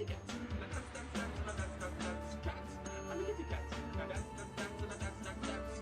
kitty cat. Let's dance, dance, dance, dance, dance, dance, cat. I'm a kitty cat. Now dance, dance, dance, dance, dance, dance, dance.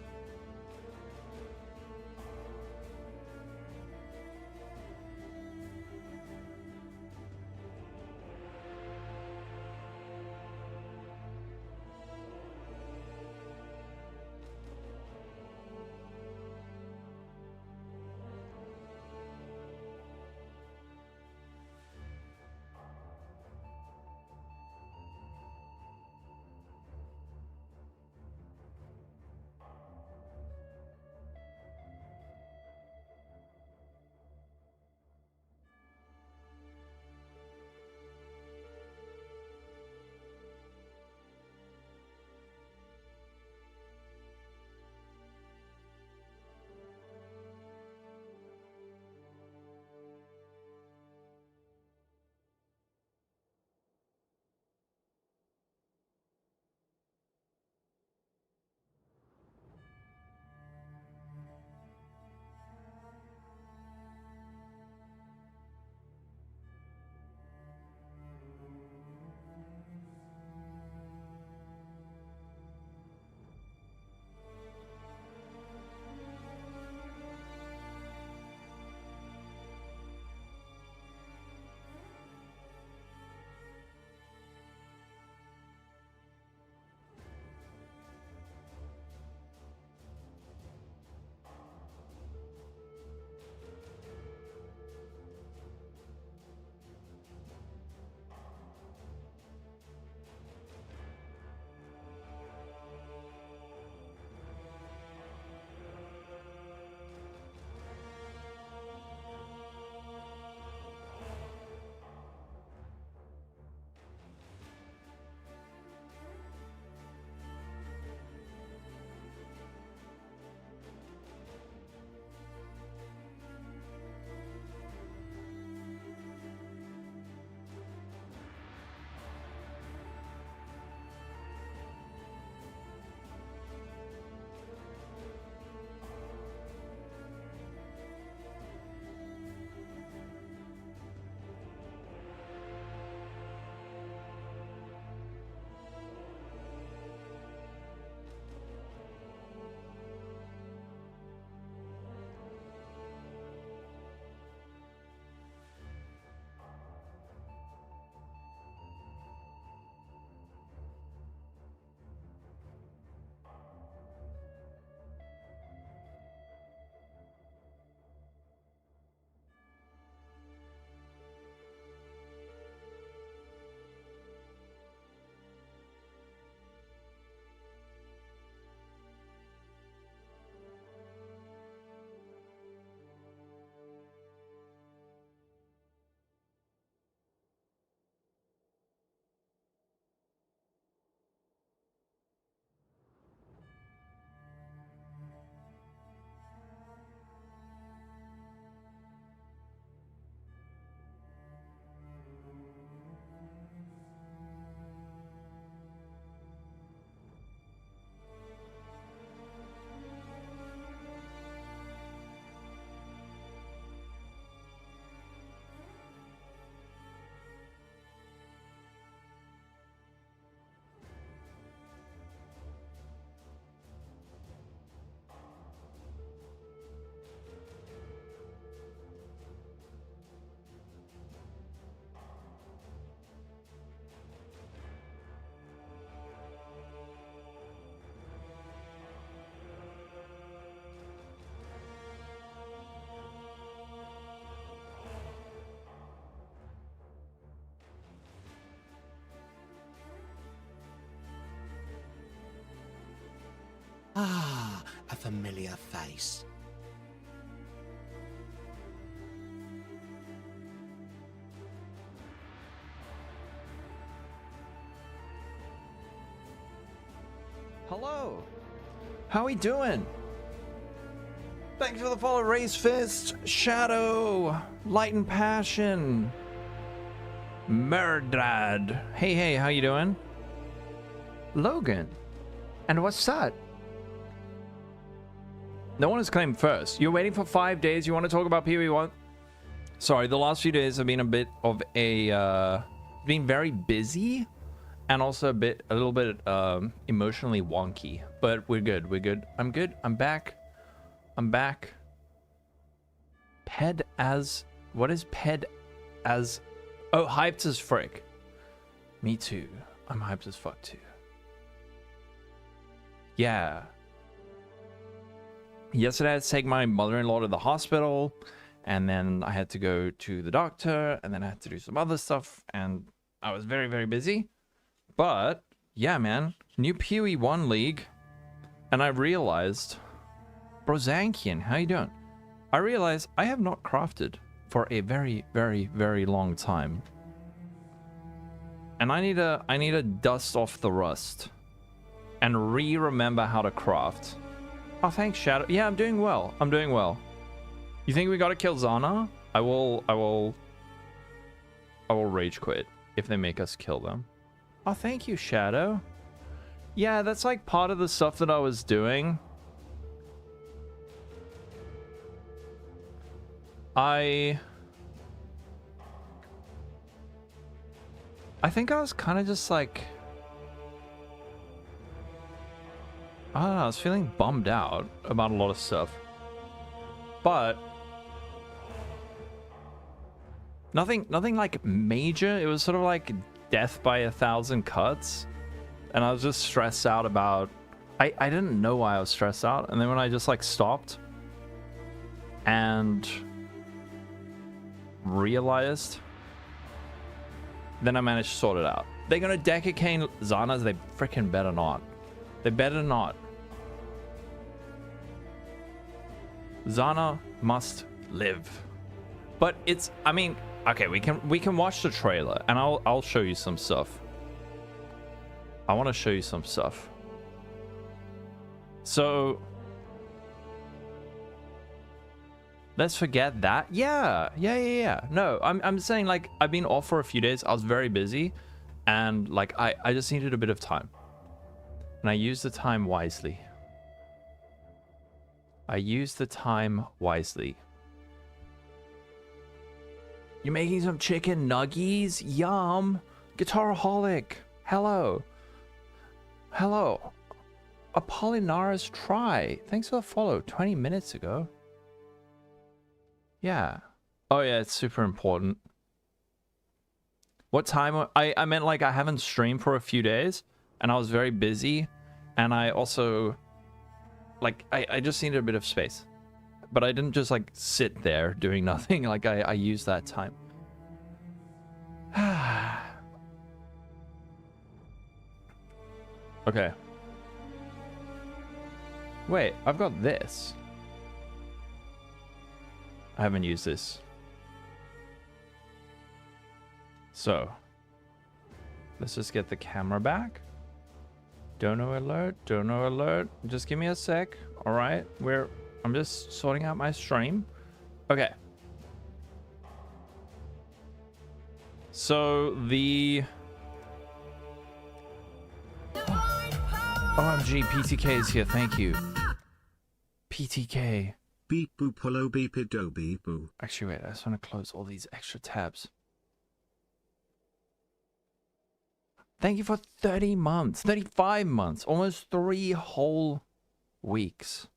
Ah, a familiar face. Hello. How we doing? Thanks for the follow, Raise Fist, Shadow, Light and Passion, Murdrad. Hey, how you doing? Logan. And what's that? No one has claimed first. You're waiting for 5 days. You want to talk about PoE 1? Sorry, the last few days have been a bit of a been very busy and also a little bit emotionally wonky, but we're good. I'm good. I'm back. What is ped as? Oh, hyped as frick. Me too. I'm hyped as fuck too. Yeah. Yesterday I had to take my mother-in-law to the hospital, and then I had to go to the doctor, and then I had to do some other stuff, and I was very, very busy. But yeah, man, new PoE 1 league, and I realized, Brozankian, how you doing? I realized I have not crafted for a very, very, very long time, and I need to dust off the rust and remember how to craft. Oh, thanks, Shadow. Yeah, I'm doing well. You think we gotta kill Zana? I will rage quit if they make us kill them. Oh, thank you, Shadow. Yeah, that's like part of the stuff that I was doing. I think I was kind of just like, I don't know, I was feeling bummed out about a lot of stuff. But nothing like major. It was sort of like death by 1,000 cuts. And I was just stressed out about, I didn't know why I was stressed out. And then when I just like stopped and realized, then I managed to sort it out. They're gonna decacane Zanas. They freaking better not. They better not. Zana must live. But it's, I mean, okay, we can watch the trailer and I'll show you some stuff. I want to show you some stuff. So let's forget that. Yeah. No, I'm saying, like, I've been off for a few days. I was very busy and like I just needed a bit of time. And I used the time wisely. You're making some chicken nuggies? Yum. Guitaraholic. Hello. Apollinaris Try. Thanks for the follow 20 minutes ago. Yeah. Oh yeah, it's super important. What time? I meant, like, I haven't streamed for a few days and I was very busy, and I also, like, I just needed a bit of space. But I didn't just like sit there doing nothing. Like I used that time. Okay. Wait, I've got this. I haven't used this. So let's just get the camera back. Dono alert. Just give me a sec. All right, I'm just sorting out my stream. Okay. So the OMG, PTK is here. Thank you. PTK. Beep boop polo beep it do beep boo. Actually, wait, I just want to close all these extra tabs. Thank you for 30 months, 35 months, almost 3 whole weeks.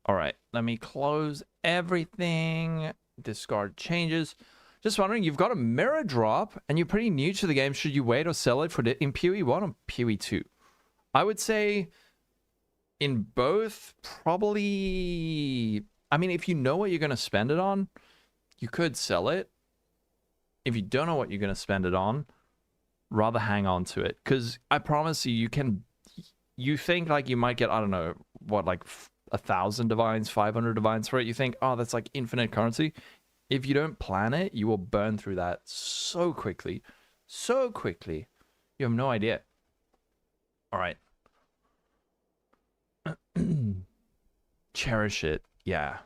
All right, let me close everything. Discard changes. Just wondering, you've got a mirror drop and you're pretty new to the game. Should you wait or sell it for in PoE 1 or PoE 2? I would say in both, probably. I mean, if you know what you're going to spend it on, you could sell it. If you don't know what you're going to spend it on, rather hang on to it. Because I promise you, you think like you might get, I don't know, what, like 1,000 divines, 500 divines for it. You think, oh, that's like infinite currency. If you don't plan it, you will burn through that so quickly. So quickly. You have no idea. All right. Cherish it. Yeah.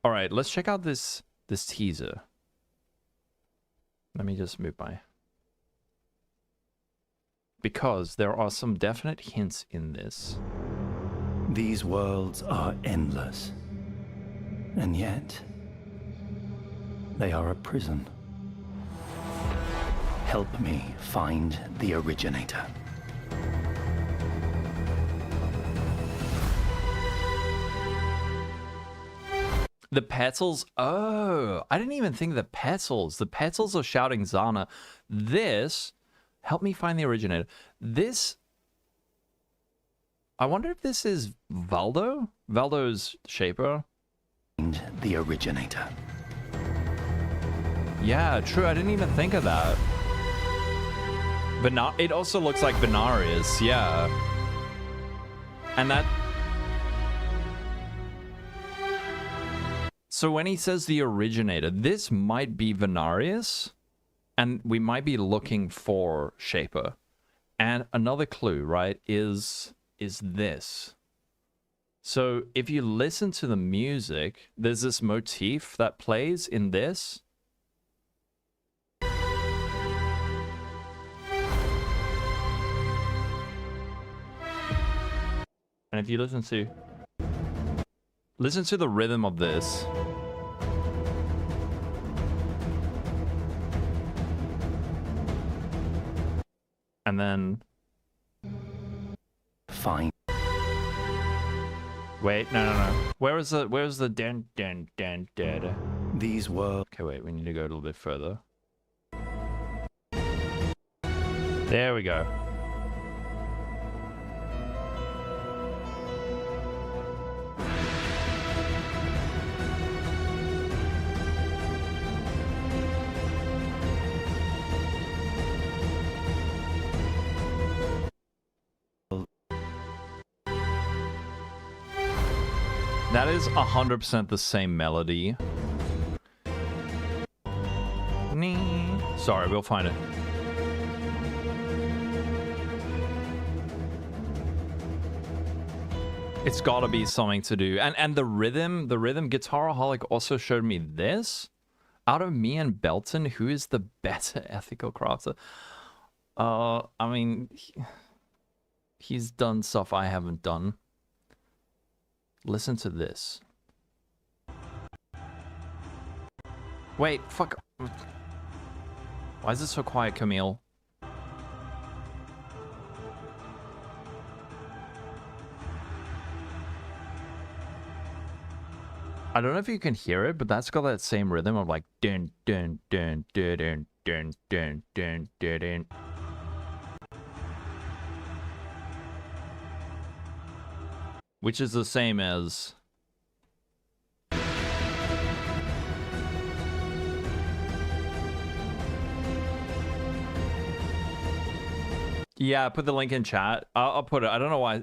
All right, let's check out this teaser. Let me just move my... Because there are some definite hints in this. These worlds are endless. And yet, They are a prison. Help me find the originator. The petals. Oh, I didn't even think the petals. The petals are shouting Zana. This, help me find the originator. This, I wonder if this is Valdo? Valdo's shaper? Find the originator. Yeah, true. I didn't even think of that. It also looks like Venarius, yeah. And that... So when he says the originator, this might be Venarius, and we might be looking for Shaper. And another clue, right, is this. So if you listen to the music, there's this motif that plays in this. And if you listen to the rhythm of this. And then Fine. wait, no. Where's the den dead? These were... Okay, wait, we need to go a little bit further. There we go. That is 100% the same melody. Sorry, we'll find it. It's gotta be something to do. And the rhythm, Guitaraholic also showed me this. Out of me and Belton, who is the better ethical crafter? I mean, he's done stuff I haven't done. Listen to this. Wait, fuck. Why is it so quiet, Camille? I don't know if you can hear it, but that's got that same rhythm of like dun dun dun dun dun dun dun dun dun dun. Which is the same as... Yeah, put the link in chat. I'll put it. I don't know why.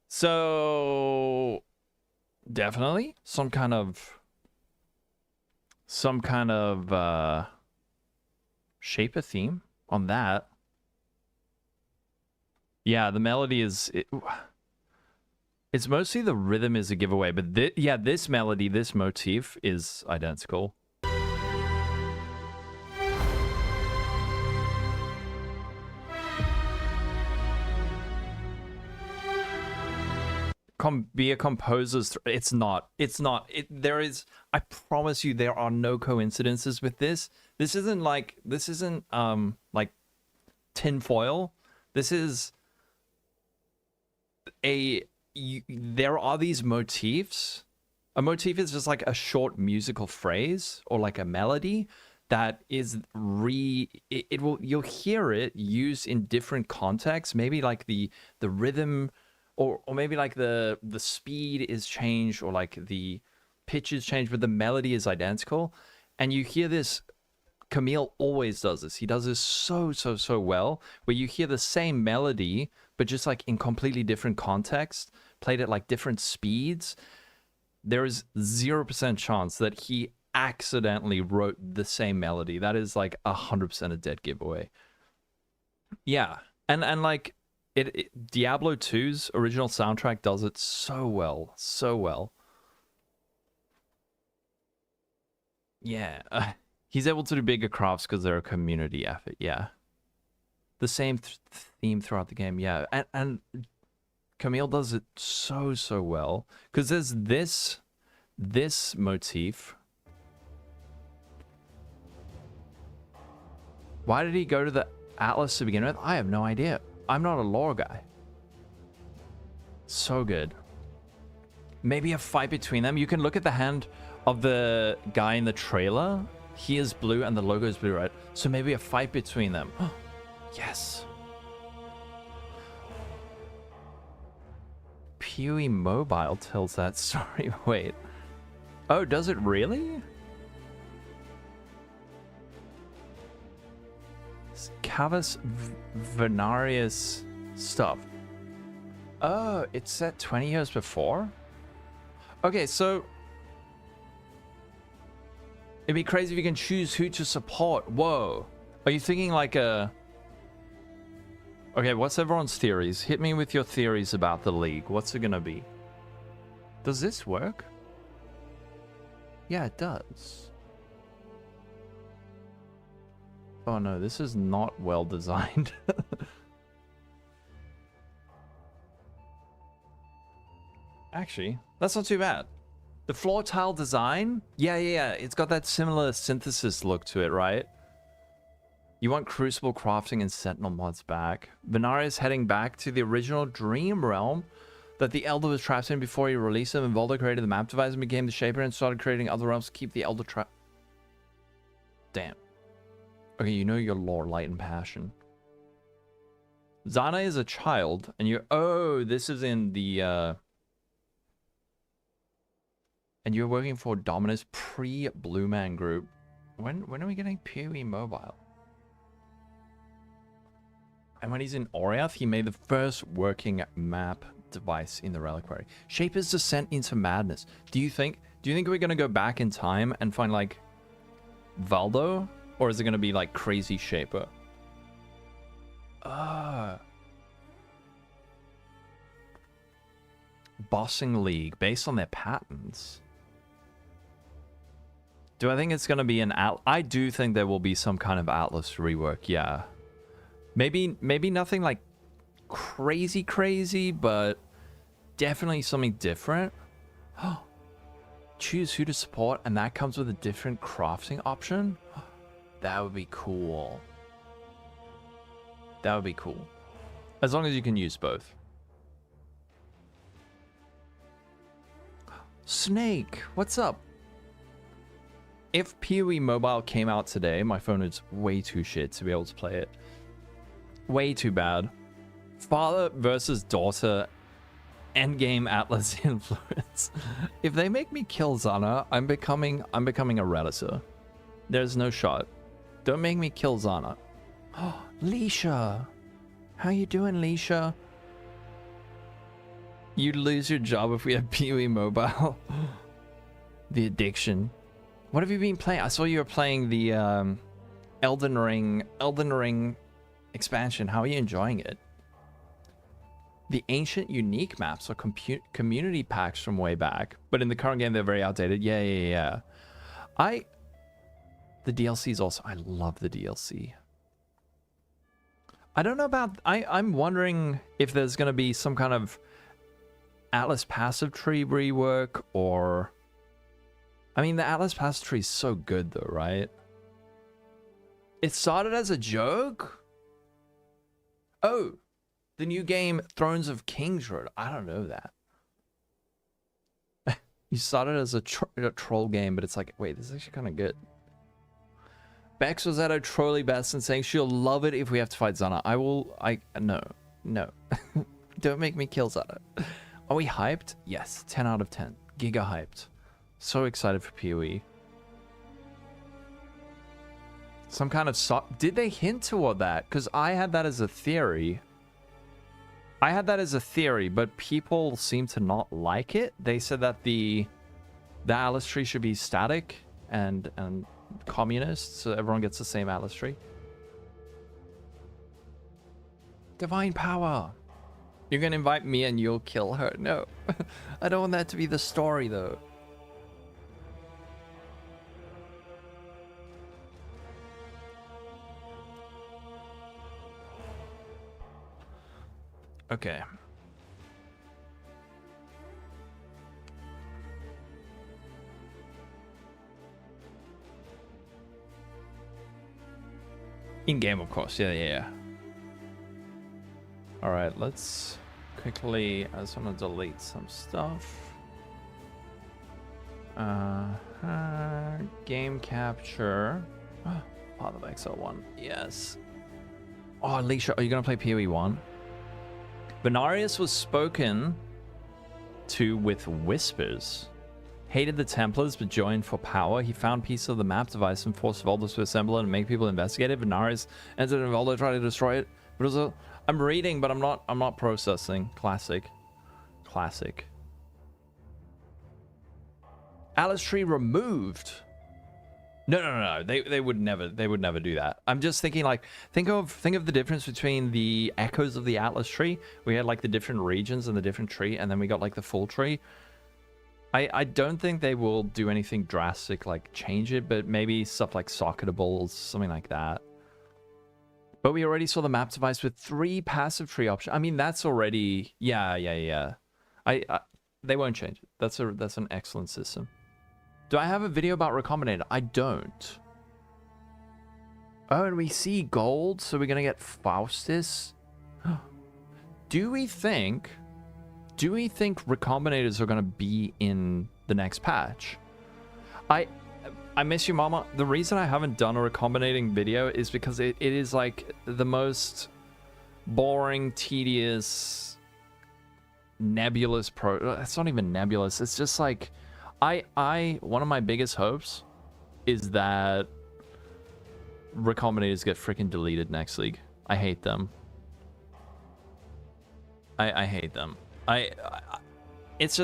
So... Definitely some kind of shape a theme on that. Yeah, the melody is... It's mostly the rhythm is a giveaway, but this melody, this motif is identical. Be a composer's... It's not. There is... I promise you there are no coincidences with this. This isn't like tinfoil. This is there are these motifs. A motif is just like a short musical phrase or like a melody that is you'll hear it used in different contexts. Maybe like the rhythm or maybe like the speed is changed or like the pitch is changed, but the melody is identical. And you hear this. Camille always does this. He does this so well, where you hear the same melody, but just like in completely different context, played at like different speeds. There is 0% chance that he accidentally wrote the same melody. That is like 100% a dead giveaway. Yeah, and like Diablo 2's original soundtrack does it so well, so well. Yeah. He's able to do bigger crafts because they're a community effort, yeah. The same theme throughout the game, yeah. And Camille does it so well. Because there's this motif. Why did he go to the Atlas to begin with? I have no idea. I'm not a lore guy. So good. Maybe a fight between them. You can look at the hand of the guy in the trailer. He is blue and the logo is blue, right? So maybe a fight between them. Yes. PoE Mobile tells that story. Wait. Oh, does it really? Cavus Venarius stuff. Oh, it's set 20 years before? Okay, so it'd be crazy if you can choose who to support. Whoa. Are you thinking like a... Okay, what's everyone's theories? Hit me with your theories about the league. What's it gonna be? Does this work? Yeah, it does. Oh no, this is not well designed. Actually, that's not too bad. The floor tile design? Yeah. It's got that similar synthesis look to it, right? You want Crucible crafting and Sentinel mods back. Venarius heading back to the original Dream Realm that the Elder was trapped in before he released him, and Voldo created the map device and became the Shaper and started creating other realms to keep the Elder trapped. Damn. Okay, you know your lore, light, and passion. Zana is a child, and you're... Oh, this is in the... And you're working for Dominus pre-Blue Man Group. When are we getting PoE Mobile? And when he's in Oriath, he made the first working map device in the Reliquary. Shaper's Descent into Madness. Do you think we're gonna go back in time and find like Valdo? Or is it gonna be like crazy Shaper? Bossing League based on their patterns. Do I think it's gonna be an I do think there will be some kind of Atlas rework, yeah. Maybe nothing like crazy, but definitely something different. Choose who to support, and that comes with a different crafting option. That would be cool. That would be cool. As long as you can use both. Snake, what's up? If PoE Mobile came out today, my phone is way too shit to be able to play it. Way too bad. Father versus daughter, endgame Atlas influence. If they make me kill Zana, I'm becoming a Redditor. There's no shot. Don't make me kill Zana. Oh, Leisha. How you doing, Leisha? You'd lose your job if we had PoE Mobile. The addiction. What have you been playing? I saw you were playing the Elden Ring expansion. How are you enjoying it? The ancient unique maps are community packs from way back, but in the current game they're very outdated. Yeah. The DLC is also... I love the DLC. I don't know about... I'm wondering if there's going to be some kind of Atlas passive tree rework, or... I mean, the Atlas passive tree is so good though, right? It started as a joke? Oh, the new game Thrones of Kings Road. I don't know that. You started as a troll game, but it's like, wait, this is actually kind of good. Bex was at her trolly best and saying she'll love it if we have to fight Zana. No. Don't make me kill Zana. Are we hyped? Yes, 10 out of 10. Giga hyped. So excited for PoE. Some kind of did they hint toward that? Because I had that as a theory. But people seem to not like it. They said that the Atlas tree should be static and communist, so everyone gets the same Atlas tree. Divine power. You're gonna invite me and you'll kill her. No. I don't want that to be the story though. Okay. In game, of course. Yeah, yeah, yeah. All right, let's quickly. I just want to delete some stuff. Game capture. Path of Exile 1. Yes. Oh, Alicia, are you gonna play PoE 1? Venarius was spoken to with whispers. Hated the Templars, but joined for power. He found piece of the map device and forced Voldus to assemble it and make people investigate it. Venarius entered and Voldo tried to destroy it. But also, I'm reading, but I'm not processing. Classic. Classic. Alice Tree removed. No. They would never do that. I'm just thinking like think of the difference between the echoes of the Atlas tree. We had like the different regions and the different tree, and then we got like the full tree. I don't think they will do anything drastic like change it, but maybe stuff like socketables, something like that. But we already saw the map device with 3 passive tree options. I mean, that's already yeah. They won't change it. That's an excellent system. Do I have a video about Recombinator? I don't. Oh, and we see gold, so we're gonna get Faustus. Do we think Recombinators are gonna be in the next patch? I miss you, Mama. The reason I haven't done a recombinating video is because it is like the most boring, tedious, nebulous it's not even nebulous. It's just like one of my biggest hopes is that Recombinators get freaking deleted next league. I hate them. I hate them. It's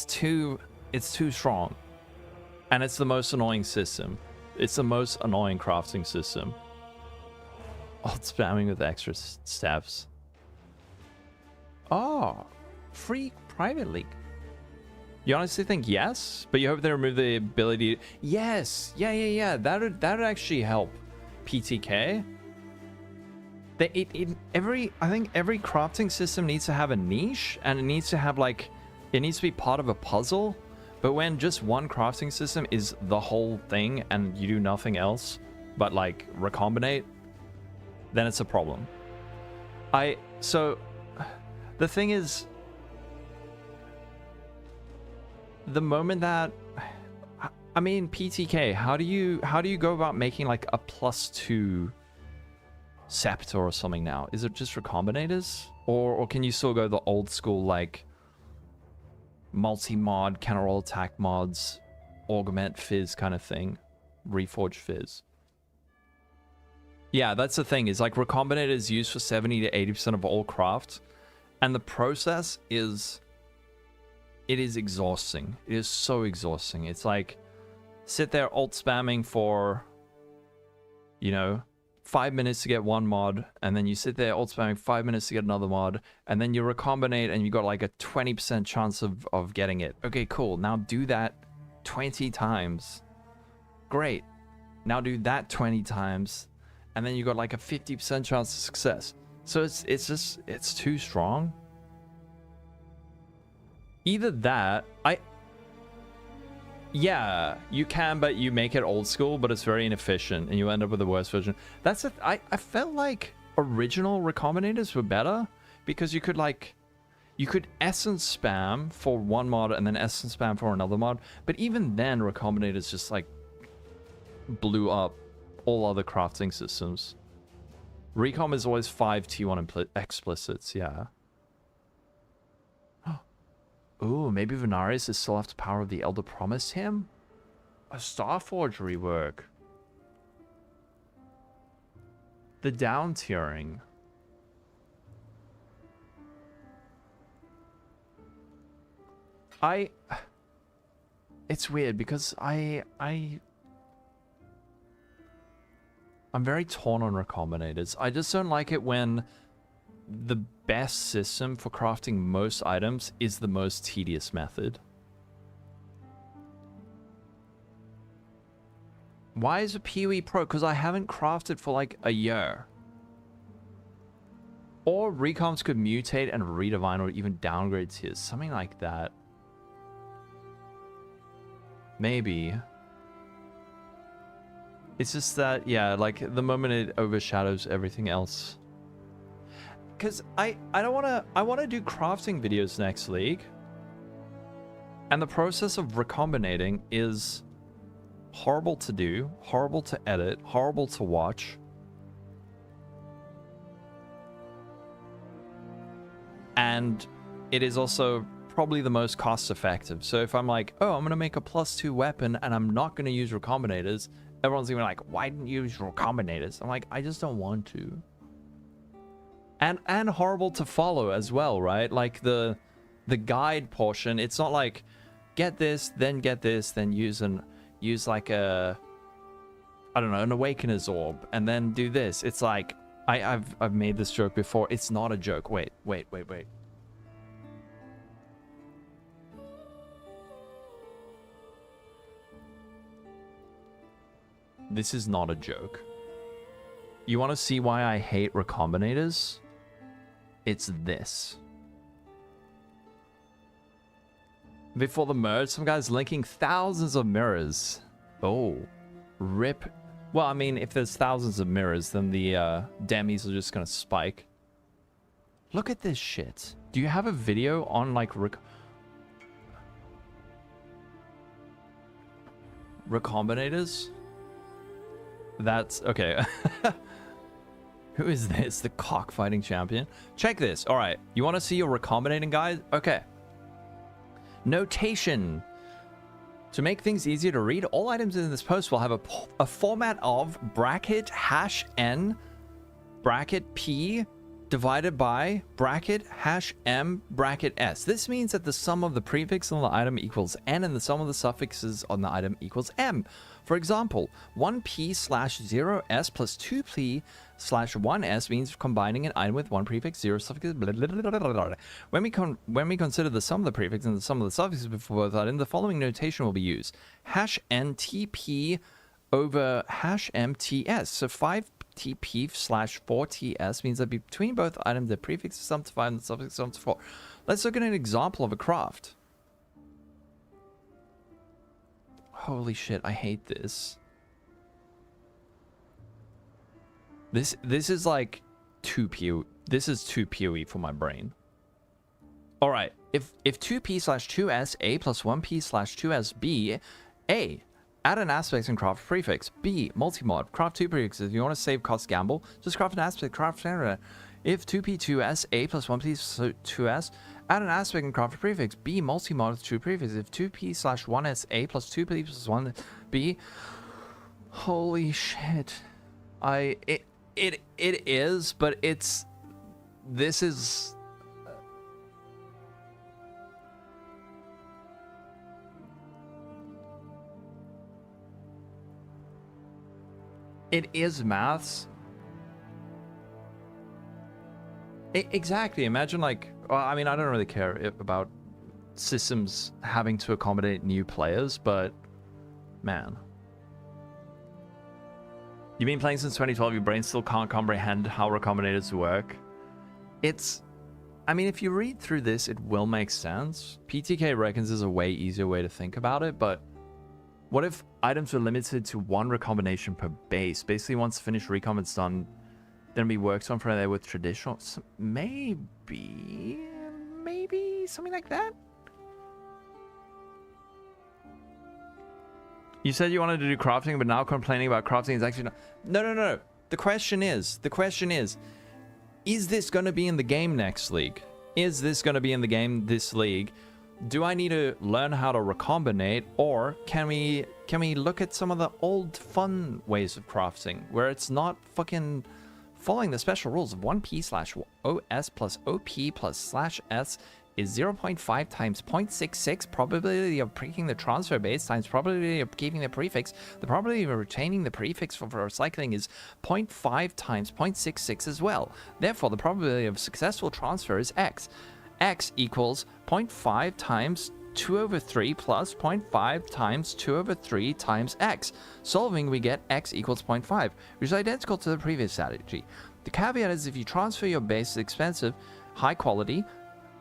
too strong. And it's the most annoying system. It's the most annoying crafting system. Alt spamming with extra steps. Oh, free private league. You honestly think yes? But you hope they remove the ability to... Yes! Yeah. That'd actually help PTK. I think every crafting system needs to have a niche, and it needs to have like... It needs to be part of a puzzle. But when just one crafting system is the whole thing and you do nothing else but like recombinate, then it's a problem. So the thing is, the moment that, I mean, PTK, how do you go about making like a +2 Scepter or something now? Is it just Recombinators? Or can you still go the old school like multi-mod, counter roll attack mods, augment fizz kind of thing? Reforge fizz. Yeah, that's the thing, is like Recombinator is used for 70 to 80% of all craft, and the process is... It is exhausting. It is so exhausting. It's like, sit there alt spamming for, 5 minutes to get one mod, and then you sit there alt spamming 5 minutes to get another mod, and then you recombinate and you got like a 20% chance of getting it. Okay, cool. Now do that 20 times. Great. Now do that 20 times, and then you got like a 50% chance of success. So it's too strong. Either that, yeah, you can, but you make it old school, but it's very inefficient, and you end up with the worst version. That's I felt like original Recombinators were better, because you could essence spam for one mod and then essence spam for another mod, but even then Recombinators just like blew up all other crafting systems. Recom is always 5 T1 explicits, yeah. Ooh, maybe Venarius is still after power of the Elder promised him? A Starforge rework. The down tiering. It's weird because I'm very torn on Recombinators. I just don't like it when the best system for crafting most items is the most tedious method. Why is a PoE Pro? Because I haven't crafted for like a year. Or recoms could mutate and redefine or even downgrade tiers. Something like that. Maybe. It's just that, yeah, like the moment it overshadows everything else. Because I don't want to, I want to do crafting videos next league. And the process of recombinating is horrible to do, horrible to edit, horrible to watch. And it is also probably the most cost effective. So if I'm like, oh, I'm going to make a +2 weapon and I'm not going to use recombinators, everyone's going to be like, why didn't you use recombinators? I'm like, I just don't want to. And horrible to follow as well, right? Like the guide portion, it's not like get this, then use like a, I don't know, an Awakener's Orb, and then do this. It's like, I've made this joke before. It's not a joke. Wait. This is not a joke. You want to see why I hate recombinators? It's this. Before the merge, some guy's linking thousands of mirrors. Oh, rip. Well, I mean, if there's thousands of mirrors, then the demis are just gonna spike. Look at this shit. Do you have a video on like recombinators? That's okay. Who is this? The cockfighting champion? Check this. All right. You want to see your recombinating guide? Okay. Notation. To make things easier to read, all items in this post will have a format of bracket #n bracket p divided by bracket #m bracket s. This means that the sum of the prefix on the item equals n and the sum of the suffixes on the item equals m. For example, 1p/0s plus 2p/1s means combining an item with one prefix, 0 suffix, blah, blah, blah, blah, blah. When we consider the sum of the prefix and the sum of the suffixes before both items, the following notation will be used. #ntp over #mts. So 5tp/4ts means that between both items, the prefix is summed to 5 and the suffix is summed to 4. Let's look at an example of a craft. Holy shit, I hate this. This is like too PoE. This is too PoE for my brain. All right, if 2p/2s a plus 1p/2s b, a, add an aspect and craft prefix. B, multi-mod, craft 2 prefixes. If you want to save cost gamble, just craft an aspect, craft standard. If 2p/2s a plus 1p/2s, add an aspect and craft a prefix. B, multi-mod with 2 prefixes. If 2p/1s a plus 2p/1 b, holy shit. It is, but it's, this is, it is maths. Exactly. Imagine like, well, I mean, I don't really care about systems having to accommodate new players, but man. You've been playing since 2012, your brain still can't comprehend how recombinators work. It's, I mean, if you read through this, it will make sense. PTK reckons there's a way easier way to think about it, but what if items were limited to one recombination per base? Basically, once finished recom is done, then be worked on from there with traditional, maybe something like that. You said you wanted to do crafting, but now complaining about crafting is actually not... No. The question is, is this going to be in the game next league? Is this going to be in the game this league? Do I need to learn how to recombinate, or can we look at some of the old fun ways of crafting where it's not fucking following the special rules of 1p/os plus op plus /s is 0.5 times 0.66 probability of breaking the transfer base times probability of keeping the prefix. The probability of retaining the prefix for recycling is 0.5 times 0.66 as well. Therefore, the probability of successful transfer is x. X equals 0.5 times 2/3 plus 0.5 times 2/3 times x. Solving, we get x equals 0.5, which is identical to the previous strategy. The caveat is if you transfer your base is expensive, high quality,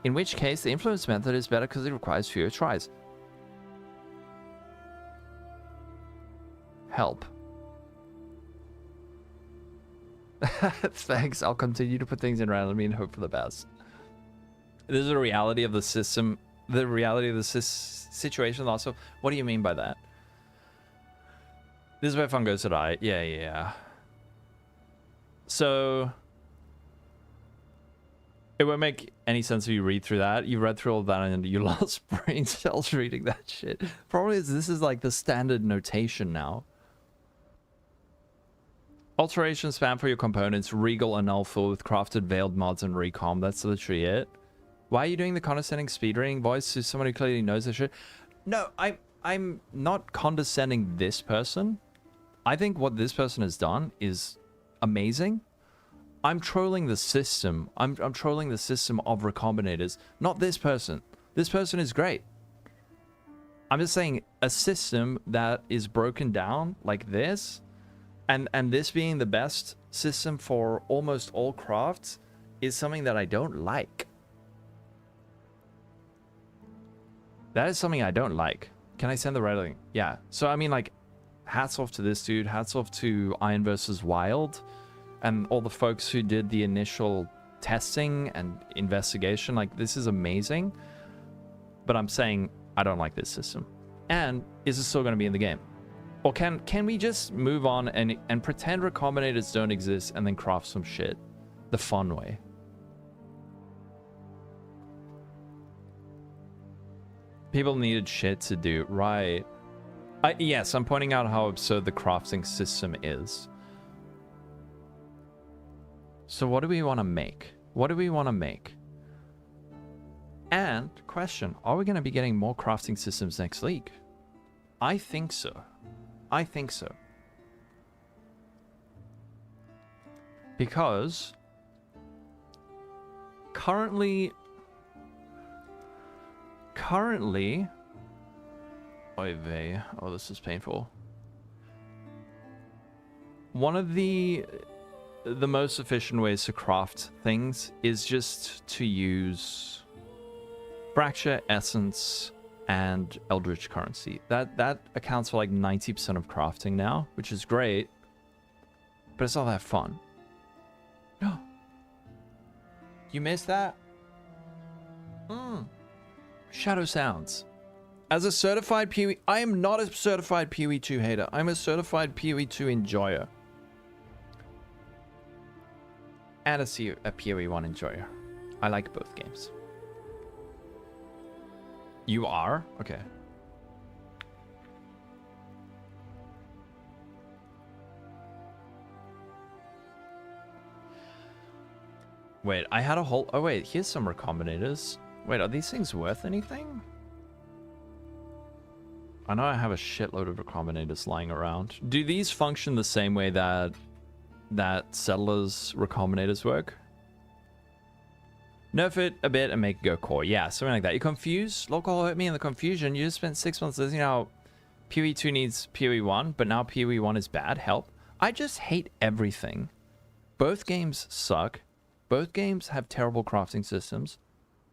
in which case the influence method is better because it requires fewer tries. Help. Thanks. I'll continue to put things in randomly and hope for the best. This is the reality of the system. The reality of the situation also. What do you mean by that? This is where fun goes to die. Yeah. So it won't make any sense if you read through that. You read through all that and you lost brain cells reading that shit. Probably this is like the standard notation now. Alteration spam for your components, Regal and Full with crafted veiled mods and recom. That's literally it. Why are you doing the condescending speedreading voice to someone who clearly knows this shit? No, I'm not condescending this person. I think what this person has done is amazing. I'm trolling the system. I'm trolling the system of Recombinators, not this person. This person is great. I'm just saying a system that is broken down like this, and this being the best system for almost all crafts is something that I don't like. That is something I don't like. Can I send the red link? Yeah. So, I mean, like, hats off to this dude. Hats off to Iron vs. Wild and all the folks who did the initial testing and investigation. Like, this is amazing. But I'm saying I don't like this system. And is it still going to be in the game? Or can we just move on and pretend Recombinators don't exist and then craft some shit the fun way? People needed shit to do, right? Yes, I'm pointing out how absurd the crafting system is. So what do we want to make? What do we want to make? And, question, are we going to be getting more crafting systems next week? I think so. I think so. Because currently, oy vey, oh, this is painful. One of the most efficient ways to craft things is just to use Fracture, Essence, and Eldritch Currency. That accounts for like 90% of crafting now, which is great, but it's not that fun. No. You missed that? Shadow Sounds. As a certified PoE, I am not a certified PoE 2 hater. I'm a certified PoE 2 enjoyer. And a PoE 1 enjoyer. I like both games. You are? Okay. Wait, I had a whole... Oh, wait, here's some Recombinators. Wait, are these things worth anything? I know I have a shitload of Recombinators lying around. Do these function the same way that Settlers Recombinators work? Nerf it a bit and make it go core. Yeah, something like that. You confuse? Lolcohol hurt me in the confusion. You just spent 6 months listening how PoE 2 needs PoE 1, but now PoE 1 is bad. Help. I just hate everything. Both games suck. Both games have terrible crafting systems.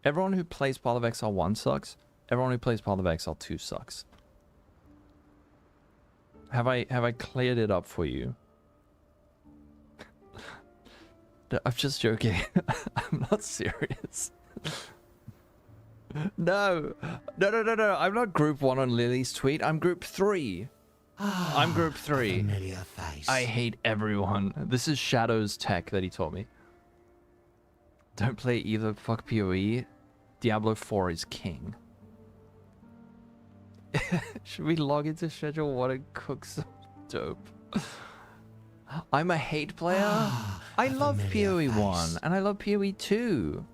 Everyone who plays Path of Exile 1 sucks. Everyone who plays Path of Exile 2 sucks. Have I cleared it up for you? I'm just joking. I'm not serious. No. I'm not group 1 on Lily's tweet. I'm group 3. I'm group 3. Familiar face. I hate everyone. This is Shadow's tech that he taught me. Don't play either. Fuck PoE. Diablo 4 is king. Should we log into schedule 1 and cook some dope? I'm a hate player. I love PoE 1 and I love PoE 2.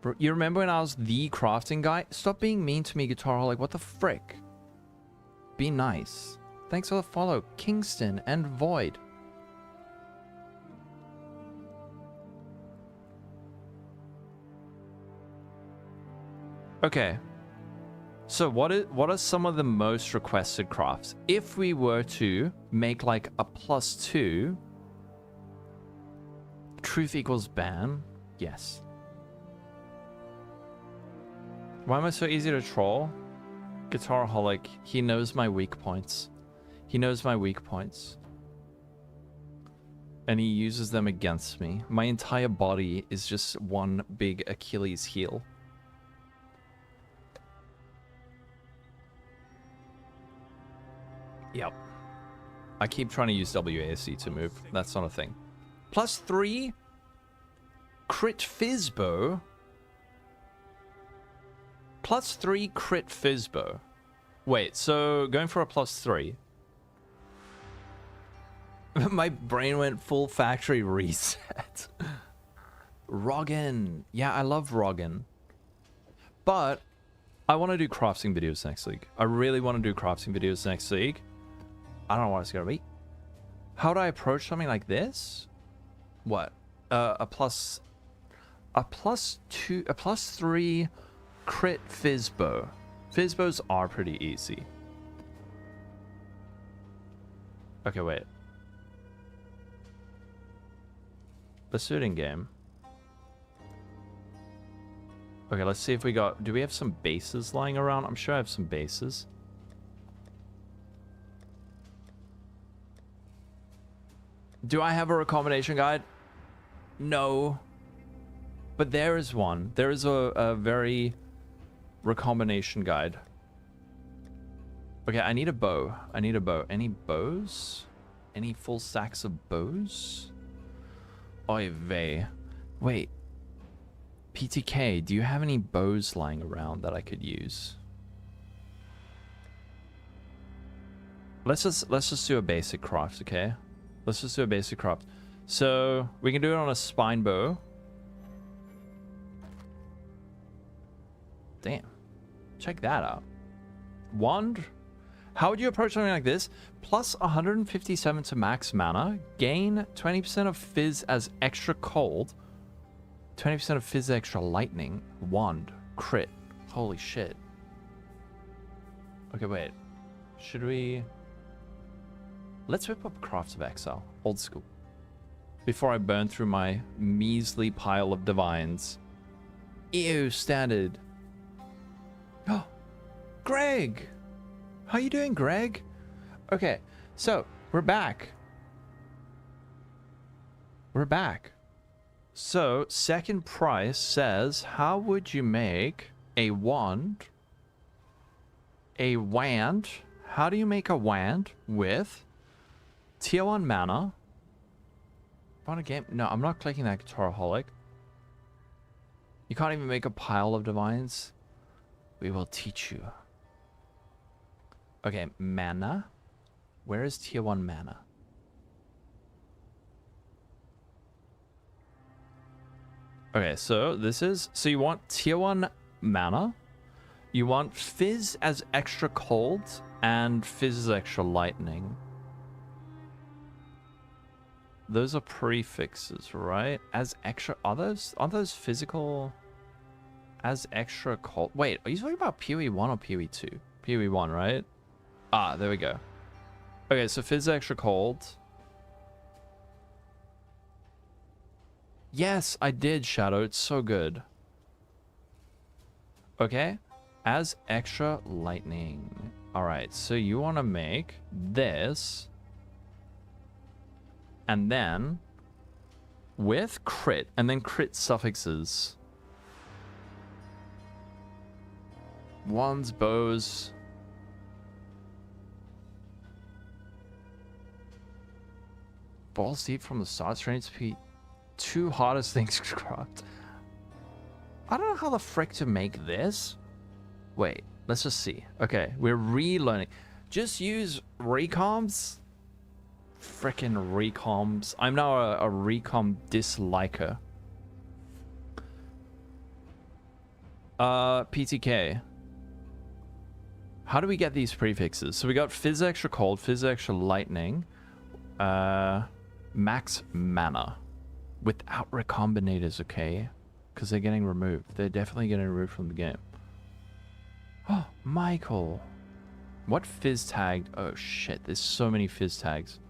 Bro, you remember when I was the crafting guy? Stop being mean to me, Guitarholic. What the frick? Be nice. Thanks for the follow, Kingston and Void. Okay. So what are some of the most requested crafts? If we were to make like a +2, truth equals ban, yes. Why am I so easy to troll? Guitarholic, he knows my weak points. He knows my weak points. And he uses them against me. My entire body is just one big Achilles heel. Yep. I keep trying to use WASD to move. That's not a thing. +3 crit Fizzbo. +3 crit Fizzbo. Wait, so going for a +3. My brain went full factory reset. Roggen. Yeah, I love Roggen. But I want to do crafting videos next week. I really want to do crafting videos next week. I don't know what it's going to be. How do I approach something like this? What? A +3 crit Fizzbo. Fizzbos are pretty easy. Okay, wait. Let's do it in game. Okay, let's see if we got... Do we have some bases lying around? I'm sure I have some bases. Do I have a recombination guide? No. But there is one. There is a very recombination guide. Okay, I need a bow. I need a bow. Any bows? Any full stacks of bows? Oy vey. Wait. PTK, do you have any bows lying around that I could use? Let's just do a basic craft, okay? Let's just do a basic craft. So we can do it on a spine bow. Damn. Check that out. Wand. How would you approach something like this? Plus 157 to max mana. Gain 20% of fizz as extra cold. 20% of fizz extra lightning. Wand. Crit. Holy shit. Okay, wait. Should we... Let's whip up Path of Exile. Old school. Before I burn through my measly pile of divines. Ew, standard. Oh, Greg! How you doing, Greg? Okay, so we're back. We're back. So, second price says, how would you make a wand? A wand? How do you make a wand with tier 1 mana? On a game? No, I'm not clicking that Guitaraholic. You can't even make a pile of divines. We will teach you. Okay, mana. Where is tier 1 mana? Okay, so this is... So you want tier 1 mana. You want fizz as extra cold and fizz as extra lightning. Those are prefixes, right? As extra... Are those physical... As extra cold... Wait, are you talking about PoE 1 or PoE 2? PoE 1, right? Ah, there we go. Okay, so fizz extra cold. Yes, I did, Shadow. It's so good. Okay. As extra lightning. Alright, so you want to make this. And then with crit. And then crit suffixes. Wands, bows. Balls deep from the start. Strange to be two hardest things to craft. I don't know how the frick to make this. Wait, let's just see. Okay, we're relearning. Just use recoms. Frickin' recoms. I'm now a recom disliker. PTK. How do we get these prefixes? So we got fizz extra cold, fizz extra lightning, max mana. Without recombinators, okay? Because they're getting removed. They're definitely getting removed from the game. Oh, Michael. What fizz tagged? Oh shit, there's so many fizz tags.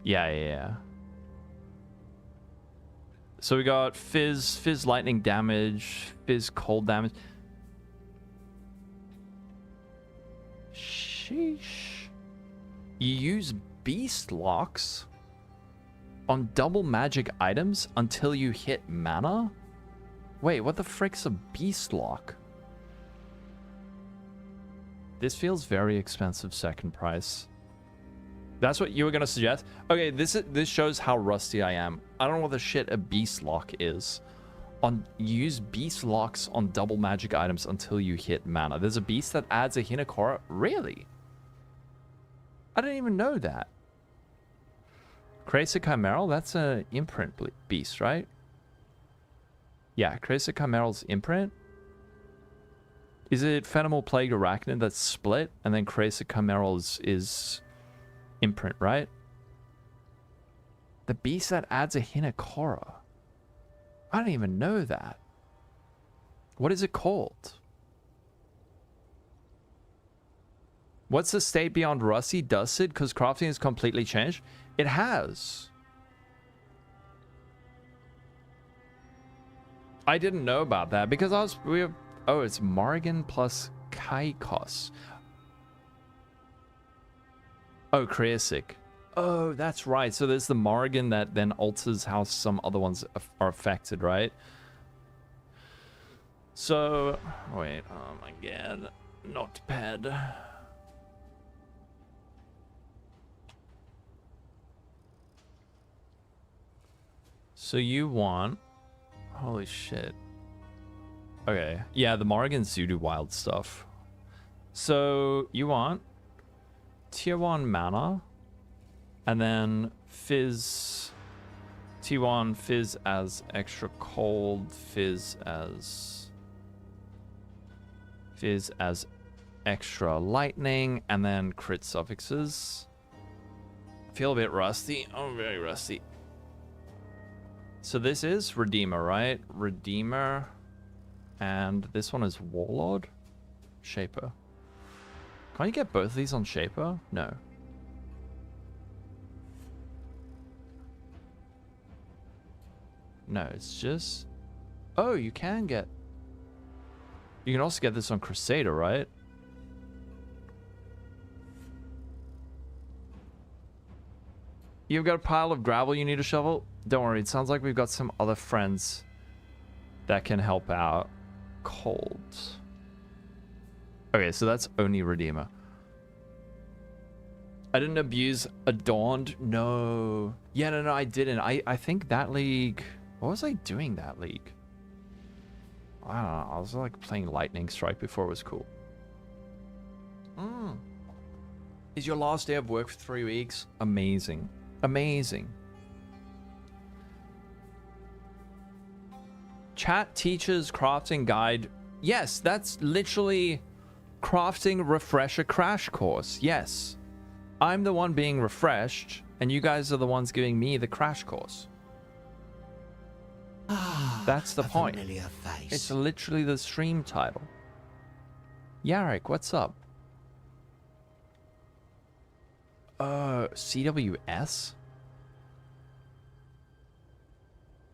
Yeah. So we got fizz lightning damage, fizz cold damage. Sheesh. You use beast locks on double magic items until you hit mana? Wait, what the frick's a beast lock? This feels very expensive second price. That's what you were gonna suggest? Okay, this shows how rusty I am. I don't know what the shit a beast lock is. Use beast locks on double magic items until you hit mana. There's a beast that adds a Hinekora? Really? I didn't even know that. Crazy Chimeral? That's an imprint beast, right? Yeah, Crazy Chimeral's imprint. Is it Phenomenal Plague Arachnid that's split? And then Crazy Chimeral is imprint, right? The beast that adds a Hinekora. I don't even know that. What is it called? What's the state beyond Rusty? Does it? Because crafting has completely changed. It has. I didn't know about that because oh, it's Morrigan plus Kaikos. Oh, Kreasic. Oh, that's right. So there's the Morrigan that then alters how some other ones are affected, right? So, wait, oh my god. Notepad. So you want... Holy shit. Okay. Yeah, the Morrigans do wild stuff. So you want tier 1 mana and then Fizz T1 Fizz as extra cold, Fizz as extra lightning, and then crit suffixes. Feel a bit rusty. Oh, very rusty. So this is Redeemer, right? Redeemer. And this one is Warlord? Shaper. Can't you get both of these on Shaper? No. No, it's just... Oh, you can get... You can also get this on Crusader, right? You've got a pile of gravel you need to shovel? Don't worry, it sounds like we've got some other friends that can help out. Cold. Okay, so that's only Redeemer. I didn't abuse Adorned. No. Yeah, no, I didn't. I think that league... What was I doing that league? I don't know. I was like playing Lightning Strike before it was cool. Is your last day of work for 3 weeks? Amazing. Amazing. Chat teaches crafting guide. Yes, that's literally crafting refresher crash course. Yes. I'm the one being refreshed, and you guys are the ones giving me the crash course. That's the point. Familiar face. It's literally the stream title. Yarek, what's up? CWS?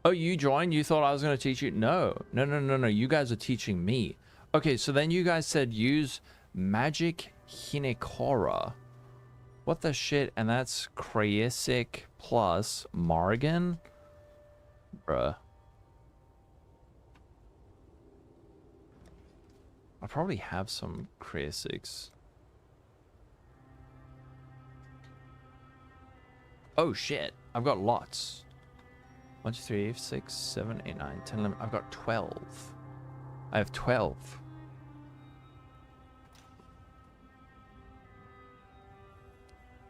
Oh, you joined? You thought I was going to teach you? No. No. You guys are teaching me. Okay, so then you guys said use Magic Hinekora. What the shit? And that's Kreasic plus Morrigan? Bruh. I probably have some Kreasics. Oh shit, I've got lots. 1, 2, 3, 6, 7, 8, 9, 10, 11. I've got 12. I have 12.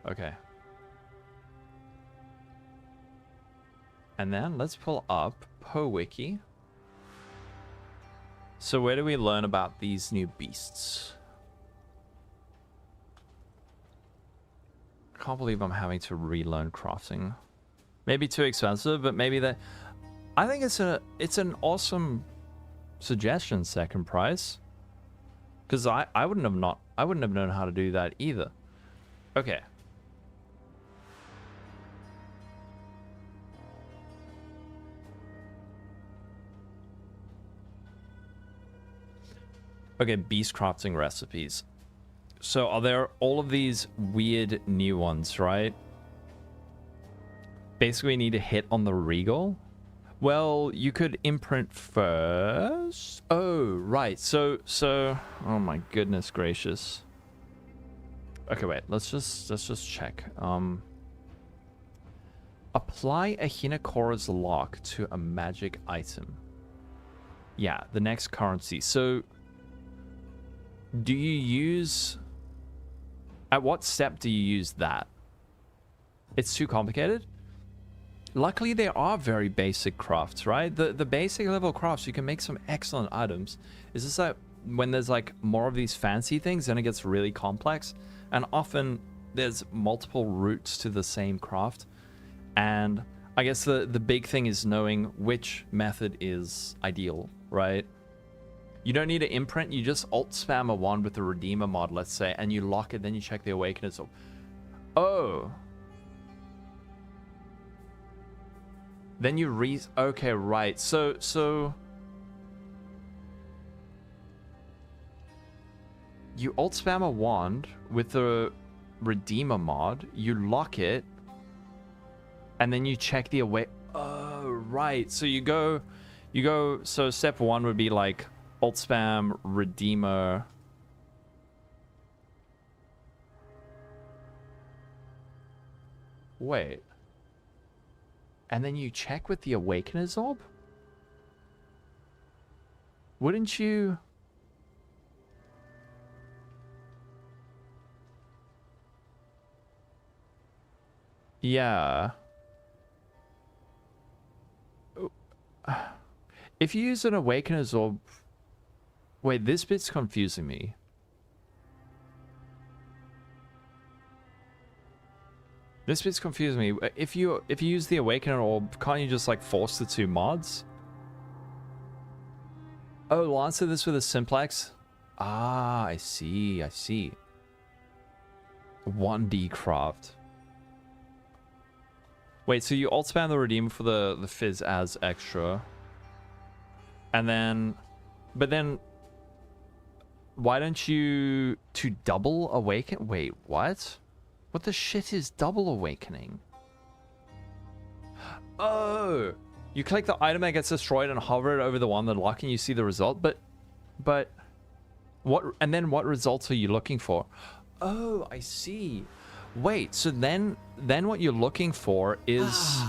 Okay. And then let's pull up PoWiki. So where do we learn about these new beasts? Can't believe I'm having to relearn crafting. Maybe too expensive, but maybe that. I think it's an awesome suggestion. Second price, because I wouldn't have known how to do that either. Okay. Okay, beast crafting recipes. So are there all of these weird new ones, right? Basically, we need to hit on the Regal. Well, you could imprint first. Oh, right. So, oh my goodness gracious. Okay, wait. Let's just check. Apply a Hinakora's lock to a magic item. Yeah, the next currency. So, do you use... At what step do you use that? It's too complicated? Luckily, there are very basic crafts, right? The basic level crafts, you can make some excellent items. It's just that when there's like more of these fancy things, then it gets really complex. And often there's multiple routes to the same craft. And I guess the big thing is knowing which method is ideal, right? You don't need to imprint, you just alt spam a wand with the Redeemer mod, let's say, and you lock it, then you check the Awakeners. Oh. Then you okay, right. So you alt spam a wand with the Redeemer mod, you lock it, and then you check the oh, right. So you go, so step 1 would be like alt spam Redeemer. Wait. And then you check with the Awakener's Orb? Wouldn't you... Yeah. If you use an Awakener's Orb... Wait, this bit's confusing me. This bit's confusing me. If you use the Awakener Orb, can't you just like force the 2 mods? Oh, we'll answer this with a simplex. Ah, I see. 1D craft. Wait, so you alt spam the Redeemer for the fizz as extra. And then... But then... Why don't you... To double awaken... Wait, what? What the shit is double awakening? Oh! You click the item that gets destroyed and hover it over the one that lock and you see the result, but... What... And then what results are you looking for? Oh, I see. Wait, so then what you're looking for is...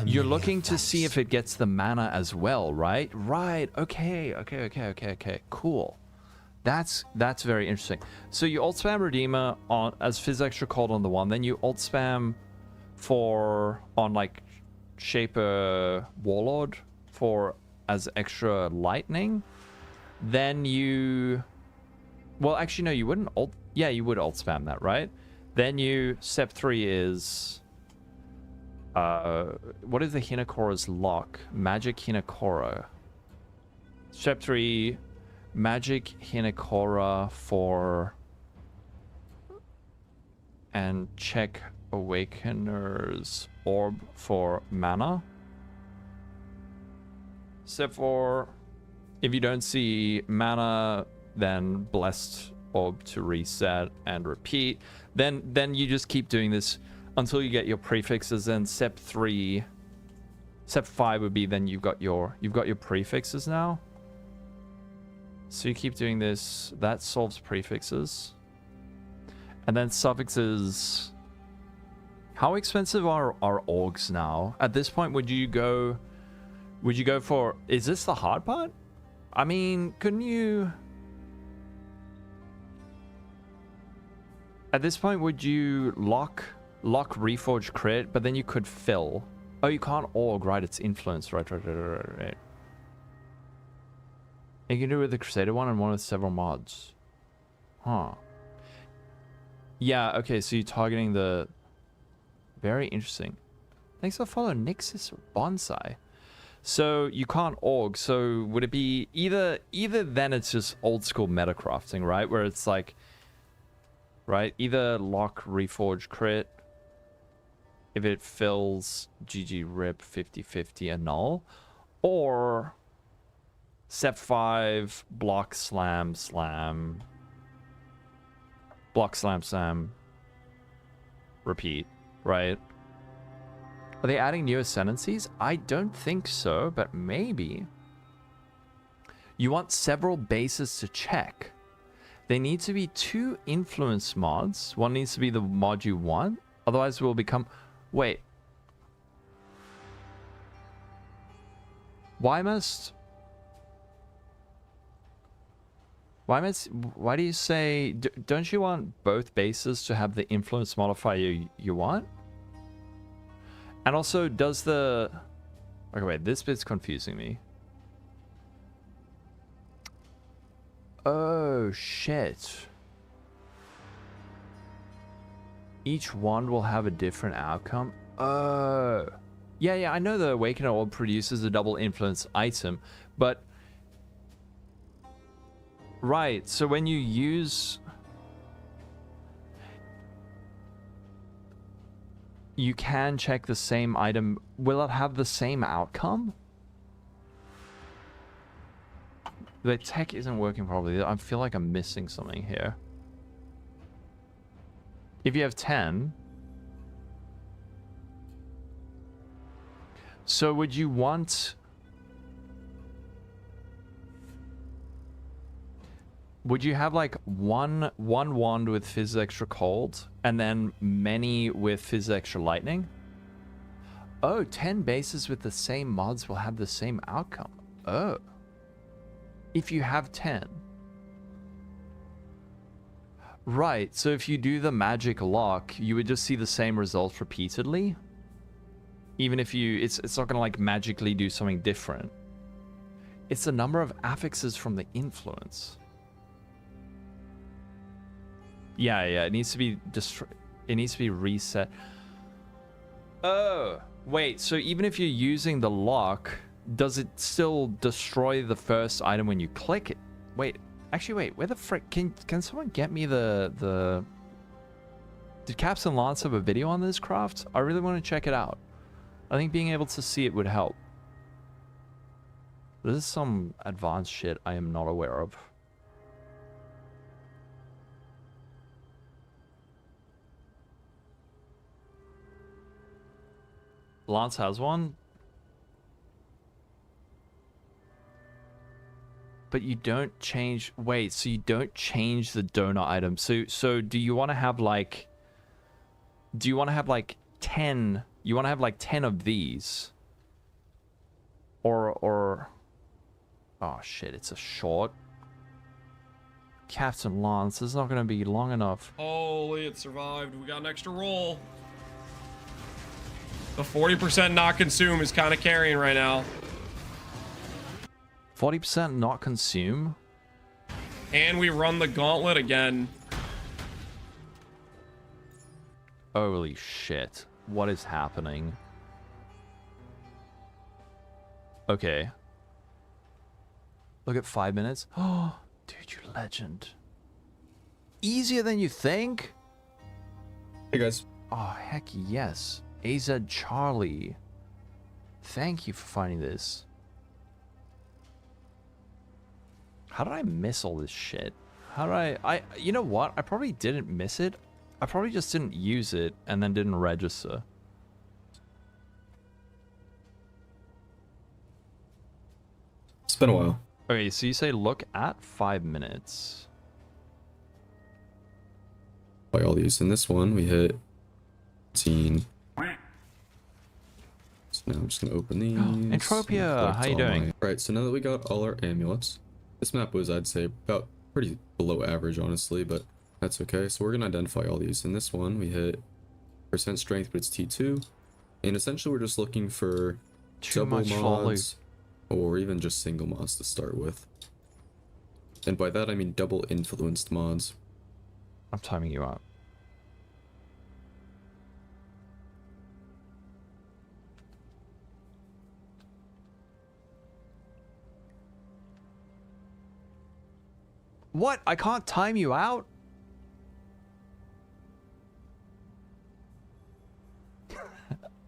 You're looking to see if it gets the mana as well, right? Right, okay. Cool. That's very interesting. So you alt spam Redeemer on as Fizz Extra called on the one, then you alt spam for on like Shaper Warlord for as extra lightning. Then you... Well, actually no, you wouldn't alt... Yeah, you would alt spam that, right? Then you... Step 3 is... what is the Hinakora's lock? Magic Hinakora. Step 3... Magic Hinakora for... And check Awakener's Orb for mana. Step 4... If you don't see mana, then Blessed Orb to reset and repeat. Then you just keep doing this until you get your prefixes. And step 5 would be then you've got your prefixes now. So you keep doing this. That solves prefixes. And then suffixes. How expensive are orgs now? At this point, would you go for... Is this the hard part? I mean, couldn't you... At this point, would you lock Reforge crit, but then you could fill? Oh, you can't org, right? It's influence, right. You can do it with the Crusader one and one with several mods. Huh. Yeah, okay, so you're targeting the... Very interesting. Thanks for following Nixus Bonsai. So you can't org, so would it be either then it's just old school meta crafting, right? Where it's like... Right? Either lock Reforge crit. If it fills GG rip 50-50 annul. Or... Step 5, block, slam. block, slam, slam, repeat, right? Are they adding new ascendancies? I don't think so, but maybe. You want several bases to check. There need to be 2 influence mods. One needs to be the mod you want. Otherwise, it will become... Wait. Why do you say... Don't you want both bases to have the influence modifier you want? And also, does the... Okay, wait. This bit's confusing me. Oh, shit. Each one will have a different outcome. Oh. Yeah, I know the Awakener Orb produces a double influence item, but... Right, so when you use... You can check the same item. Will it have the same outcome? The tech isn't working properly. I feel like I'm missing something here. If you have 10... So would you want... Would you have like one wand with Fizz Extra Cold and then many with Fizz Extra Lightning? Oh, 10 bases with the same mods will have the same outcome. Oh. If you have 10. Right, so if you do the magic lock, you would just see the same results repeatedly. Even if you... It's not going to like magically do something different. It's the number of affixes from the influence. Yeah, it needs to be it needs to be reset. Oh, wait, so even if you're using the lock, does it still destroy the first item when you click it? Wait, actually wait, where the frick can someone get me the Did Caps and Lance have a video on this craft? I really want to check it out. I think being able to see it would help. This is some advanced shit I am not aware of. Lance has one. But you don't change... Wait, so you don't change the donor item. So do you want to have like... Do you want to have like 10... You want to have like 10 of these? Or... Oh shit, it's a short. Captain Lance, this is not going to be long enough. Holy, it survived. We got an extra roll. The 40% not consume is kind of carrying right now. 40% not consume? And we run the gauntlet again. Holy shit. What is happening? Okay. Look at 5 minutes. Oh, dude, you legend. Easier than you think? Hey guys. Oh, heck yes. AZ Charlie. Thank you for finding this. How did I miss all this shit? How did I you know what? I probably didn't miss it. I probably just didn't use it and then didn't register. It's been a while. Okay, so you say look at 5 minutes. By all these. In this one, we hit 15. So now I'm just going to open these. Entropia, how you doing? Right, so now that we got all our amulets, this map was, I'd say, about pretty below average, honestly, but that's okay. So we're going to identify all these. In this one, we hit % strength, but it's T2. And essentially, we're just looking for double mods, or even just single mods to start with. And by that, I mean double influenced mods. I'm timing you out. What? I can't time you out?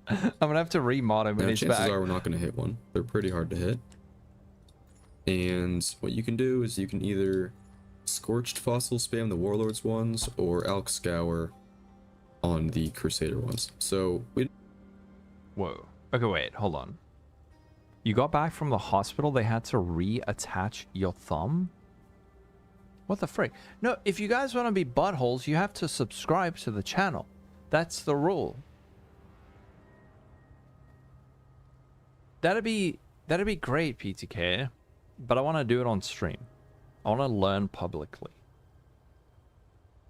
I'm gonna have to remod him when he's back. Chances are we're not gonna hit one. They're pretty hard to hit. And what you can do is you can either Scorched Fossil spam the Warlords ones, or Alk Scour on the Crusader ones. So we. Whoa. Okay, wait, hold on. You got back from the hospital, they had to reattach your thumb? What the frick? No, if you guys want to be buttholes, you have to subscribe to the channel. That's the rule. That'd be great, PTK. But I want to do it on stream. I want to learn publicly.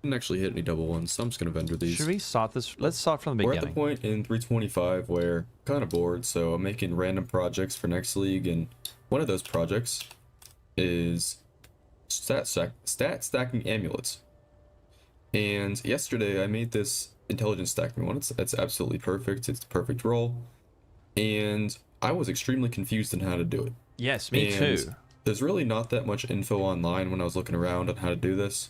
Didn't actually hit any double ones, so I'm just gonna vendor these. Should we start this? Let's start from the We're beginning. at the point in 325 where I'm kind of bored, so I'm making random projects for next league, and one of those projects is stat stacking amulets. And yesterday I made this intelligence stacking one. It's absolutely perfect. It's the perfect roll, and I was extremely confused on how to do it. Yes, me too. There's really not that much info online when I was looking around on how to do this.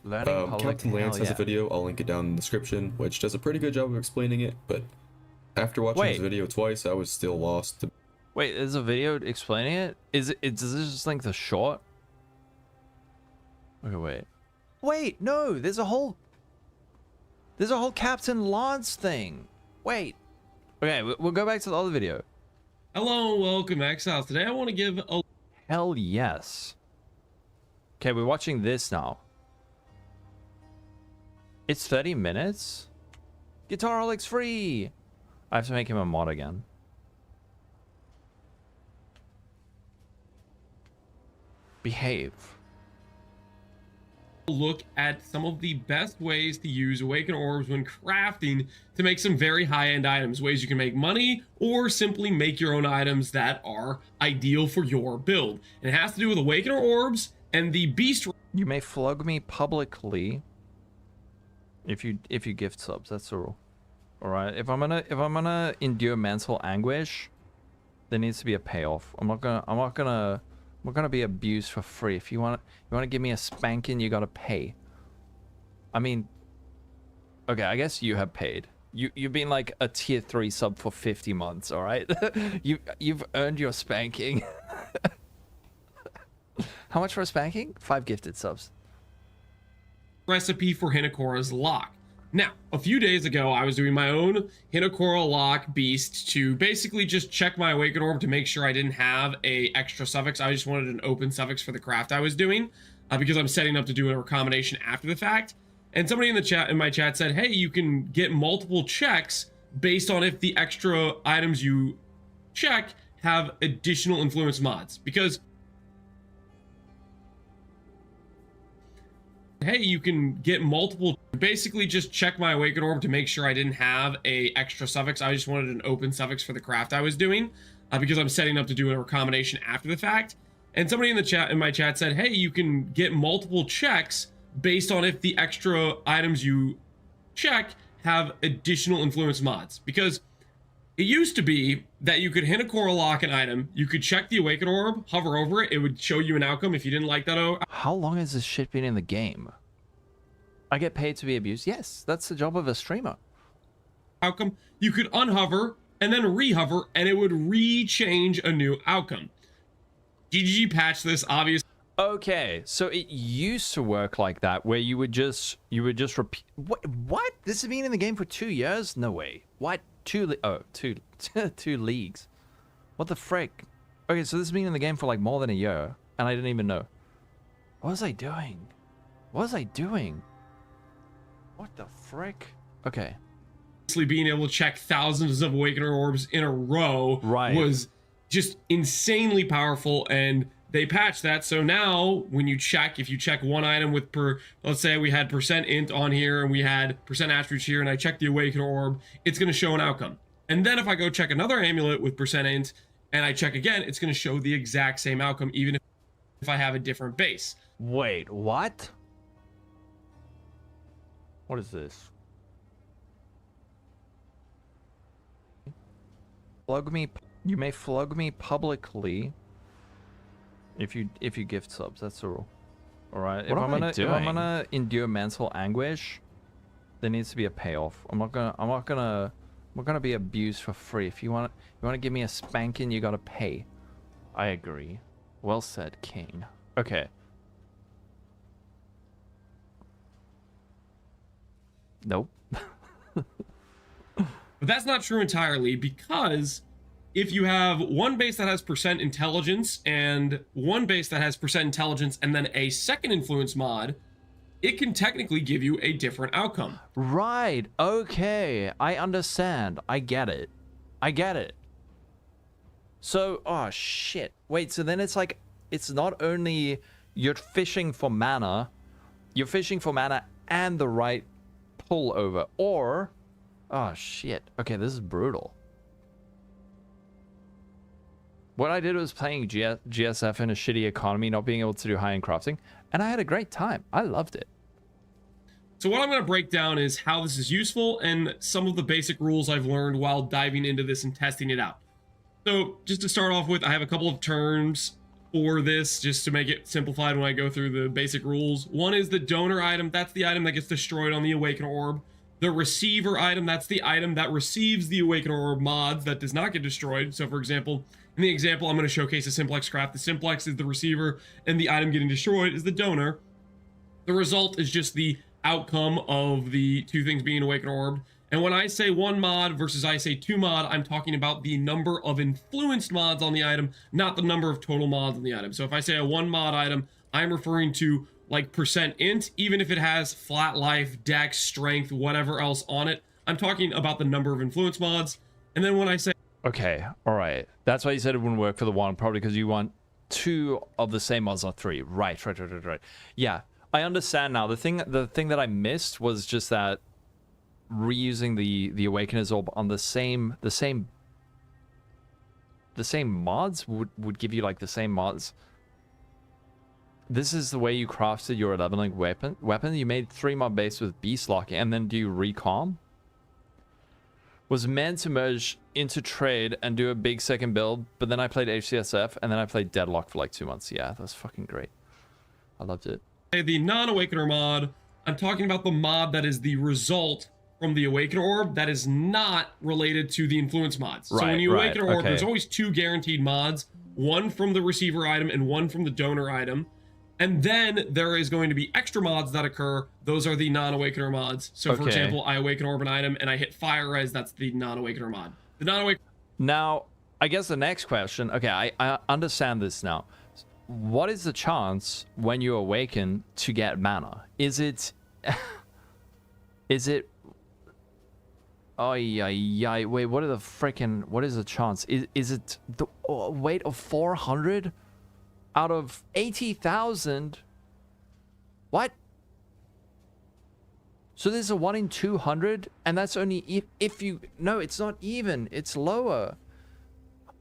Learning public, Captain Lance hell has a yeah. video, I'll link it down in the description, which does a pretty good job of explaining it, but after watching Wait. his video twice, I was still lost. Wait, there's a video explaining it? Does this just link the short? Okay, wait. Wait, no, there's a whole Captain Lance thing. Wait. Okay, we'll go back to the other video. Hello and welcome, Exalts. Today I want to give a Hell yes. Okay, we're watching this now. It's 30 minutes? Guitar Alex free! I have to make him a mod again. Behave. look at some of the best ways to use Awaken Orbs when crafting to make some very high-end items, ways you can make money or simply make your own items that are ideal for your build. And it has to do with Awakener Orbs and the Beast. You may flog me publicly if you gift subs. That's the rule. All right. If I'm gonna endure mental anguish, there needs to be a payoff. I'm not gonna be abused for free. If you want to give me a spanking, you gotta pay. I mean, okay, I guess you have paid. You've been like a tier 3 sub for 50 months. All right. You've earned your spanking. How much for a spanking? 5 gifted subs. Recipe for Hinakora's lock. Now, a few days ago, I was doing my own Hinakora lock beast to basically just check my Awaken Orb to make sure I didn't have a extra suffix. I just wanted an open suffix for the craft I was doing because I'm setting up to do a recombination after the fact. And somebody in my chat said, hey, you can get multiple checks based on if the extra items you check have additional influence mods. Because hey, you can get multiple, basically just check my Awaken Orb to make sure I didn't have a extra suffix. I just wanted an open suffix for the craft I was doing because I'm setting up to do a recombination after the fact. And somebody in my chat said, hey, you can get multiple checks based on if the extra items you check have additional influence mods. Because it used to be that you could Hinakora lock an item, you could check the Awaken Orb, hover over it, it would show you an outcome if you didn't like that. How long has this shit been in the game? I get paid to be abused. Yes, that's the job of a streamer. Outcome, you could unhover and then rehover and it would re-change a new outcome. GGG patched this, obviously. Okay, so it used to work like that, where you would just repeat. What? This has been in the game for 2 years? No way. What? Two leagues. What the frick? Okay, so this has been in the game for like more than a year, and I didn't even know. What was I doing? What was I doing? What the frick? Okay. Being able to check thousands of Awakener Orbs in a row was just insanely powerful, and they patched that. So now when you check, if you check one item with let's say we had %int on here and we had %attributes here, and I check the Awakener Orb, it's going to show an outcome. And then if I go check another amulet with %int and I check again, it's going to show the exact same outcome, even if I have a different base. Wait, what? What is this? Flog me. You may flog me publicly if you gift subs. That's the rule. All right. If I'm gonna endure mental anguish, there needs to be a payoff. I'm not gonna be abused for free. If you want to give me a spanking, you gotta pay. I agree. Well said, King. Okay. Nope. But that's not true entirely, because if you have one base that has percent intelligence and one base that has percent intelligence and then a second influence mod, it can technically give you a different outcome. Right. Okay. I understand. I get it. I get it. So, oh shit. Wait, so then it's like, it's not only you're fishing for mana, you're fishing for mana and the right pull over, or, oh shit. Okay, this is brutal. What I did was playing GSF in a shitty economy, not being able to do high-end crafting, and I had a great time. I loved it. So what I'm going to break down is how this is useful and some of the basic rules I've learned while diving into this and testing it out. So just to start off with, I have a couple of terms for this just to make it simplified when I go through the basic rules. One is the donor item. That's the item that gets destroyed on the Awakener Orb. The receiver item, that's the item that receives the Awakener Orb mods that does not get destroyed. So for example, in the example, I'm going to showcase a simplex craft. The simplex is the receiver and the item getting destroyed is the donor. The result is just the outcome of the two things being Awakener Orbed. And when I say one mod versus I say two mod, I'm talking about the number of influenced mods on the item, not the number of total mods on the item. So if I say a one mod item, I'm referring to like percent int, even if it has flat life, dex, strength, whatever else on it. I'm talking about the number of influence mods. And then when I say... Okay, all right. That's why you said it wouldn't work for the one, probably because you want two of the same mods, not three. Right. Yeah, I understand now. The thing that I missed was just that reusing the Awakener's Orb on the same mods would give you like the same mods. This is the way you crafted your 11 link weapon. You made 3 mod base with beast locking, and then do you recom? Was meant to merge into trade and do a big second build, but then I played HCSF and then I played Deadlock for like 2 months. Yeah, that's fucking great. I loved it. The non-Awakener mod, I'm talking about the mod that is the result from the Awakener Orb that is not related to the influence mods. So when you Awaken an Orb, there's always 2 guaranteed mods, one from the receiver item and one from the donor item. And then there is going to be extra mods that occur. Those are the non-Awakener mods. So for example, I Awaken Orb an item and I hit Fire Res, that's the non-Awakener mod. The non-Awakener... Now, I guess the next question, okay, I understand this now. What is the chance when you awaken to get mana? Is it... Oh, yeah, wait, what is the chance? Is it the weight of 400 out of 80,000? What? So there's a 1 in 200, and that's only if you... No, it's not even. It's lower.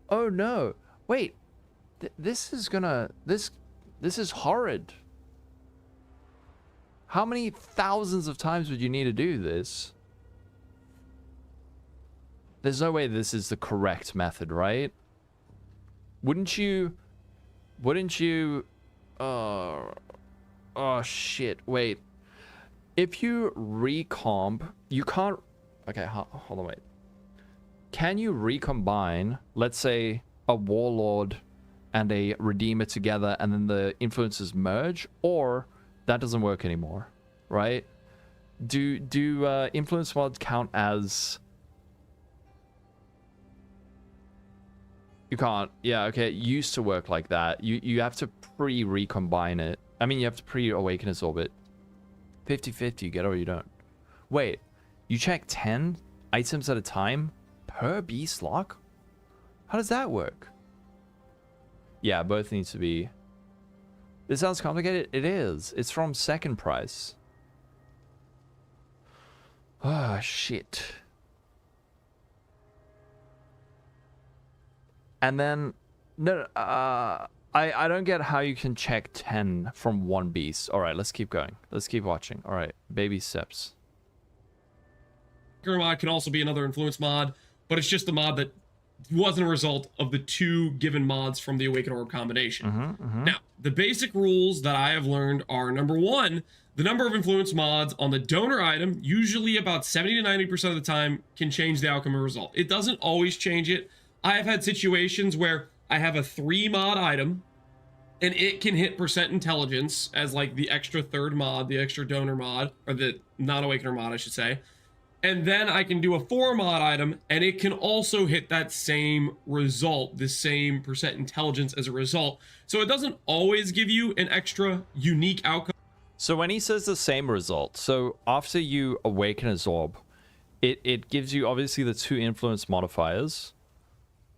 Oh, no. Wait. This is gonna... This is horrid. How many thousands of times would you need to do this? There's no way this is the correct method, right? Wouldn't you... Oh, shit. Wait. If you recomp, you can't... Okay, hold on, wait. Can you recombine, let's say, a Warlord and a Redeemer together, and then the influences merge? Or that doesn't work anymore, right? Do influence mods count as... You can't. Yeah, okay. It used to work like that. You have to pre-recombine it. I mean, you have to pre-awaken its orbit. 50-50, you get it or you don't. Wait, you check 10 items at a time per beast lock? How does that work? Yeah, both needs to be... This sounds complicated? It is. It's from second price. Ah, shit. And then, no, I don't get how you can check 10 from one beast. All right, let's keep going. Let's keep watching. All right, baby steps. Mod can also be another influence mod, but it's just the mod that wasn't a result of the 2 given mods from the Awaken Orb combination. Now, the basic rules that I have learned are, number 1, the number of influence mods on the donor item, usually about 70 to 90% of the time, can change the outcome or result. It doesn't always change it. I have had situations where I have a 3 mod item and it can hit percent intelligence as like the extra third mod, the extra donor mod, or the non-awakener mod, I should say. And then I can do a 4 mod item, and it can also hit that same result, the same percent intelligence as a result. So it doesn't always give you an extra unique outcome. So when he says the same result, so after you awaken a Zorb, it gives you obviously the 2 influence modifiers.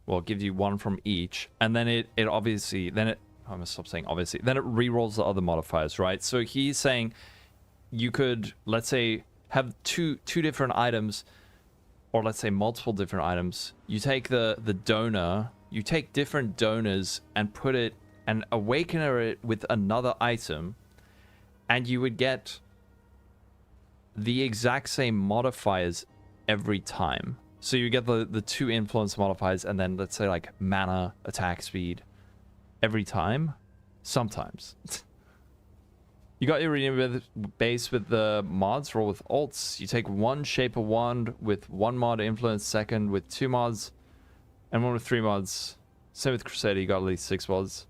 Well, it gives you 1 from each, and then it obviously, then it, I'm gonna stop saying obviously, then it rerolls the other modifiers, right? So he's saying you could, let's say, have two different items, or let's say multiple different items. You take the donor, you take different donors and put it and awakener it with another item, and you would get the exact same modifiers every time. So you get the 2 influence modifiers, and then let's say like mana, attack speed every time. Sometimes. You got your Iridium base with the mods, roll with alts. You take 1 Shaper Wand with 1 mod influence, second with 2 mods, and 1 with 3 mods. Same with Crusader, you got at least 6 mods.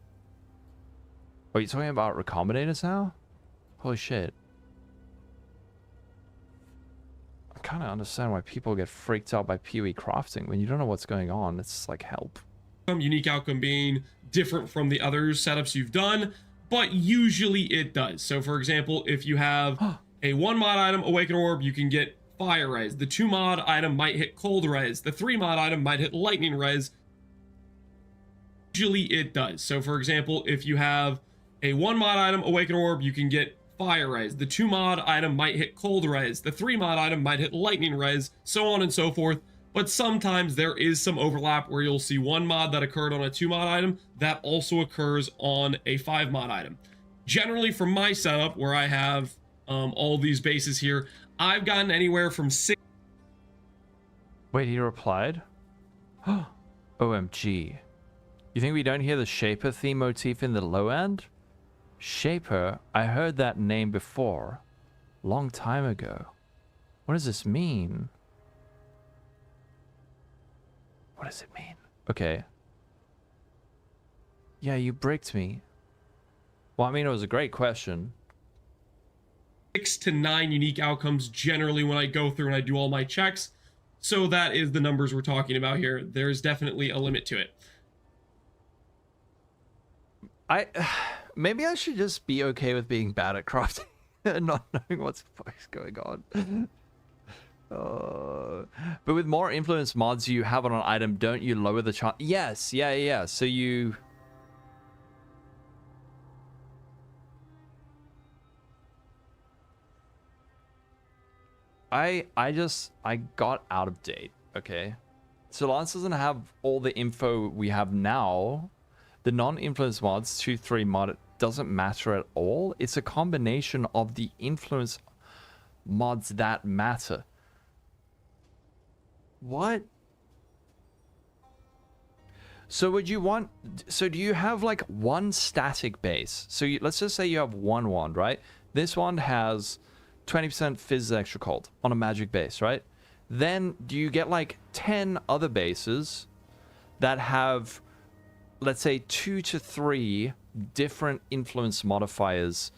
Oh, you talking about Recombinators now? Holy shit. I kind of understand why people get freaked out by PoE crafting when you don't know what's going on. It's like, help. Unique outcome being different from the other setups you've done, but usually it does. So for example, if you have a 1 mod item, Awaken Orb, you can get Fire Res. The 2 mod item might hit Cold Res. The 3 mod item might hit Lightning Res. Usually it does. So for example, if you have a 1 mod item, Awaken Orb, you can get Fire Res. The 2 mod item might hit Cold Res. The 3 mod item might hit Lightning Res, so on and so forth. But sometimes there is some overlap where you'll see 1 mod that occurred on a 2 mod item that also occurs on a 5 mod item. Generally, from my setup, where I have all these bases here, I've gotten anywhere from 6. Wait, he replied? OMG. You think we don't hear the Shaper theme motif in the low end? Shaper, I heard that name before. Long time ago. What does this mean? What does it mean? Okay. Yeah, you bricked me. Well, I mean, it was a great question. 6 to 9 unique outcomes generally when I go through and I do all my checks. So that is the numbers we're talking about here. There's definitely a limit to it. Maybe I should just be okay with being bad at crafting and not knowing what's going on. But with more influence mods you have on an item, don't you lower the chance? Yes, yeah. So you... I got out of date, okay? So Lance doesn't have all the info we have now. The non-influence mods, 2-3 mod, it doesn't matter at all. It's a combination of the influence mods that matter. What? So would you want... So do you have like 1 static base? So let's just say you have 1 wand, right? This wand has 20% Fizz extra cold on a magic base, right? Then do you get like 10 other bases that have, let's say, 2 to 3 different influence modifiers,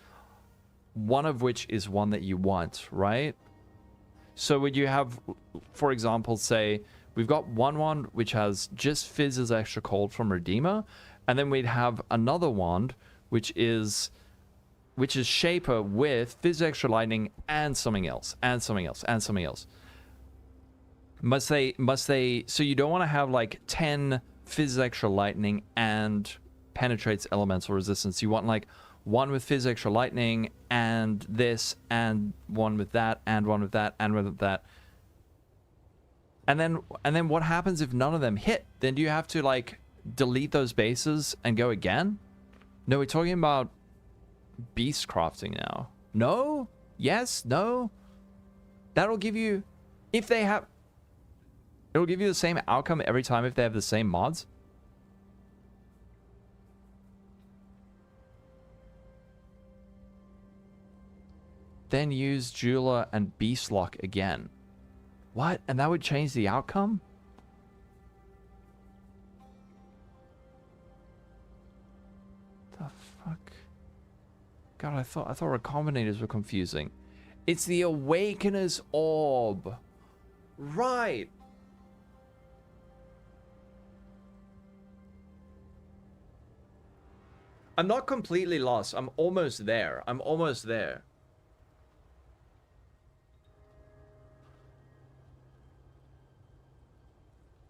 one of which is one that you want, right? So would you have, for example, say, we've got 1 wand which has just Fizz as extra cold from Redeemer, and then we'd have another wand which is Shaper with Fizz extra lightning and something else, and something else, and something else. Must they, so you don't want to have like 10 Fizz extra lightning and penetrates elemental resistance. You want like 1 with Fizz extra lightning and this, and 1 with that, and 1 with that, and 1 with that. And then what happens if none of them hit? Then do you have to like delete those bases and go again? No, we're talking about beast crafting now. No? Yes? No? That'll give you, if they have, it'll give you the same outcome every time if they have the same mods. Then use Jeweler and Beast Lock again. What? And that would change the outcome? The fuck? God, I thought recombinators were confusing. It's the Awakener's Orb. Right. I'm not completely lost. I'm almost there. I'm almost there.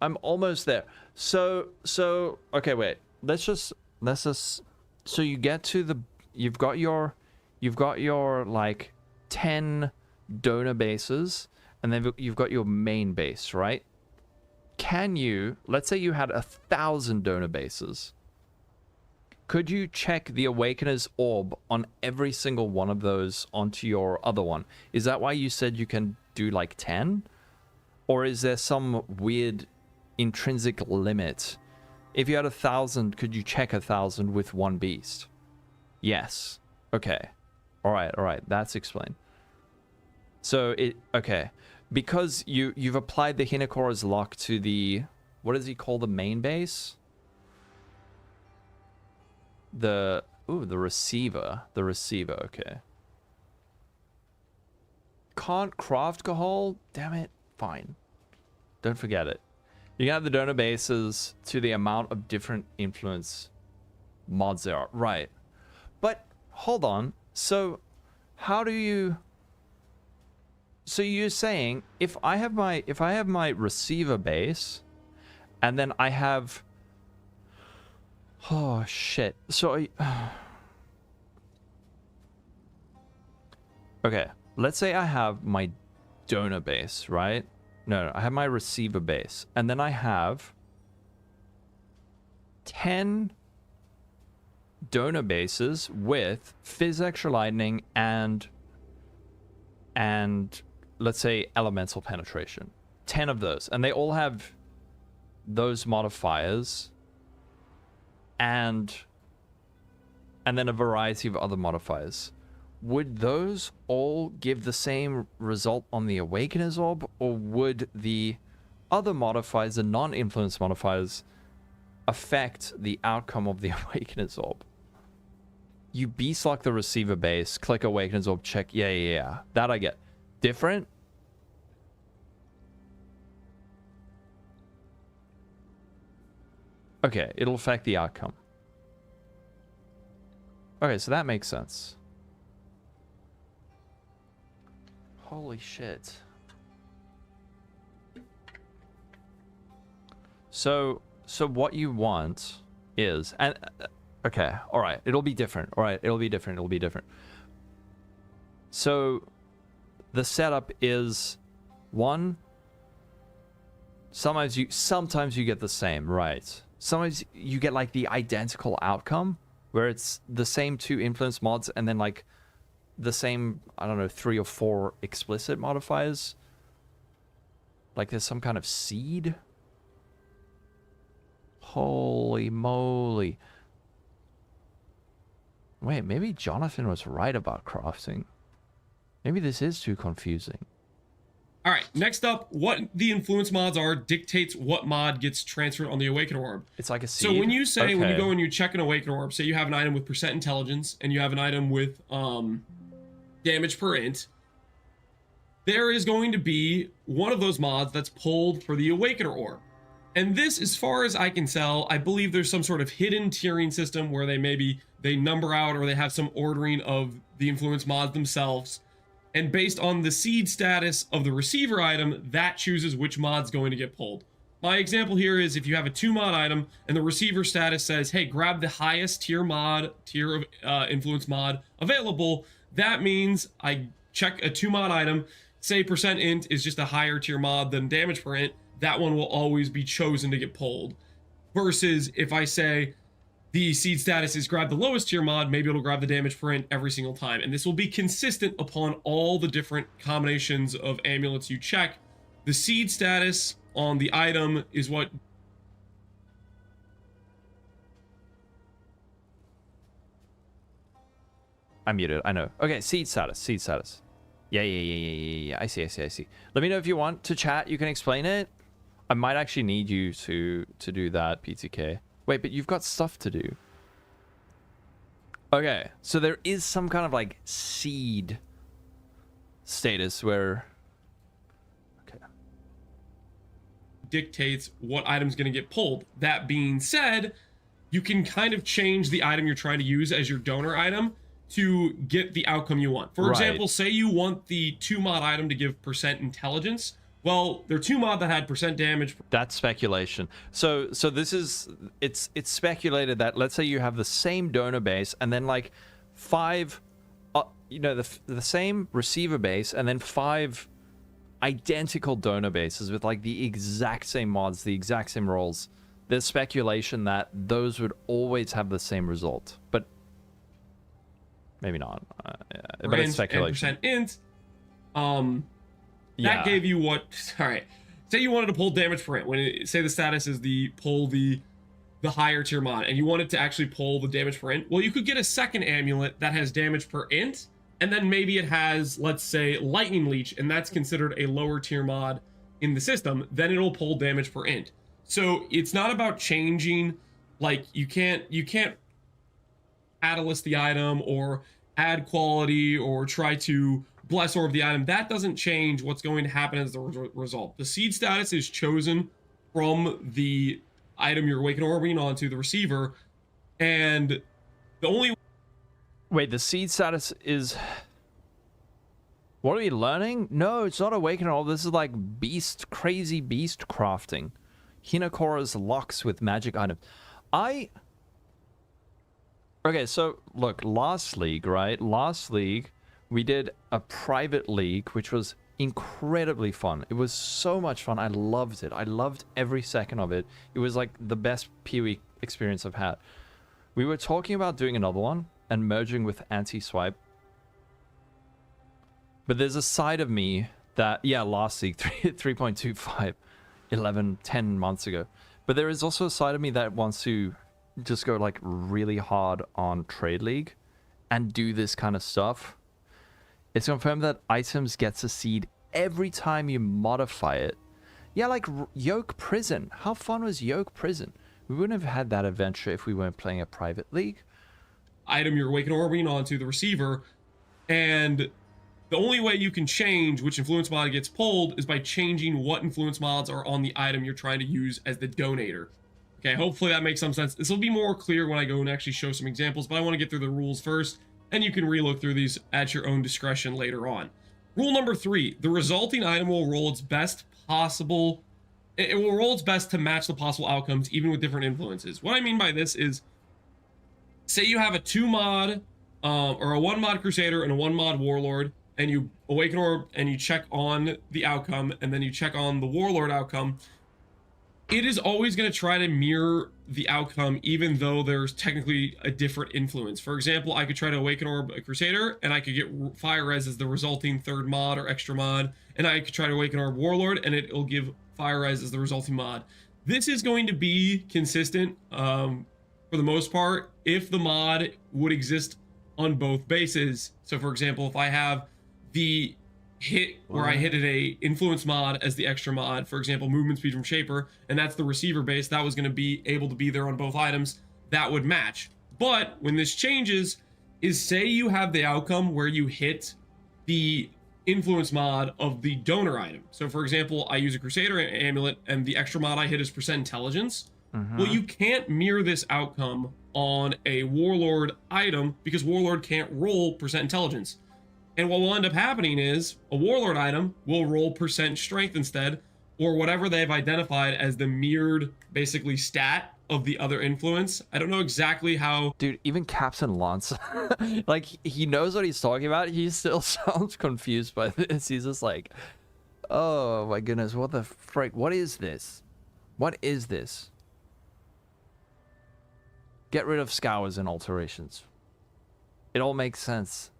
I'm almost there. So okay, wait. Let's just so you get to the you've got your like 10 donor bases, and then you've got your main base, right? Can you, let's say you had 1,000 donor bases. Could you check the Awakener's Orb on every single one of those onto your other one? Is that why you said you can do like 10? Or is there some weird intrinsic limit? If you had 1,000, could you check 1,000 with one beast? Yes. Okay. All right. That's explained. So okay. Because you've applied the Hinakora's lock to the, what does he call the main base? The receiver. The receiver, okay. Can't craft Cahol? Damn it. Fine. Don't forget it. You can have the donor bases to the amount of different influence mods there are. Right. But hold on. So how do you, so you're saying if I have my receiver base and then I have, oh shit. So okay, let's say I have my donor base, right? No, I have my receiver base, and then I have 10 donor bases with Fizz Extra Lightning and let's say Elemental Penetration. 10 of those, and they all have those modifiers and then a variety of other modifiers. Would those all give the same result on the Awakener's Orb, or would the other modifiers, the non-influence modifiers, affect the outcome of the Awakener's Orb? You beast lock the receiver base, click Awakener's Orb, check. Yeah. That I get. Different? Okay, it'll affect the outcome. Okay, so that makes sense. Holy shit. So what you want is, and okay, all right, it'll be different. All right, it'll be different. So the setup is one, sometimes you get the same, right? Sometimes you get like the identical outcome where it's the same 2 influence mods and then like the same, I don't know, 3 or 4 explicit modifiers. Like there's some kind of seed. Holy moly. Wait, maybe Jonathan was right about crafting. Maybe this is too confusing. All right, next up, what the influence mods are dictates what mod gets transferred on the Awakener Orb. It's like a seed? So when you say, okay. When you go and you check an Awakener Orb, say you have an item with % intelligence and you have an item with damage per int, there is going to be one of those mods that's pulled for the Awakener Orb. And this, as far as I can tell, I believe there's some sort of hidden tiering system where they number out, or they have some ordering of the influence mods themselves. And based on the seed status of the receiver item, that chooses which mod's going to get pulled. My example here is if you have a 2 mod item and the receiver status says, hey, grab the highest tier of influence mod available, that means I check a 2 mod item, say % int is just a higher tier mod than damage per int, that one will always be chosen to get pulled. Versus if I say the seed status is grab the lowest tier mod, maybe it'll grab the damage per int every single time. And this will be consistent upon all the different combinations of amulets you check. The seed status on the item is what... I'm muted, I know. Okay, seed status. Yeah. I see. Let me know if you want to chat, you can explain it. I might actually need you to do that, PTK. Wait, but you've got stuff to do. Okay, so there is some kind of like seed status where. Okay. Dictates what item's going to get pulled. That being said, you can kind of change the item you're trying to use as your donor item to get the outcome you want. For Right. example, say you want the 2 mod item to give percent intelligence. Well, their 2 mod that had percent damage. That's speculation. So this is it's speculated that, let's say you have the same donor base and then like 5 the same receiver base and then 5 identical donor bases with like the exact same mods, the exact same roles. There's speculation that those would always have the same result, but maybe not. But it's speculation. And int, that gave you what? All right. Say you wanted to pull damage per int. Say the status is the higher tier mod, and you wanted to actually pull the damage per int. Well, you could get a second amulet that has damage per int, and then maybe it has, let's say, lightning leech, and that's considered a lower tier mod in the system. Then it'll pull damage per int. So it's not about changing. Like you can't catalyst the item or add quality or try to bless orb the item. That doesn't change what's going to happen as the result. The seed status is chosen from the item you're awakened orbing onto, the receiver, and the only Wait, the seed status is. What are we learning? No, it's not awakening orb. This is like crazy beast crafting. Hinakora's locks with magic items. Okay, so look, last league, right? Last league, we did a private league, which was incredibly fun. It was so much fun. I loved it. I loved every second of it. It was like the best PoE experience I've had. We were talking about doing another one and merging with anti-swipe. But there's a side of me that, yeah, last league, 3.25, 10 months ago. But there is also a side of me that wants to just go like really hard on Trade League and do this kind of stuff. It's confirmed that items gets a seed every time you modify it. Yeah, like Yoke Prison. How fun was Yoke Prison? We wouldn't have had that adventure if we weren't playing a private league. item you're awakened orbing onto, the receiver, and the only way you can change which influence mod gets pulled is by changing what influence mods are on the item you're trying to use as the donator. Okay, hopefully that makes some sense. This will be more clear when I go and actually show some examples, but I want to get through the rules first, and you can relook through these at your own discretion later on. Rule number 3, the resulting item will roll its best possible. It will roll its best to match the possible outcomes, even with different influences. What I mean by this is, say you have a 2 mod, or a 1 mod Crusader and a 1 mod Warlord, and you awaken orb and you check on the outcome, and then you check on the Warlord outcome. It is always going to try to mirror the outcome, even though there's technically a different influence. For example, I could try to awaken orb a Crusader, and I could get fire res as the resulting 3rd mod or extra mod, and I could try to awaken orb Warlord, and it'll give fire res as the resulting mod. This is going to be consistent for the most part if the mod would exist on both bases. So for example, if I have the hit where I hit a influence mod as the extra mod, for example, movement speed from Shaper, and that's the receiver base, that was going to be able to be there on both items, that would match. But when this changes is, say you have the outcome where you hit the influence mod of the donor item. So for example, I use a Crusader amulet and the extra mod I hit is percent intelligence. Well, you can't mirror this outcome on a Warlord item because Warlord can't roll percent intelligence. And what will end up happening is a Warlord item will roll percent strength instead, or whatever they've identified as the mirrored, basically, stat of the other influence. I don't know exactly how. Dude, even Captain Lance, like, he knows what he's talking about. He still sounds confused by this. He's just like, oh my goodness, what the frick? What is this? What is this? Get rid of scours and alterations. It all makes sense.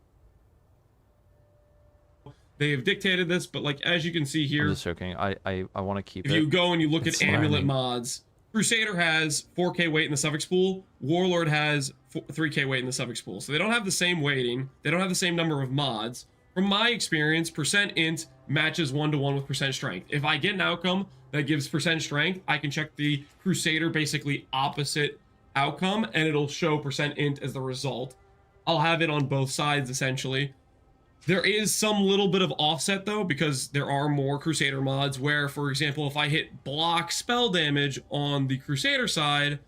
They have dictated this, but like as you can see here, I'm just joking. I want to keep it. If you go and you look It's at amulet learning. mods, Crusader has 4k weight in the suffix pool, Warlord has 3k weight in the suffix pool. So they don't have the same weighting, they don't have the same number of mods. From my experience, percent int matches 1-to-1 with percent strength. If I get an outcome that gives percent strength, I can check the Crusader basically opposite outcome and it'll show percent int as the result. I'll have it on both sides essentially. There is some little bit of offset though, because there are more Crusader mods where, for example, if I hit block spell damage on the Crusader side,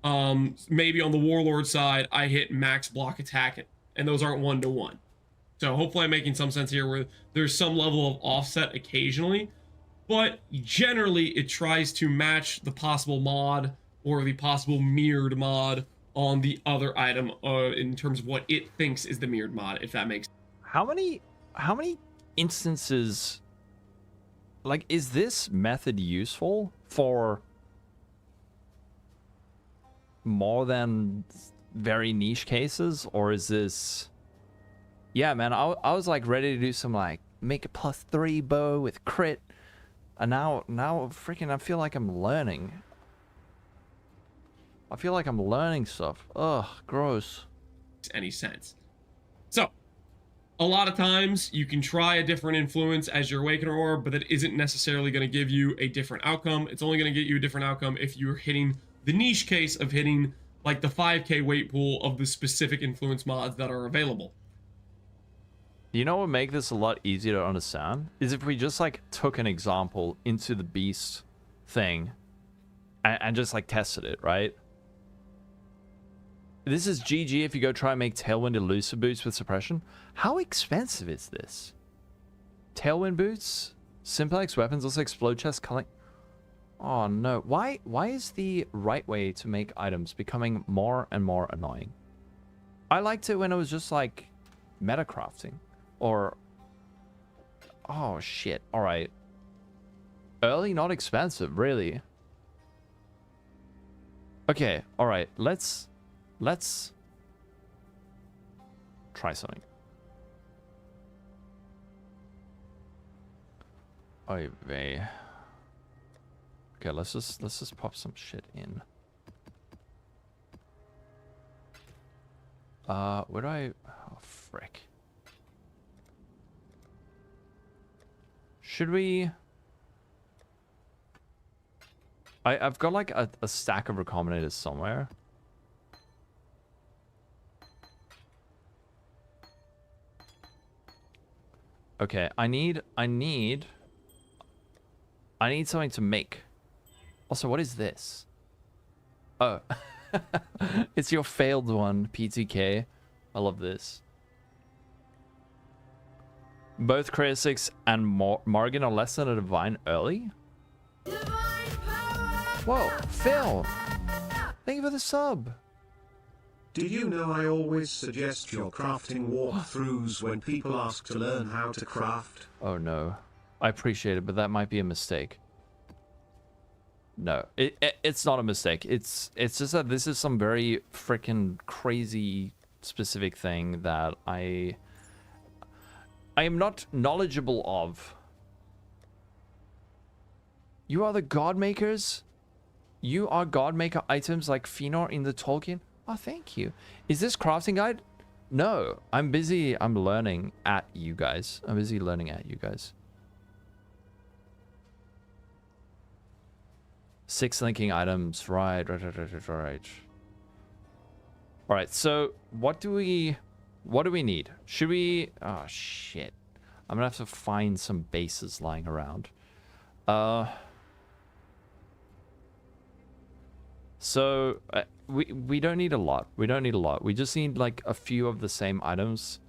maybe on the Warlord side, I hit max block attack, and those aren't 1-to-1. So hopefully I'm making some sense here where there's some level of offset occasionally, but generally it tries to match the possible mod or the possible mirrored mod on the other item in terms of what it thinks is the mirrored mod, if that makes sense. How many instances, like, is this method useful for more than very niche cases, or is this... Yeah, man, I was like ready to do some like make a +3 bow with crit, and now freaking I feel like I'm learning. I feel like I'm learning stuff. Ugh, gross. Any sense. So a lot of times you can try a different influence as your Awakener orb, but that isn't necessarily going to give you a different outcome. It's only going to get you a different outcome if you're hitting the niche case of hitting like the 5k weight pool of the specific influence mods that are available. You know what would make this a lot easier to understand is if we just like took an example into the beast thing and just like tested it, right? This is GG if you go try and make Tailwind elusive boots with suppression. How expensive is this? Tailwind boots, simplex weapons, also explode chest, culling. Oh no, why is the right way to make items becoming more and more annoying? I liked it when it was just like meta crafting. Or, oh shit, alright. Early, not expensive, really. Okay, alright, let's try something. Oy vey. Okay, let's just pop some shit in. Where do I... Oh, frick. Should we... I've got like a stack of Recombinators somewhere. Okay, I need something to make. Also, what is this? Oh. It's your failed one, PTK. I love this. Both Crit6 and Morgan are less than a Divine early? Whoa, Phil! Thank you for the sub! Do you know I always suggest your crafting walkthroughs when people ask to learn how to craft? Oh no. I appreciate it, but that might be a mistake. No, it's not a mistake. It's just that this is some very freaking crazy specific thing that I am not knowledgeable of. You are the God Makers? You are God Maker items like Fëanor in the Tolkien? Oh, thank you. Is this crafting guide? No, I'm busy. I'm learning at you guys. I'm busy learning at you guys. 6 linking items. Right. Alright, so what do we need? Should we... Oh, shit. I'm gonna have to find some bases lying around. So, we don't need a lot. We don't need a lot. We just need, like, a few of the same items.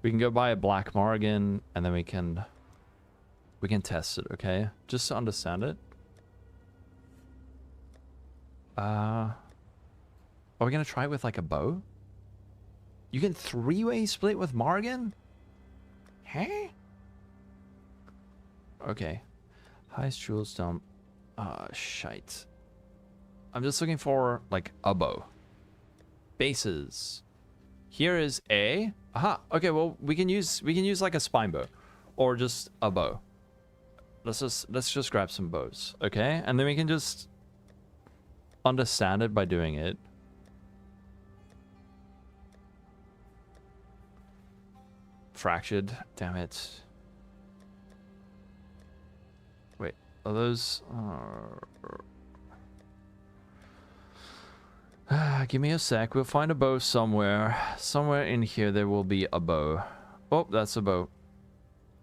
We can go buy a Black Morgan, and then we can test it, okay? Just to understand it. Are we gonna try it with, like, a bow? You can 3-way split with Morgan? Huh? Okay. Highest jewels dump. Shite. I'm just looking for, like, a bow. Bases. Here is a... Aha! Okay, well, we can use like a spine bow. Or just a bow. Let's just grab some bows, okay? And then we can just understand it by doing it. Fractured. Damn it. Wait, are those... Give me a sec. We'll find a bow somewhere. Somewhere in here there will be a bow. Oh, that's a bow.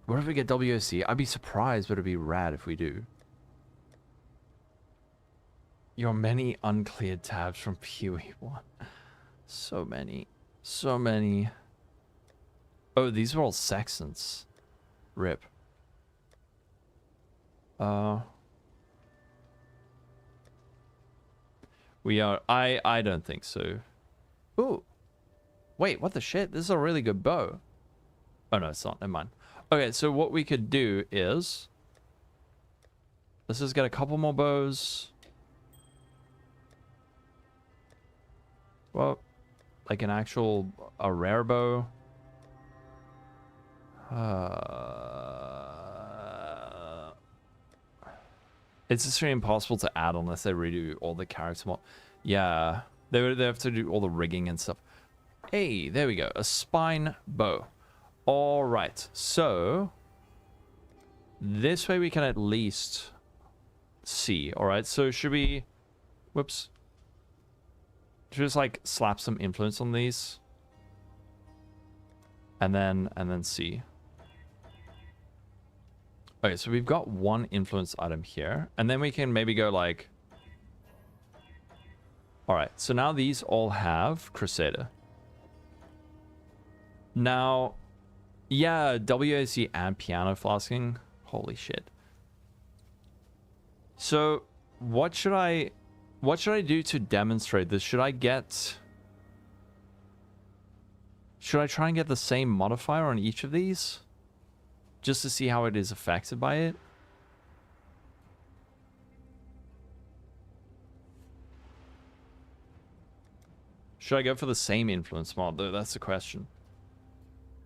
What if we get WSC? I'd be surprised, but it'd be rad if we do. Your many uncleared tabs from PoE 1. So many. So many. Oh, these are all Saxons. Rip. We are... I don't think so. Ooh. Wait, what the shit? This is a really good bow. Oh, no, it's not. Never mind. Okay, so what we could do is... Let's just get a couple more bows. Well, like an actual... A rare bow. It's just really impossible to add unless they redo all the character mod. Yeah, they have to do all the rigging and stuff. Hey, there we go. A spine bow. All right, so this way we can at least see. All right, so should we? Whoops. Should we just like slap some influence on these, and then see. Okay, so we've got one influence item here, and then we can maybe go like... Alright, so now these all have Crusader. Now, yeah, WAC and piano flasking. Holy shit. So, what should I do to demonstrate this? Should I try and get the same modifier on each of these? Just to see how it is affected by it. Should I go for the same influence mod though? That's the question.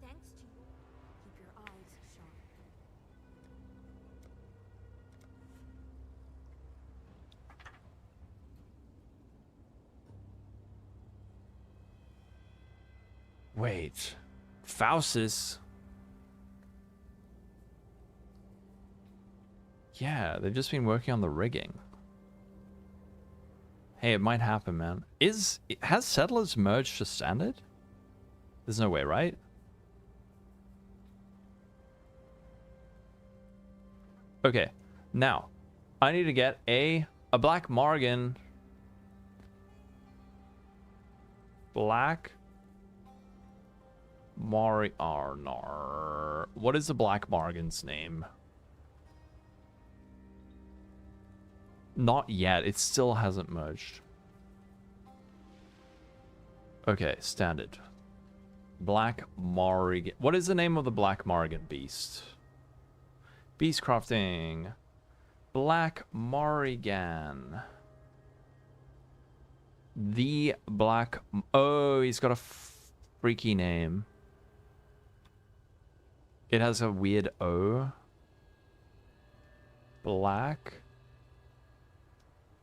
Thanks to you. Keep your eyes sharp. Wait. Faustus. Yeah, they've just been working on the rigging. Hey, it might happen, man. Has Settlers merged to Standard? There's no way, right? Okay, now I need to get a Black Morgan. Black Arnar. What is the Black Morgan's name? Not yet. It still hasn't merged. Okay, standard. Black Morrigan. What is the name of the Black Morrigan beast? Beast crafting. Black Morrigan. The Black... Oh, he's got a freaky name. It has a weird O. Black...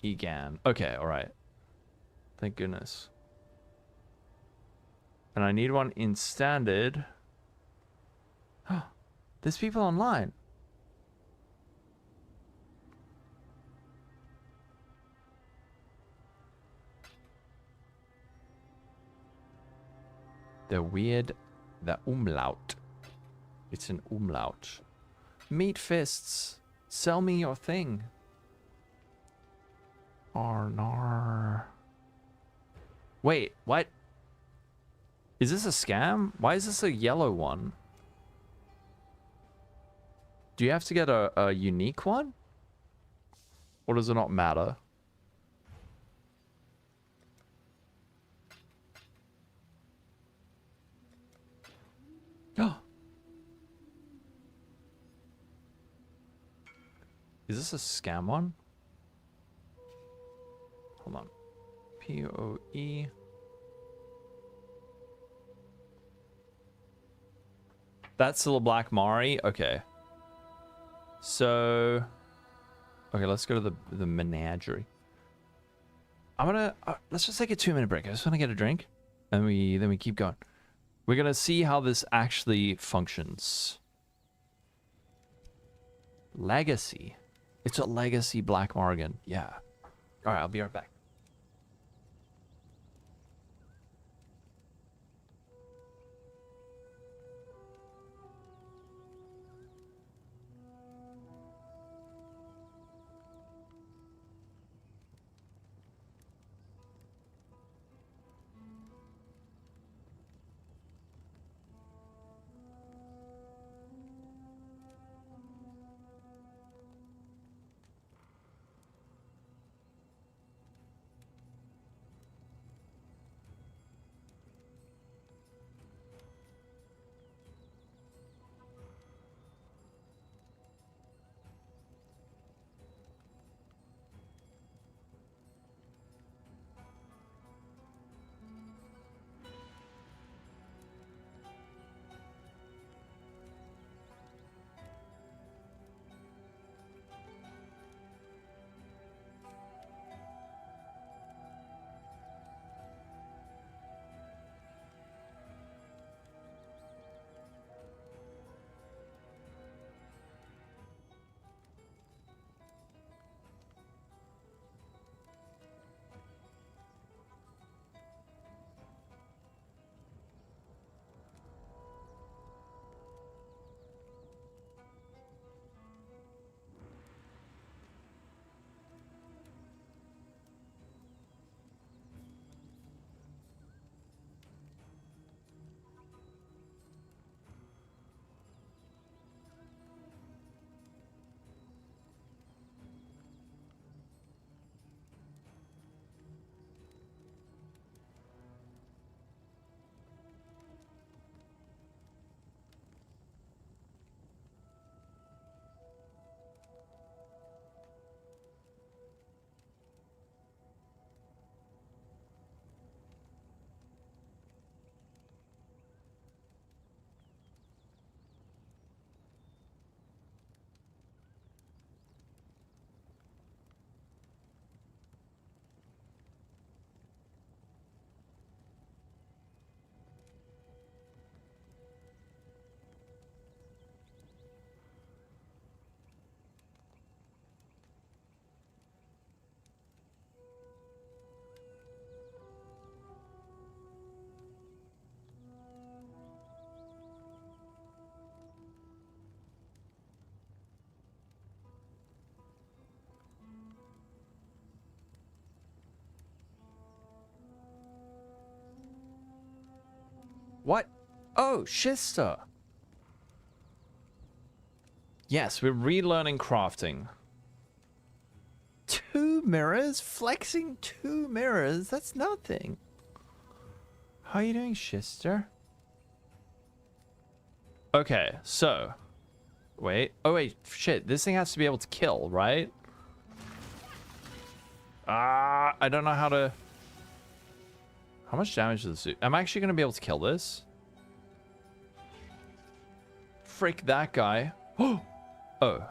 Egan. Okay, alright. Thank goodness. And I need one in standard. There's people online. The weird... The umlaut. It's an umlaut. Meat fists. Sell me your thing. Arnar. Wait, what? Is this a scam? Why is this a yellow one? Do you have to get a unique one? Or does it not matter? Oh. Is this a scam one? Hold on. PoE. That's still a Black Mari? Okay. So... Okay, let's go to the menagerie. I'm gonna... let's just take a 2-minute break. I just want to get a drink. And then we keep going. We're gonna see how this actually functions. Legacy. It's a legacy Black Morgan. Yeah. Alright, I'll be right back. What? Oh, Shista. Yes, we're relearning crafting. 2 mirrors? Flexing 2 mirrors? That's nothing. How are you doing, Shister? Okay, so. Wait. Oh, wait. Shit. This thing has to be able to kill, right? I don't know how to... How much damage does this do? I'm actually going to be able to kill this. Frick that guy. Oh.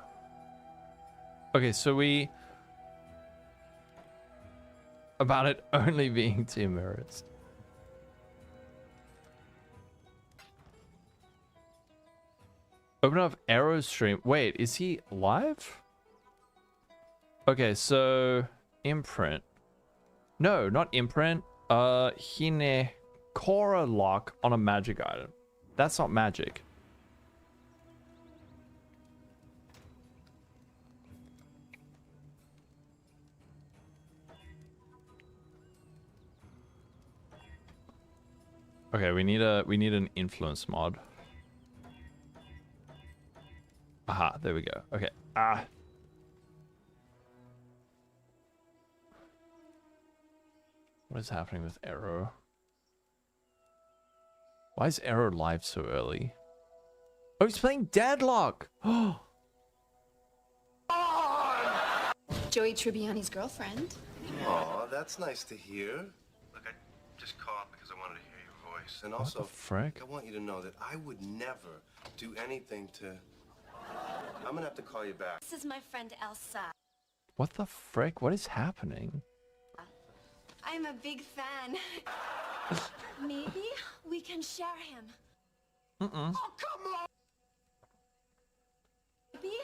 Okay, so we... About it only being 2 mirrors. Open up Arrow's stream. Wait, is he live? Okay, so... Imprint. No, not imprint. Hine Cora lock on a magic item. That's not magic. Okay, we need an influence mod. Aha, there we go. Okay. What is happening with Arrow? Why is Arrow live so early? Oh, he's playing Deadlock! Oh! Joey Tribbiani's girlfriend. Aw, that's nice to hear. Look, I just called because I wanted to hear your voice. And also, What the frick? I want you to know that I would never do anything to... I'm gonna have to call you back. This is my friend Elsa. What the frick? What is happening? I'm a big fan. Maybe we can share him. Oh, come on! Maybe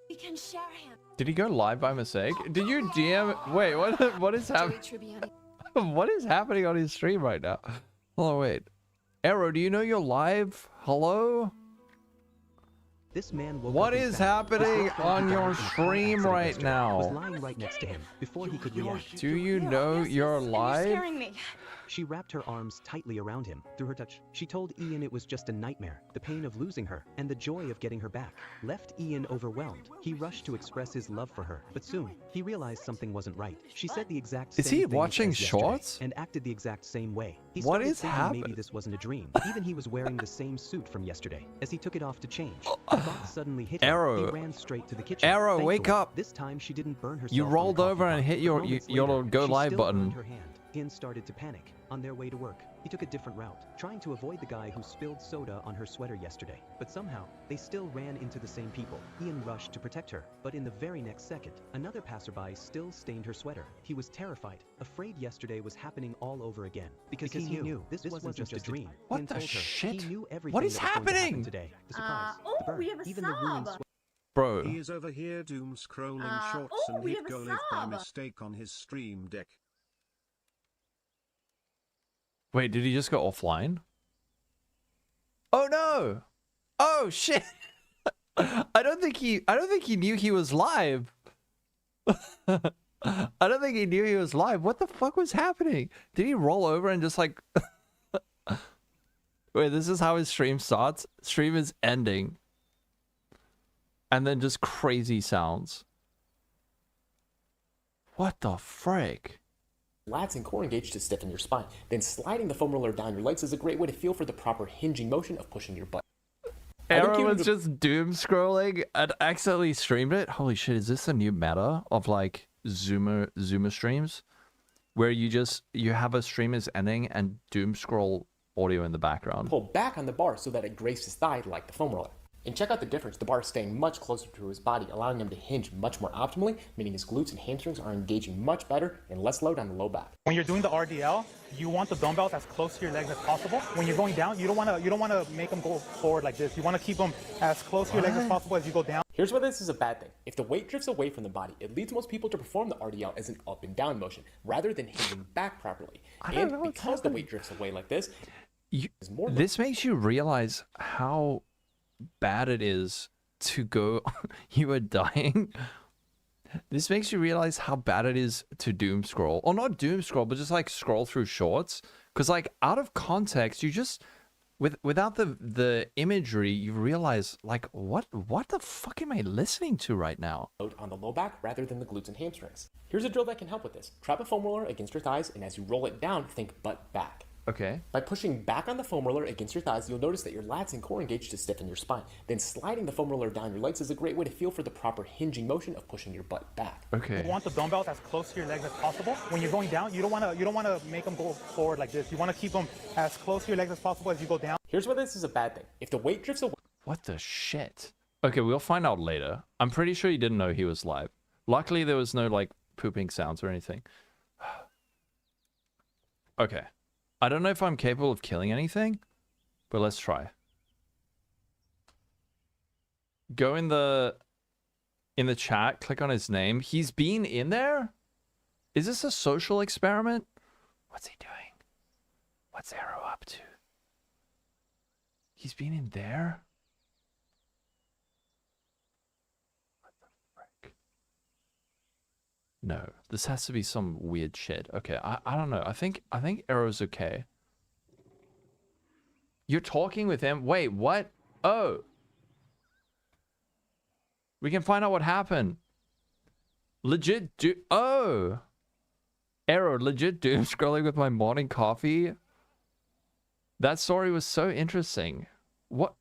we can share him. Did he go live by mistake? Did you DM? Wait, what is Joey happening? Tribbiani. What is happening on his stream right now? Hold on, wait. Arrow, do you know you're live? Hello? This man woke What up in is fact. happening on your stream right Was now? lying right next to him before he could react. Do you know you're live? scaring me. She wrapped her arms tightly around him. Through her touch, she told Ian it was just a nightmare. The pain of losing her and the joy of getting her back left Ian overwhelmed. He rushed to express his love for her, but soon he realized something wasn't right. She said the exact same Is he things watching as yesterday shorts? and acted the exact same way. He What started is thinking happening? maybe this wasn't a dream. Even he was wearing the same suit from yesterday. As he took it off to change, the thought suddenly hit him. Arrow. He ran straight to the kitchen. Arrow, wake Thankfully, up. This time she didn't burn herself. You on the rolled coffee over and pot. hit your Moments your later, go she live still button. burned her hand. Ian started to panic. On their way to work, he took a different route, trying to avoid the guy who spilled soda on her sweater yesterday. But somehow, they still ran into the same people. Ian rushed to protect her, but in the very next second, another passerby still stained her sweater. He was terrified, afraid yesterday was happening all over again. Because he knew this wasn't just a dream. What Ian the told her shit? He knew everything What is that was going to happen happening? today. The surprise, oh, the burn, we have a even the ruined sub. sweater. Bro, He is over here doom scrolling shorts oh, and we hit have a go live by sub. mistake on his stream deck. wait, did he just go offline? Oh no! Oh shit! I don't think he knew he was live. I don't think he knew he was live. What the fuck was happening? Did he roll over and just like wait, this is how his stream starts? Stream is ending. And then just crazy sounds. What the frick? Lats and core engage to stiffen your spine. Then sliding the foam roller down your legs is a great way to feel for the proper hinging motion of pushing your butt. Aaron was just doom scrolling and accidentally streamed it. Holy shit, is this a new meta of like Zoomer streams? Where you have a stream is ending and doom scroll audio in the background. Pull back on the bar so that it grazes his thigh like the foam roller. And check out the difference. The bar is staying much closer to his body, allowing him to hinge much more optimally, meaning his glutes and hamstrings are engaging much better and less load on the low back. When you're doing the RDL, you want the dumbbells as close to your legs as possible. When you're going down, you don't want to make them go forward like this. You want to keep them as close to your legs as possible as you go down. Here's why this is a bad thing. If the weight drifts away from the body, it leads most people to perform the RDL as an up and down motion, rather than hinging back properly. And because the weight drifts away like this, this makes you realize how bad it is to go you are dying. This makes you realize how bad it is to doom scroll, or not doom scroll, but just like scroll through shorts Because like out of context, you just without the imagery, you realize like what the fuck am I listening to right now? On the low back rather than the glutes and hamstrings. Here's a drill that can help with this. Trap a foam roller against your thighs, and as you roll it down, think butt back. Okay. By pushing back on the foam roller against your thighs, you'll notice that your lats and core engage to stiffen your spine. Then sliding the foam roller down your legs is a great way to feel for the proper hinging motion of pushing your butt back. Okay. You want the dumbbells as close to your legs as possible. When you're going down, you don't want to make them go forward like this. You want to keep them as close to your legs as possible as you go down. Here's where this is a bad thing. If the weight drifts away... What the shit? Okay, we'll find out later. I'm pretty sure he didn't know he was live. Luckily, there was no like pooping sounds or anything. Okay. I don't know if I'm capable of killing anything, but let's try. Go in the chat, click on his name. He's been in there? Is this a social experiment? What's he doing? What's Arrow up to? He's been in there? What the frick? No, this has to be some weird shit. Okay, I don't know. I think Arrow's okay. You're talking with him? Wait, what? Oh. We can find out what happened. Legit oh. Arrow, legit doom scrolling with my morning coffee. That story was so interesting. What?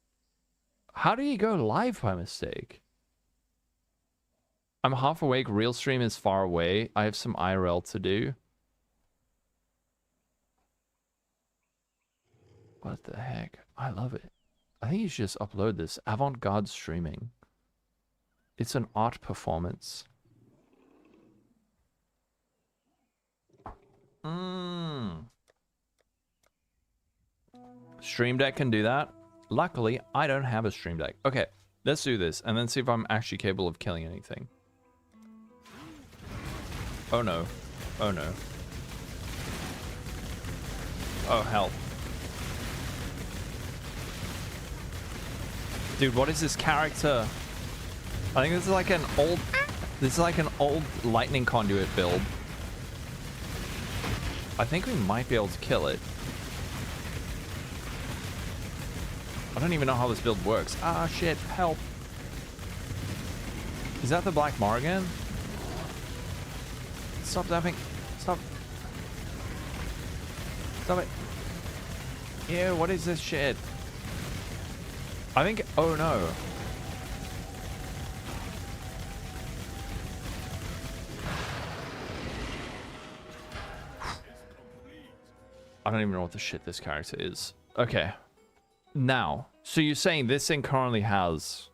How do you go live by mistake? I'm half awake. Real stream is far away. I have some IRL to do. What the heck? I love it. I think you should just upload this. Avant-garde streaming. It's an art performance. Stream Deck can do that. Luckily, I don't have a Stream Deck. Okay, let's do this and then see if I'm actually capable of killing anything. Oh no. Oh no. Oh hell. Dude, what is this character? I think this is like an old lightning conduit build. I think we might be able to kill it. I don't even know how this build works. Ah, shit, help. Is that the Black Morgan? Stop zapping. Stop. Stop it. Ew, what is this shit? I think, oh no. I don't even know what the shit this character is. Okay. Now, so you're saying this thing currently has...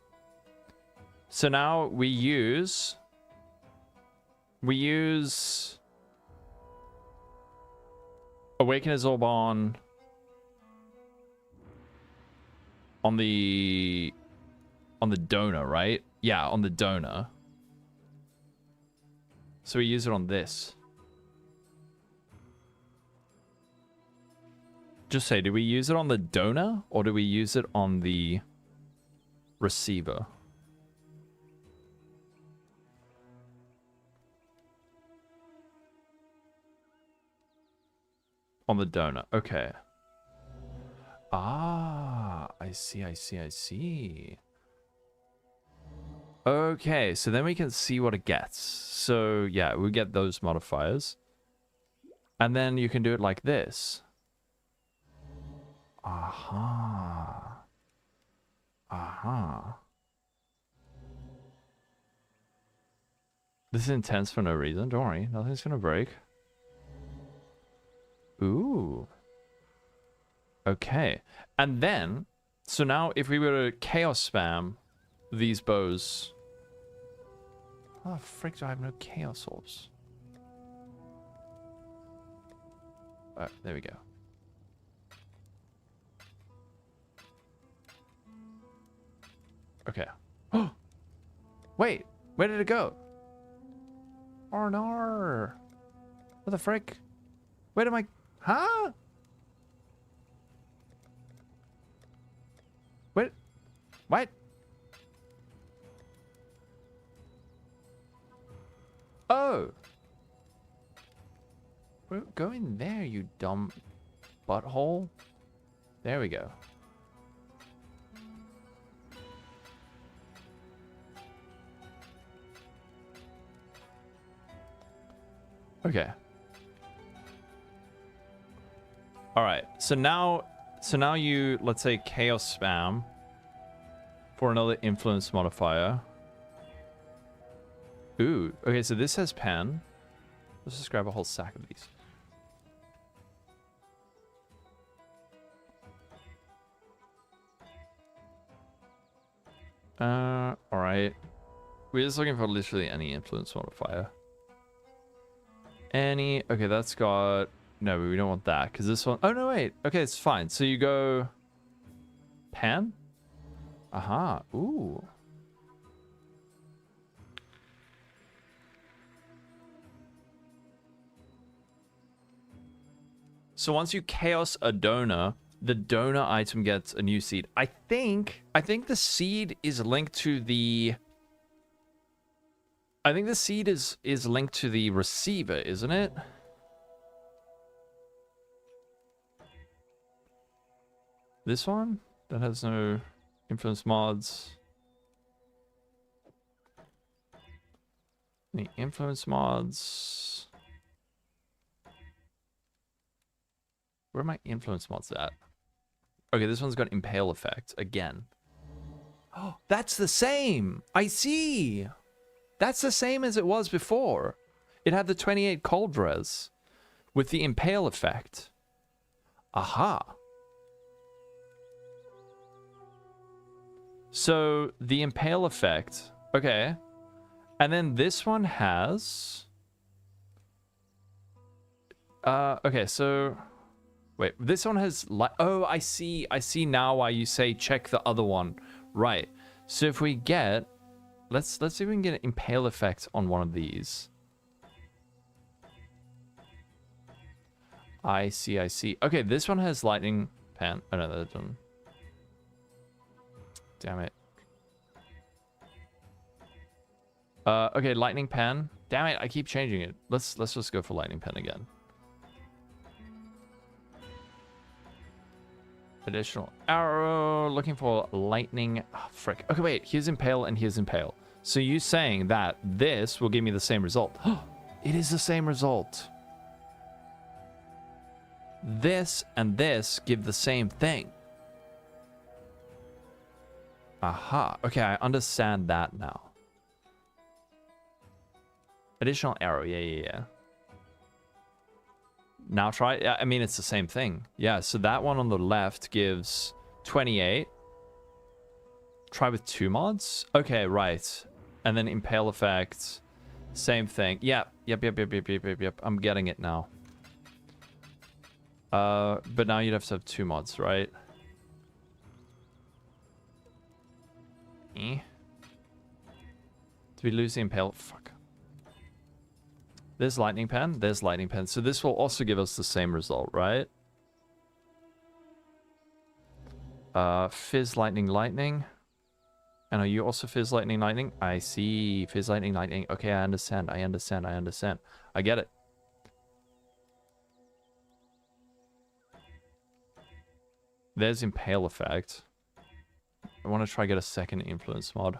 So now we use... Awaken his orb on the donor, right? Yeah, on the donor. So we use it on this. Just say, do we use it on the donor or do we use it on the receiver? On the donor. Okay. Ah, I see. Okay, so then we can see what it gets. So yeah, we get those modifiers. And then you can do it like this. Aha. Aha. This is intense for no reason. Don't worry, nothing's gonna break. Ooh. Okay. And then, so now if we were to chaos spam these bows... How the frick do I have no chaos orbs? There we go. Okay. Oh! Wait! Where did it go? Oh no! What the frick? Where am I? Huh? Where? What? Oh! Go in there, you dumb... butthole. There we go. Okay. All right. So now you, let's say, chaos spam for another influence modifier. Ooh. Okay, so this has pen. Let's just grab a whole sack of these. All right. We're just looking for literally any influence modifier. Any. Okay, that's got. No, we don't want that because this one. Oh no, wait. Okay, it's fine. So you go. Pen. Aha. Ooh. So once you chaos a donor, the donor item gets a new seed. I think the seed is linked to the. I think the seed is linked to the receiver, isn't it? This one that has no influence mods. The influence mods. Where are my influence mods at? Okay, this one's got impale effect again. Oh, that's the same. I see. That's the same as it was before. It had the 28 cold res with the impale effect. Aha. So the impale effect. Okay. And then this one has. Okay, so. Wait, this one has. Oh, I see. I see now why you say check the other one. Right. So if we get. Let's see if we can get an impale effect on one of these. I see, I see. Okay, this one has lightning pan. Oh no, that one. Damn it. Okay, lightning pan. Damn it, I keep changing it. Let's just go for lightning pan again. Additional arrow. Looking for lightning. Oh, frick. Okay, wait. Here's impale and here's impale. So you saying that this will give me the same result. It is the same result. This and this give the same thing. Aha. Okay, I understand that now. Additional arrow. Yeah. Now try. Yeah, I mean, it's the same thing. Yeah, so that one on the left gives 28. Try with 2 mods. Okay, right. And then impale effect. Same thing. Yep. I'm getting it now. But now you'd have to have 2 mods, right? Did we lose the impale? Fuck. There's lightning pen. There's lightning pen. So this will also give us the same result, right? Fizz lightning. And are you also fizz lightning? I see. Fizz lightning. Okay, I understand. I get it. There's impale effect. I want to try get a second influence mod.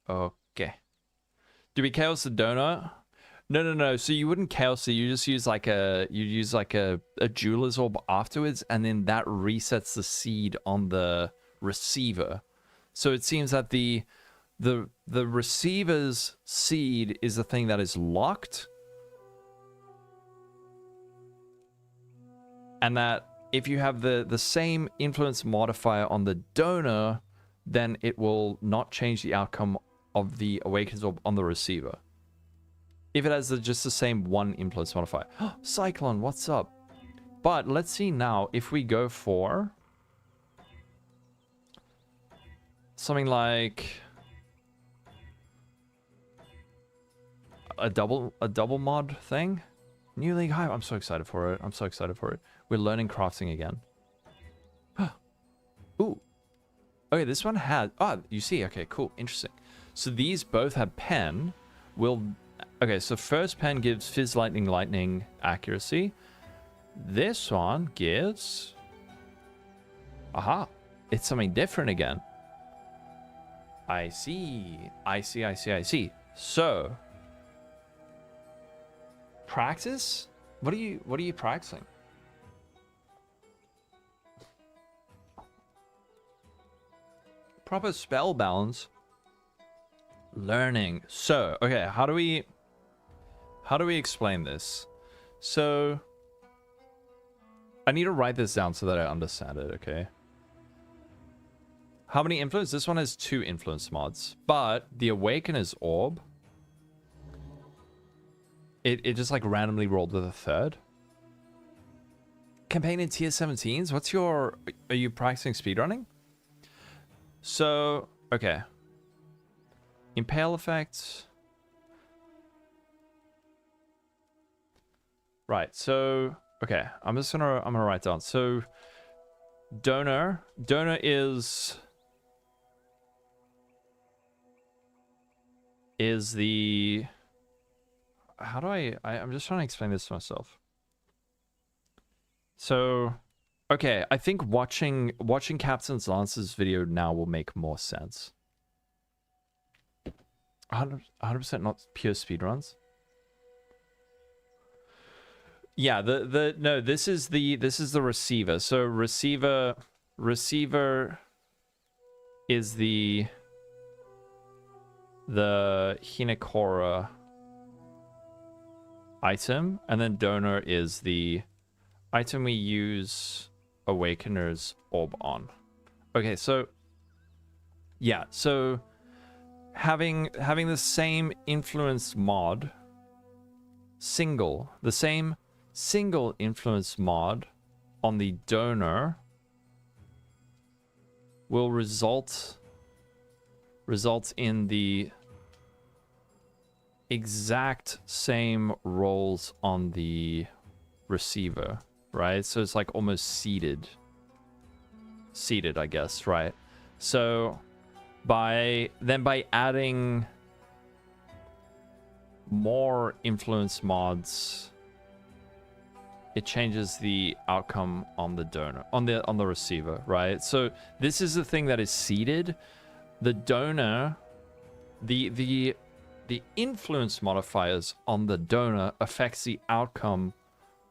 Okay. Do we chaos the donut? No. So you wouldn't chaos it. You just use like a jeweler's orb afterwards, and then that resets the seed on the receiver. So it seems that the receiver's seed is the thing that is locked, and that if you have the same influence modifier on the donor, then it will not change the outcome of the Awaken's Orb on the receiver. If it has just the same one influence modifier. Cyclone, what's up? But let's see now if we go for something like a double mod thing. New League Hive. I'm so excited for it. We're learning crafting again. Ooh. Okay, this one had. Oh, you see. Okay, cool. Interesting. So these both have pen. Okay, so first pen gives fizz lightning accuracy. this one gives... Aha! It's something different again. I see. I see. So... Practice? What are you practicing? Proper spell balance. Learning. So, okay, how do we explain this? So, I need to write this down so that I understand it, okay? How many influence? This one has 2 influence mods, but the Awakener's Orb, it just like randomly rolled with a 3rd. Campaign in tier 17s? What's your... Are you practicing speedrunning? So, okay. Impale effects. Right, so... Okay, I'm gonna write down. So, Donor is the... How do I'm just trying to explain this to myself. So, okay, I think watching Captain Lance's video now will make more sense. 100% not pure speedruns. Yeah, no, this is the receiver. So receiver is the Hinekora item, and then Donor is the item we use Awakener's Orb on. Okay, so yeah, so having the same influence mod, the same single influence mod on the Donor will result in the exact same rolls on the receiver, right? So it's like almost seeded, I guess, right? So by adding more influence mods, it changes the outcome on the Donor, on the receiver, right? So this is the thing that is seeded. The Donor, the influence modifiers on the Donor affects the outcome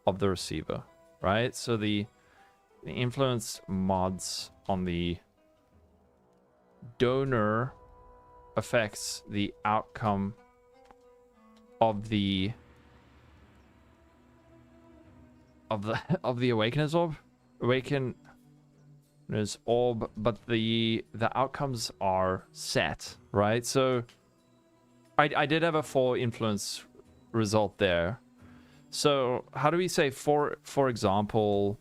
of the receiver, right? So the influence mods on the Donor affects the outcome of the Awakener's Orb, but the outcomes are set, right? So I did have a 4 influence result there. So how do we say, for example,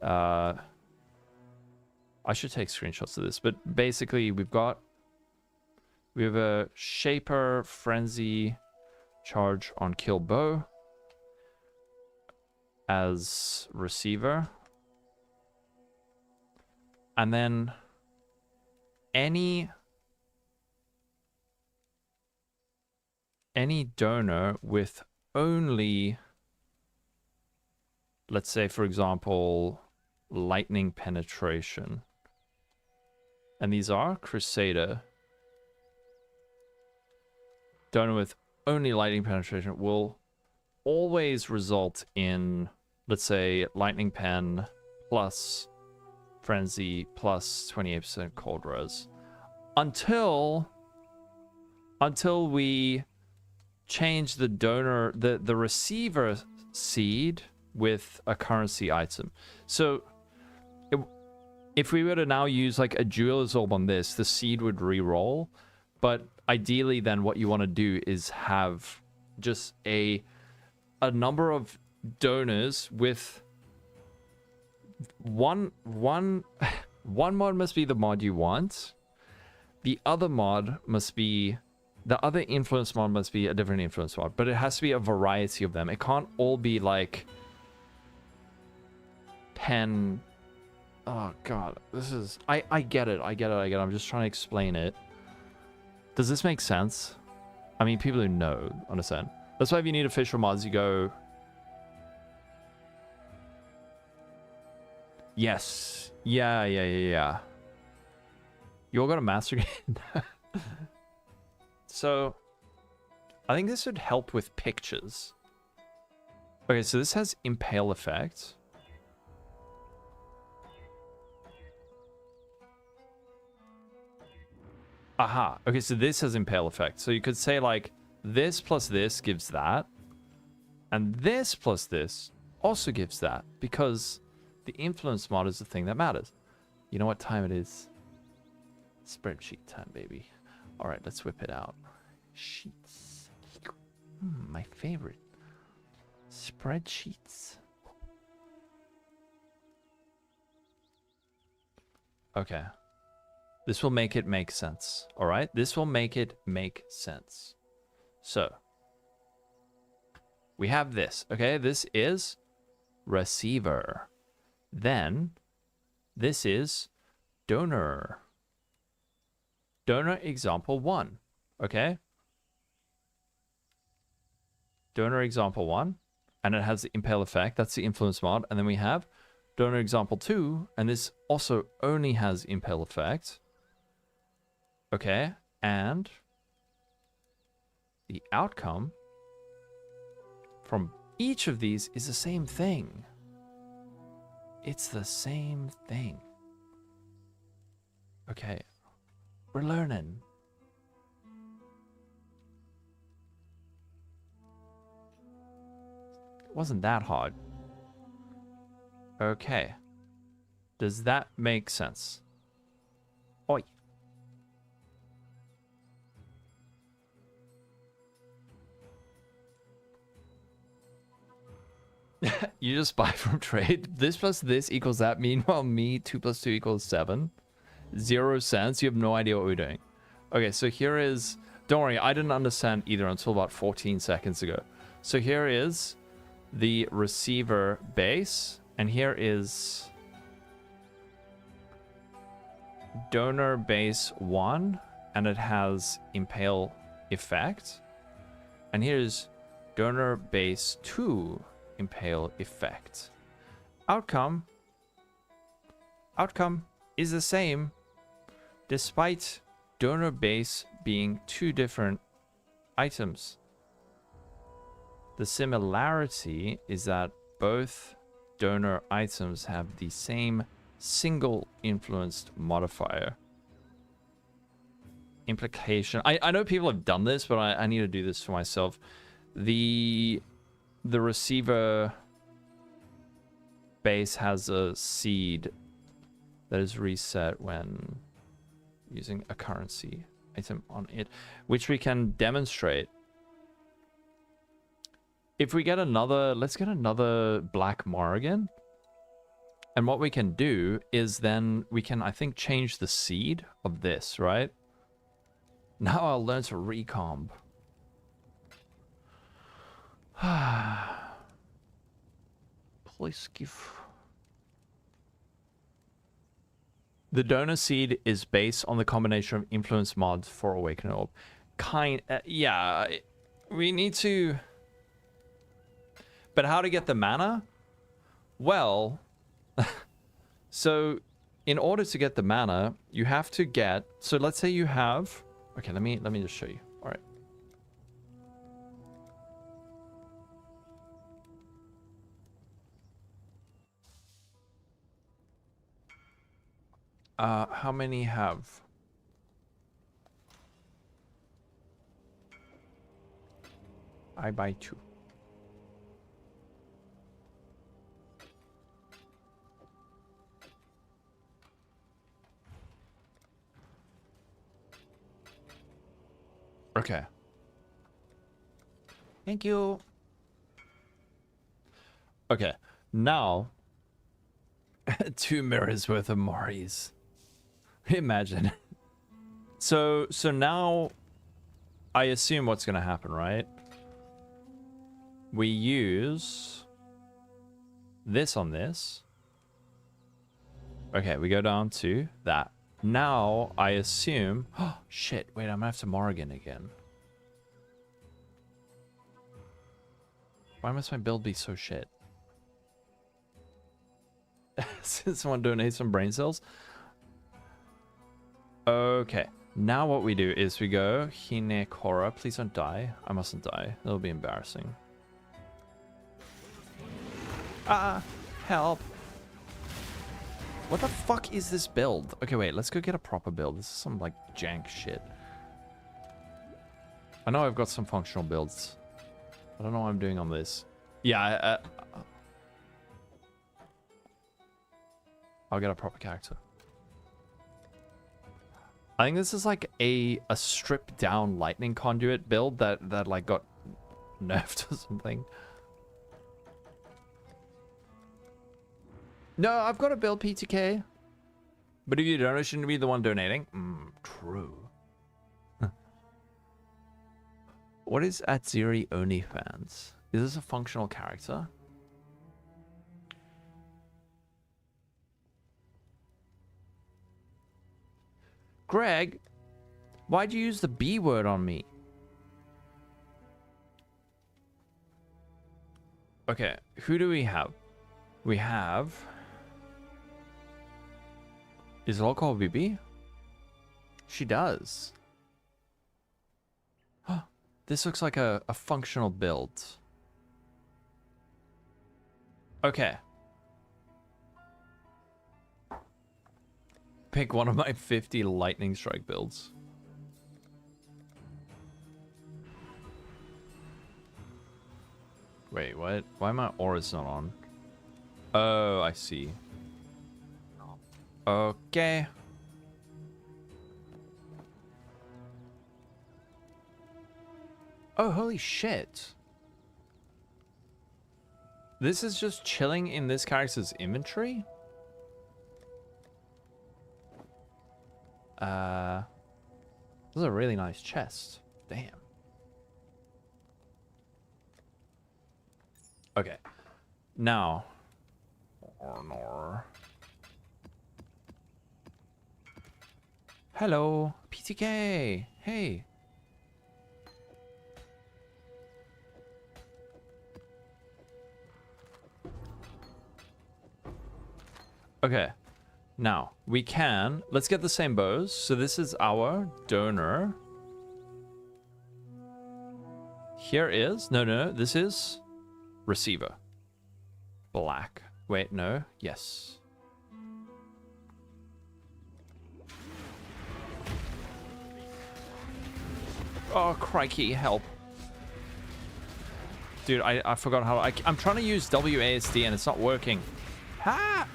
I should take screenshots of this, but basically we have a Shaper Frenzy charge on Kill Bow as receiver, and then any Donor with only, let's say for example, lightning penetration, and these are Crusader. Donor with only lightning penetration will always result in, let's say, lightning pen plus frenzy plus 28% cold res, until we change the Donor, the receiver seed with a currency item. So if we were to now use like a Jeweler's Orb on this, the seed would re-roll, but ideally then what you want to do is have just a number of Donors with one mod must be the mod you want, the other influence mod must be a different influence mod, but it has to be a variety of them. It can't all be like pen. Oh god, this is, I get it. I'm just trying to explain it. Does this make sense? I mean, people who know understand. That's why if you need official mods, you go Yes. Yeah. You all got a master game? So, I think this would help with pictures. Okay, so this has impale effect. Aha. Okay, so this has impale effect. So you could say like this plus this gives that. And this plus this also gives that. Because the influence mod is the thing that matters. You know what time it is? Spreadsheet time, baby. All right, let's whip it out. Sheets. My favorite. Spreadsheets. Okay. This will make it make sense. All right? This will make it make sense. So, we have this. Okay? This is receiver. Then, this is donor. Donor example 1. Okay? Donor example 1. And it has the impale effect. That's the influence mod. And then we have donor example 2. And this also only has impale effect. Okay? And the outcome from each of these is the same thing. It's the same thing. Okay. We're learning. It wasn't that hard. Okay. Does that make sense? Oi. You just buy from trade. This plus this equals that. Meanwhile, me 2 plus 2 equals 7. 0 cents. You have no idea what we're doing. Okay, so here is... Don't worry, I didn't understand either until about 14 seconds ago. So here is the receiver base. And here is donor base 1. And it has impale effect. And here's donor base 2. Impale effect. Outcome is the same despite donor base being 2 different items. The similarity is that both donor items have the same single influenced modifier. Implication. I know people have done this, but I need to do this for myself. The receiver base has a seed that is reset when using a currency item on it, which we can demonstrate. If we get another, let's get another Black Morrigan. And what we can do is then we can, I think, change the seed of this, right? Now I'll learn to recomb. Please give. The donor seed is based on the combination of influence mods for Awakening Orb. Yeah, we need to. But how to get the mana? Well, so in order to get the mana, you have to get. So let's say you have. Okay, let me just show you. All right. How many have? I buy 2. Okay. Thank you. Okay, now 2 mirrors worth of Moris. Imagine. So now I assume what's going to happen, right? We use this on this. Okay, we go down to that. Now I assume... Oh, shit. Wait, I'm going to have to Morrigan again. Why must my build be so shit? Someone donate some brain cells. Okay. Now what we do is we go Hinekora. Please don't die. I mustn't die. That'll be embarrassing. Ah, help. What the fuck is this build? Okay, wait. Let's go get a proper build. This is some like jank shit. I know I've got some functional builds. I don't know what I'm doing on this. Yeah, I'll get a proper character. I think this is like a stripped down lightning conduit build that like got nerfed or something. No, I've got to build PTK. But if you don't, I shouldn't be the one donating. True. What is Atziri OnlyFans? Is this a functional character? Greg, why'd you use the B word on me? Okay, who do we have? We have... Is Lolcohol BB? She does. This looks like a functional build. Okay. Pick one of my 50 lightning strike builds. Wait, what? Why are my auras not on? Oh, I see. Okay. Oh, holy shit. This is just chilling in this character's inventory? This is a really nice chest. Damn. Okay. Now. Hello. PTK. Hey. Okay. Now, we can... Let's get the same bows. So this is our donor. Here is... No. This is... receiver. Black. Wait, no. Yes. Oh, crikey. Help. Dude, I forgot how... I'm trying to use WASD and it's not working. Ha!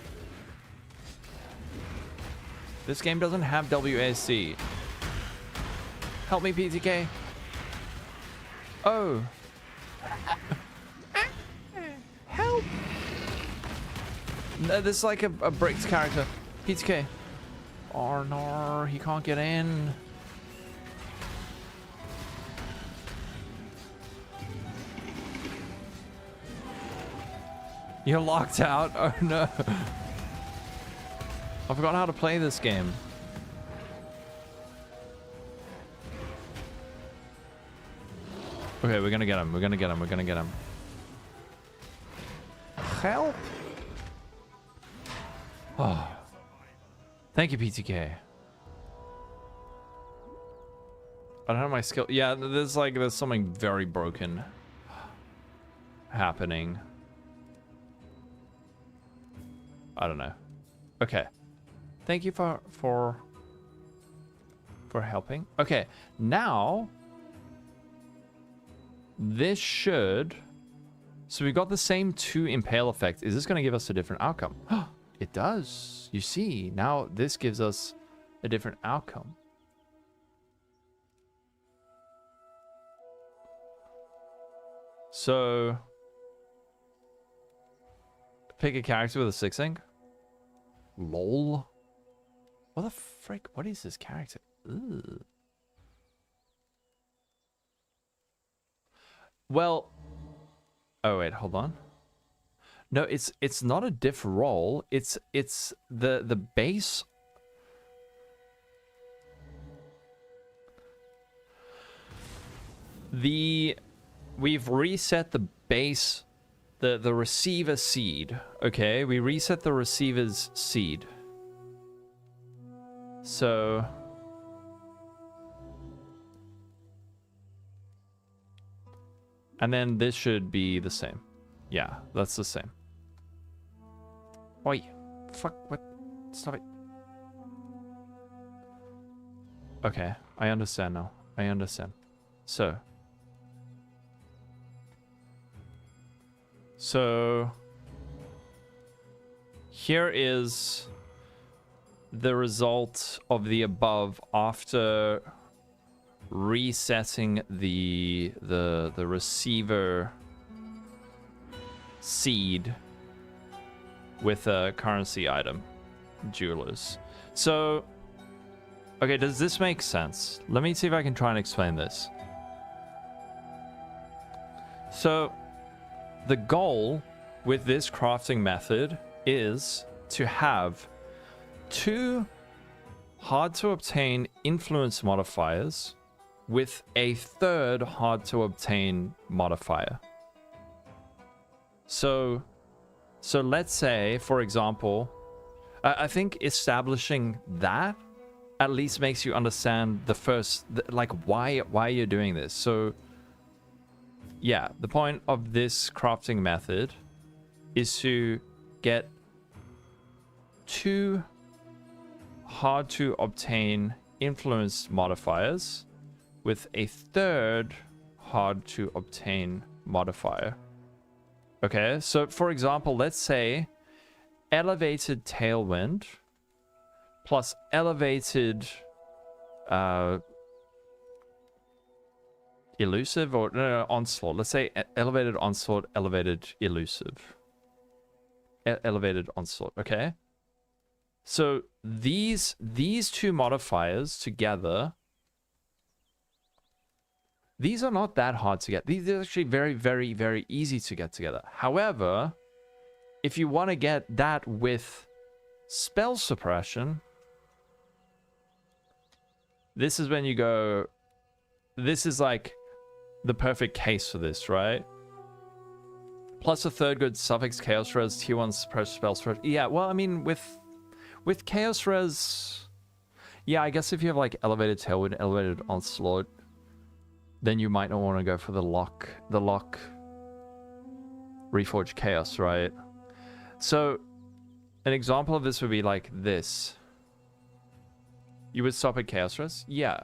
This game doesn't have WASD. Help me, PTK. Oh. Help. No, this is like a bricked character. PTK. Oh no, he can't get in. You're locked out. Oh no. I forgot how to play this game. Okay, we're gonna get him. We're gonna get him. We're gonna get him. Help! Oh. Thank you, PTK. I don't have my skill. Yeah, there's something very broken happening. I don't know. Okay. Thank you for helping. Okay, now this should... So we got the same 2 impale effects. Is this going to give us a different outcome? It does. You see, now this gives us a different outcome. So pick a character with a 6 ink. Lol. What the frick? What is this character? Ugh. Well, oh wait, hold on. No, it's not a diff roll. It's the base. We've reset the base the receiver seed. Okay, we reset the receiver's seed. So and then this should be the same. Yeah, that's the same. Oi, fuck, what? Stop it. Okay, I understand now. I understand. So here is the result of the above after resetting the receiver seed with a currency item, jewelers. So okay, does this make sense? Let me see if I can try and explain this. So the goal with this crafting method is to have 2 hard to obtain influence modifiers with a 3rd hard to obtain modifier. So let's say, for example, I think establishing that at least makes you understand the first, like why you're doing this. So yeah, the point of this crafting method is to get 2 hard to obtain influence modifiers with a 3rd hard to obtain modifier. Okay, so for example, let's say elevated tailwind plus elevated elusive, or no, onslaught. Let's say elevated onslaught, elevated elusive, elevated onslaught. Okay, so these 2 modifiers together, these are not that hard to get. These are actually very, very, very easy to get together. However, if you want to get that with spell suppression, this is when you go, this is like the perfect case for this, right? Plus a 3rd good suffix chaos res, tier 1 suppress spell suppression. Yeah, well, I mean, with chaos res, yeah, I guess if you have like elevated tailwind, elevated onslaught, then you might not want to go for the lock reforged chaos, right? So an example of this would be like this. You would stop at chaos res? Yeah.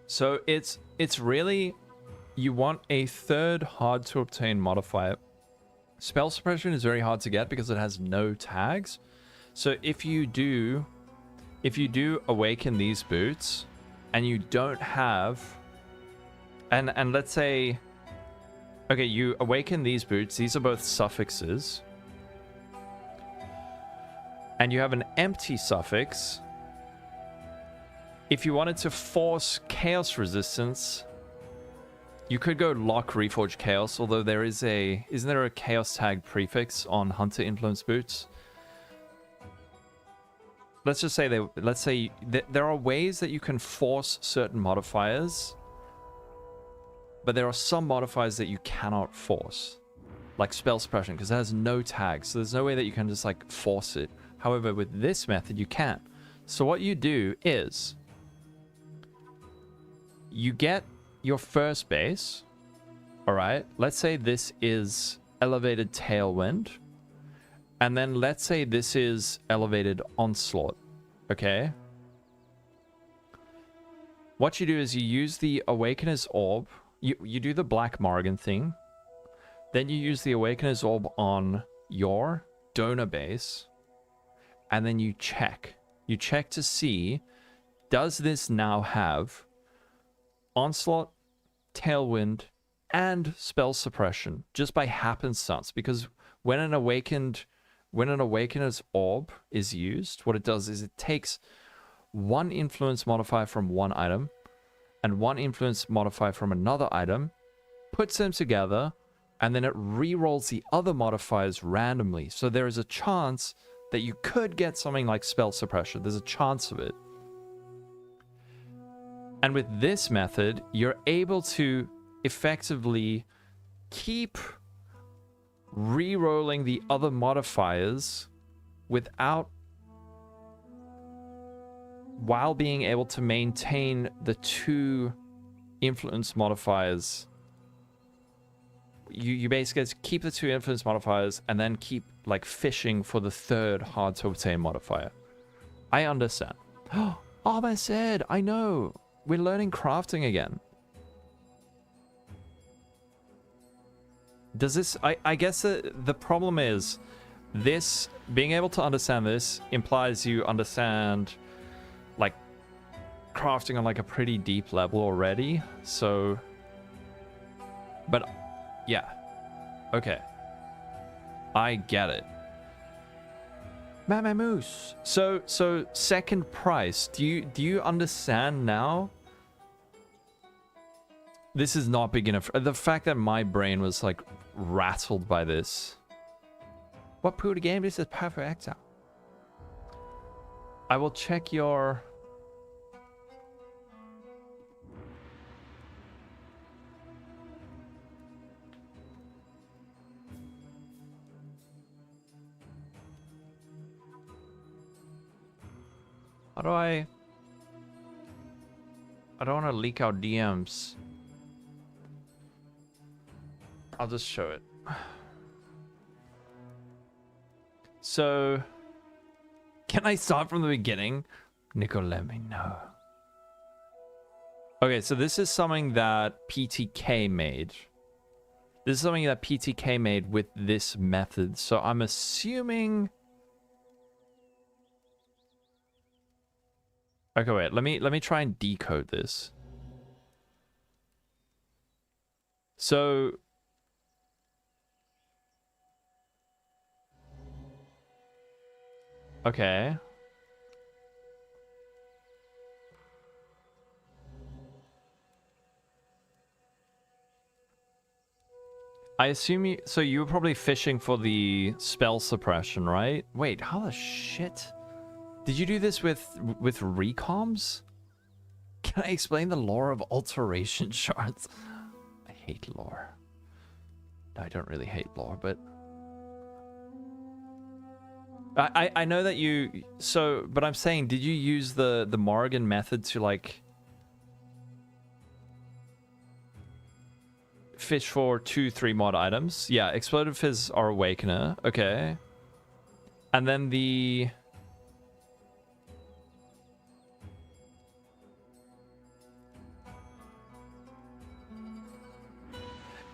So it's really, you want a 3rd hard to obtain modifier. Spell suppression is very hard to get because it has no tags. So if you do awaken these boots and you don't have, and let's say, okay, you awaken these boots, these are both suffixes, and you have an empty suffix. If you wanted to force chaos resistance, you could go lock reforged chaos, although there is isn't there a chaos tag prefix on hunter influence boots? Let's just say there are ways that you can force certain modifiers, but there are some modifiers that you cannot force, like spell suppression, because it has no tags, so there's no way that you can just like force it. However, with this method, you can. So what you do is you get your first base. All right, let's say this is elevated tailwind, and then let's say this is elevated onslaught. Okay, what you do is you use the Awakener's Orb. You do the Black Morrigan thing, then you use the Awakener's Orb on your donor base, and then you check to see, does this now have onslaught, tailwind, and spell suppression just by happenstance? Because when an Awakener's Orb is used, what it does is it takes 1 influence modifier from one item and 1 influence modifier from another item, puts them together, and then it re-rolls the other modifiers randomly. So there is a chance that you could get something like spell suppression. There's a chance of it. And with this method, you're able to effectively keep re-rolling the other modifiers while being able to maintain the 2 influence modifiers. You basically keep the 2 influence modifiers and then keep like fishing for the 3rd hard to obtain modifier. I understand. Oh, I said, I know. We're learning crafting again. Does this... I guess the problem is this... Being able to understand this implies you understand like crafting on like a pretty deep level already. So... But... Yeah. Okay. I get it. Mama Moose. So second price. Do you understand now? This is not big enough. The fact that my brain was like rattled by this. What PoE game? This is Path of Exile. I will check your... How do I don't want to leak out DMs. I'll just show it. So, can I start from the beginning? Nico, let me know. Okay, so this is something that PTK made. This is something that PTK made with this method. So I'm assuming... Okay, wait, let me try and decode this. So... Okay. I assume you... So you were probably fishing for the spell suppression, right? Wait, how the shit... Did you do this with recoms? Can I explain the lore of alteration shards? I hate lore. No, I don't really hate lore, but... I know that you... So, but I'm saying, did you use the Morrigan method to, like... fish for 2-3 mod items? Yeah, Exploded Fizz are Awakener. Okay. And then the...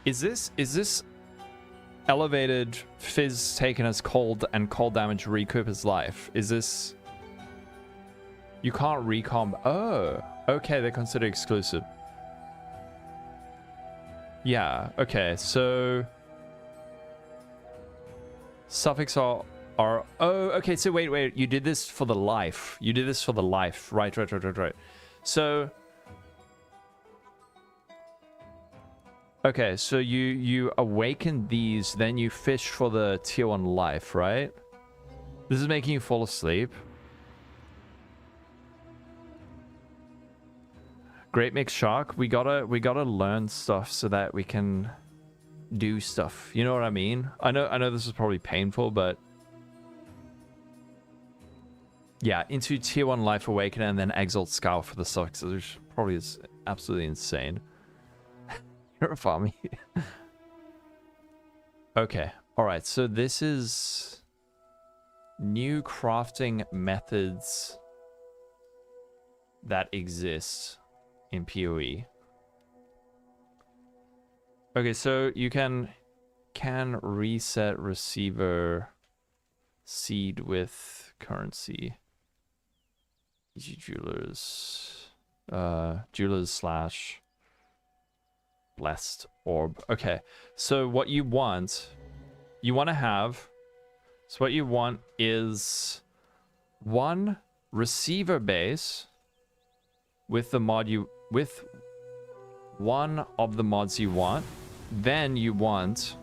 Is this elevated Fizz taken as cold and cold damage recoup his life? Is this... You can't recomb... Oh, okay, they're considered exclusive. Yeah, okay, so... Suffix are... Oh, okay, so wait, you did this for the life. You did this for the life. Right. So... Okay, so you awaken these, then you fish for the tier 1 life, right? This is making you fall asleep. Great Mix Shark, we gotta learn stuff so that we can do stuff. You know what I mean? I know this is probably painful, but yeah, into tier 1 life awakener and then Exalt Scout for the sucks, which probably is absolutely insane. You're a farmy. Okay. Alright, so this is new crafting methods that exist in PoE. Okay, so you can reset receiver seed with currency. Easy jewelers. Jewelers slash blessed orb. Okay, so what you want to have, so what you want is one receiver base with the mod with one of the mods you want. Then you want...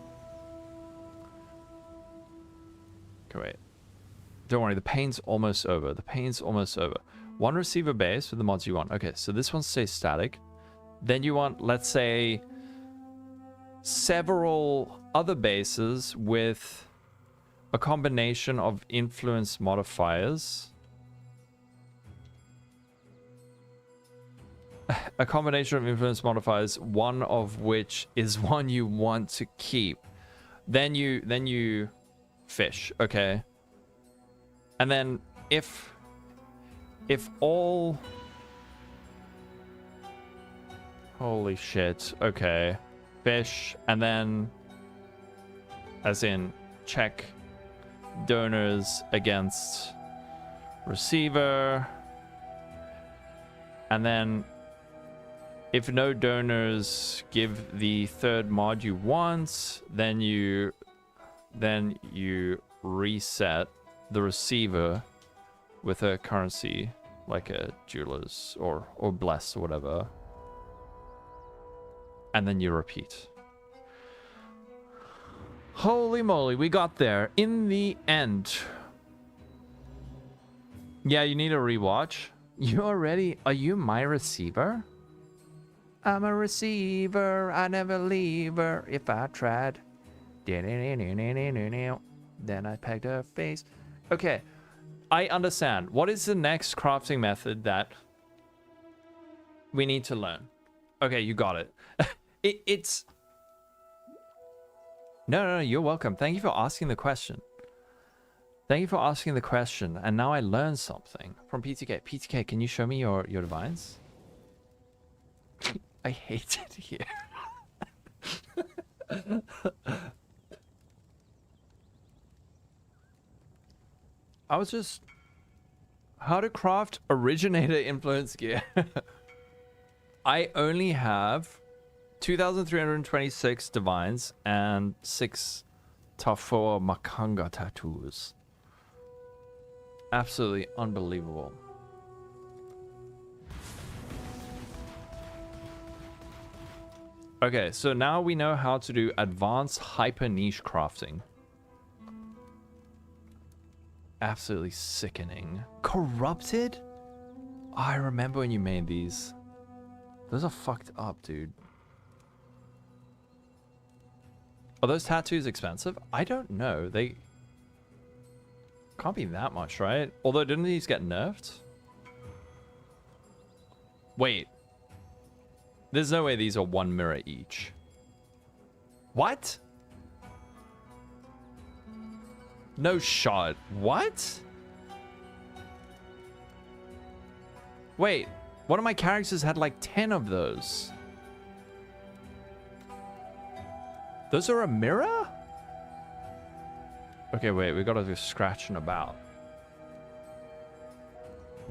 Okay, wait. Don't worry, the pain's almost over. One receiver base with the mods you want. Okay, so this one stays static. Then you want, let's say, several other bases with a combination of influence modifiers. A combination of influence modifiers, one of which is one you want to keep. Then you fish, okay? And then if all... Holy shit, okay. Fish, and then, as in, check donors against receiver. And then, if no donors give the third mod you want, then you reset the receiver with a currency like a jeweler's or bless or whatever. And then you repeat. Holy moly, we got there in the end. Yeah, you need a rewatch. You already... Are you my receiver? I'm a receiver. I never leave her if I tried. Then I pegged her face. Okay, I understand. What is the next crafting method that we need to learn? Okay, you got it. It's... No, you're welcome. Thank you for asking the question. Thank you for asking the question. And now I learned something from PTK. PTK, can you show me your divines? I hate it here. I was just... How to craft originator influence gear. I only have 2,326 divines and 6 Tafoa Makanga tattoos. Absolutely unbelievable. Okay, so now we know how to do advanced hyper niche crafting. Absolutely sickening. Corrupted? Oh, I remember when you made these. Those are fucked up, dude. Are those tattoos expensive? I don't know. They can't be that much, right? Although, didn't these get nerfed? Wait. There's no way these are 1 mirror each. What? No shot. What? Wait. One of my characters had like 10 of those. Those are a mirror? Okay, wait. We gotta do scratching about.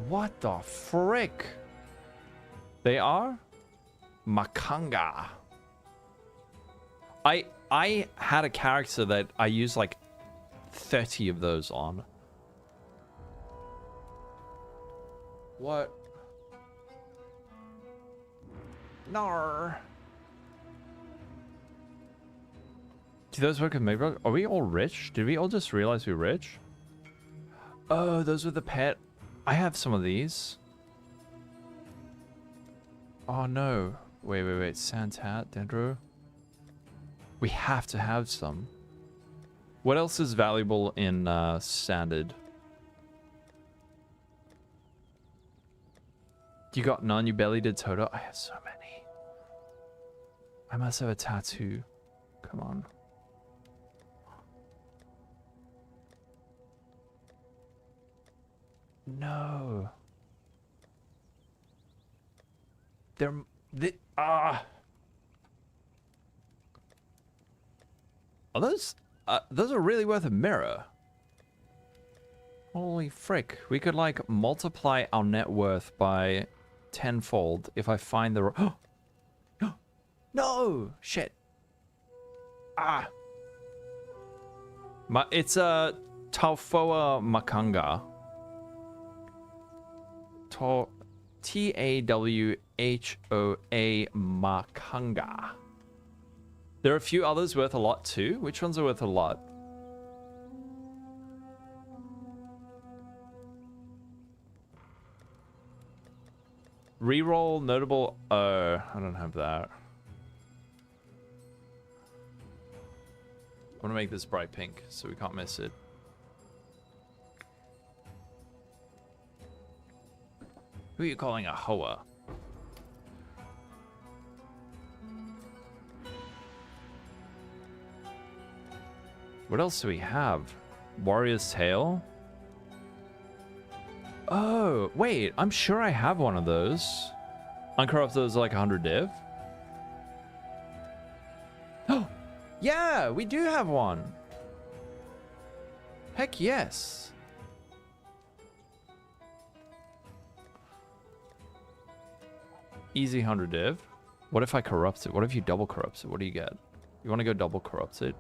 What the frick? They are? Makanga. I had a character that I used like 30 of those on. What? Nar. Do those work with Maybrook? Are we all rich? Did we all just realize we're rich? Oh, those were the pet. I have some of these. Oh no. Wait. Santat, Dendro. We have to have some. What else is valuable in standard? You got none? You barely did Toto? I have so many. I must have a tattoo. Come on. No. Those are really worth a mirror. Holy frick. We could like multiply our net worth by tenfold if I find the... No! Shit. Ah. It's a Taufoa Makanga. Tawhoa Makanga. There are a few others worth a lot too. Which ones are worth a lot? Reroll notable. I don't have that. want to make this bright pink so we can't miss it. Who are you calling a hoa? What else do we have? Warrior's Tale? Oh, wait. I'm sure I have one of those. Uncorrupted is like 100 div. Oh, yeah, we do have one. Heck yes. Easy 100 div. What if I corrupt it? What if you double corrupt it? What do you get? You want to go double corrupt it?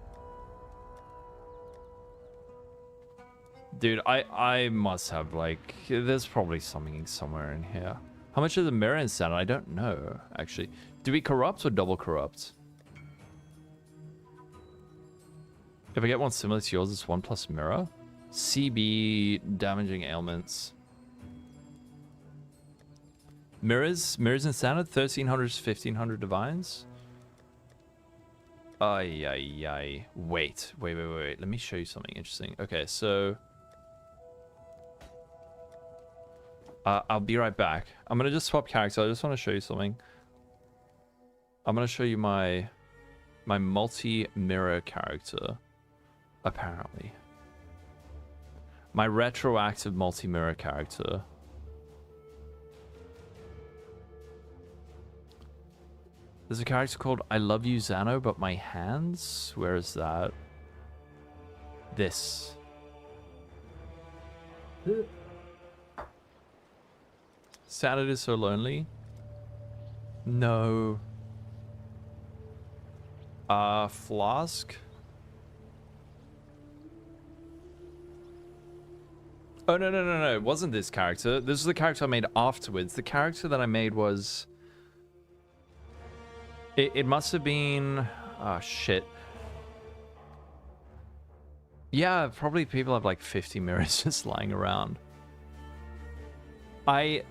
Dude, I must have, like, there's probably something somewhere in here. How much is the mirror in standard? I don't know, actually. Do we corrupt or double corrupt? If I get one similar to yours, it's 1 plus mirror. CB, damaging ailments. Mirrors in standard, 1300 to 1500 divines. Ay. Wait. Let me show you something interesting. Okay, so... I'll be right back. I'm gonna just swap character. I just want to show you something. I'm gonna show you my multi-mirror character. Apparently. My retroactive multi-mirror character. There's a character called I Love You Xano, but my hands? Where is that? This. Sad is so lonely. No. Flask. Oh, no. It wasn't this character. This is the character I made afterwards. The character that I made was... It must have been... Oh, shit. Yeah, probably people have like 50 mirrors just lying around. I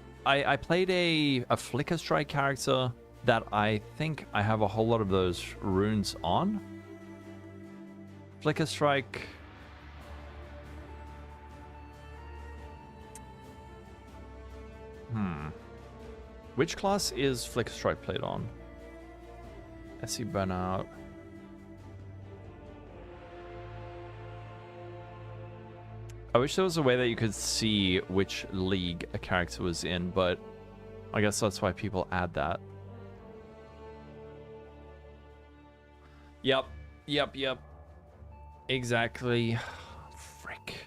played a Flicker Strike character that I think I have a whole lot of those runes on. Flicker Strike... Which class is Flicker Strike played on? SC Burnout. I wish there was a way that you could see which league a character was in, but I guess that's why people add that. Yep. Exactly. Frick.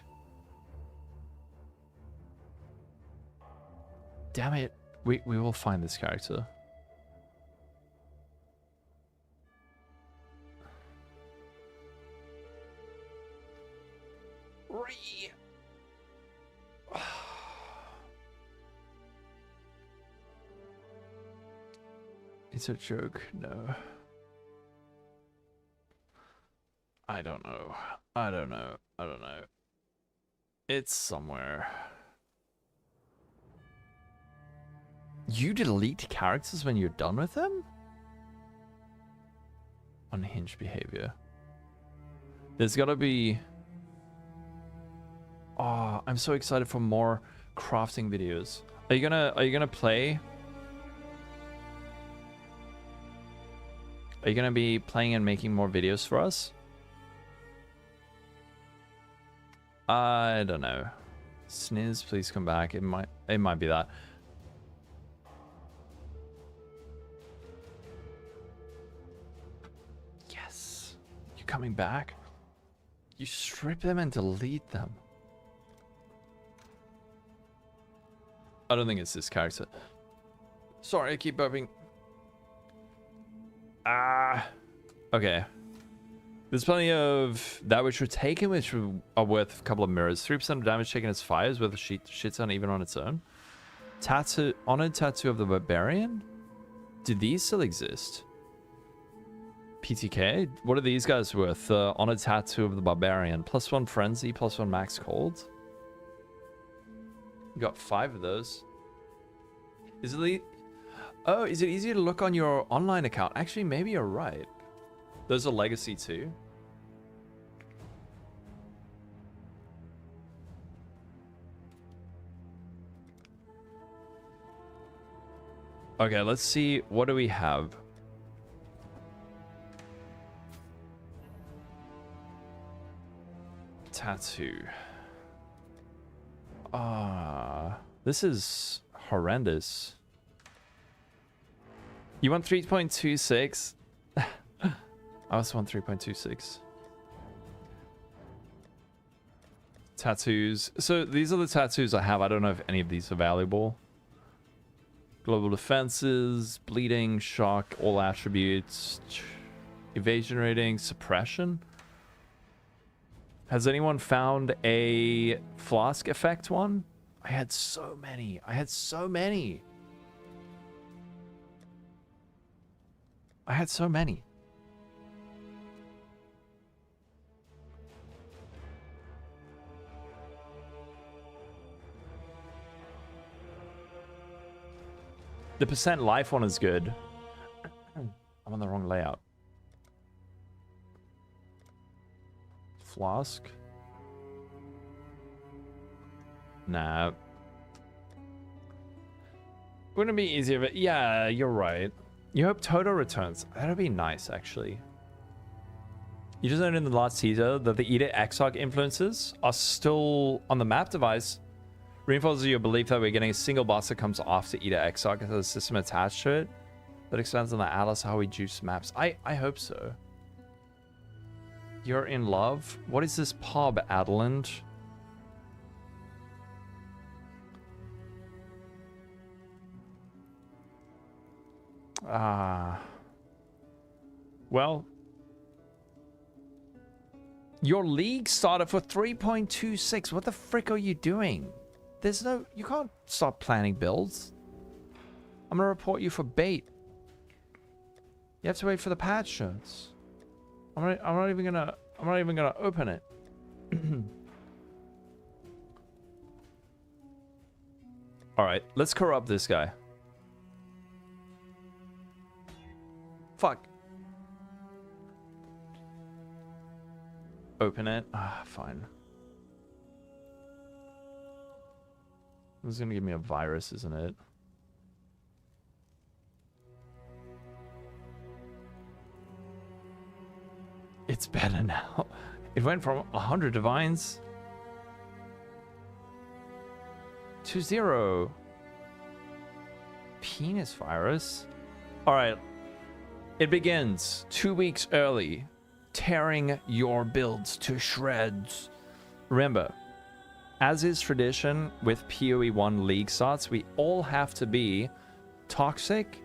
Damn it. We will find this character. It's a joke. No. I don't know. It's somewhere. You delete characters when you're done with them? Unhinged behavior. There's gotta be... Oh, I'm so excited for more crafting videos. Are you gonna play? Are you gonna be playing and making more videos for us? I don't know. Sniz, please come back. It might be that. Yes. You coming back? You strip them and delete them. I don't think it's this character. Sorry, I keep burping. Okay. There's plenty of that which were taken, which are worth a couple of mirrors. 3% of damage taken as fire is worth a shit ton even on its own. Honored Tattoo of the Barbarian? Do these still exist? PTK? What are these guys worth? Honored Tattoo of the Barbarian. +1 Frenzy, +1 Max Cold. You got 5 of those. Is it easier to look on your online account? Actually, maybe you're right. Those are legacy too. Okay, let's see. What do we have? Tattoo. This is horrendous. You want 3.26? I also want 3.26. Tattoos. So these are the tattoos I have. I don't know if any of these are valuable. Global defenses, bleeding, shock, all attributes, evasion rating, suppression. Has anyone found a flask effect one? I had so many. I had so many. I had so many. The percent life one is good. I'm on the wrong layout. Flask? Nah. Wouldn't it be easier if it... Yeah, you're right. You hope Toto returns. That'd be nice, actually. You just learned in the last teaser that the Edict Exarch influences are still on the map device. Reinforces your belief that we're getting a single boss that comes after Edict Exarch has a system attached to it that extends on the Atlas how we juice maps. I hope so. You're in love? What is this pub, Adeland? Well, your league started for 3.26. What the frick are you doing? There's no... You can't start planning builds. I'm gonna report you for bait. You have to wait for the patch notes. I'm not even gonna open it. All right, let's corrupt this guy. Fuck. Open it. Fine. This is gonna give me a virus, isn't it? It's better now. It went from 100 divines to 0. Penis virus. All right. It begins 2 weeks early, tearing your builds to shreds. Remember, as is tradition with PoE 1 league starts, we all have to be toxic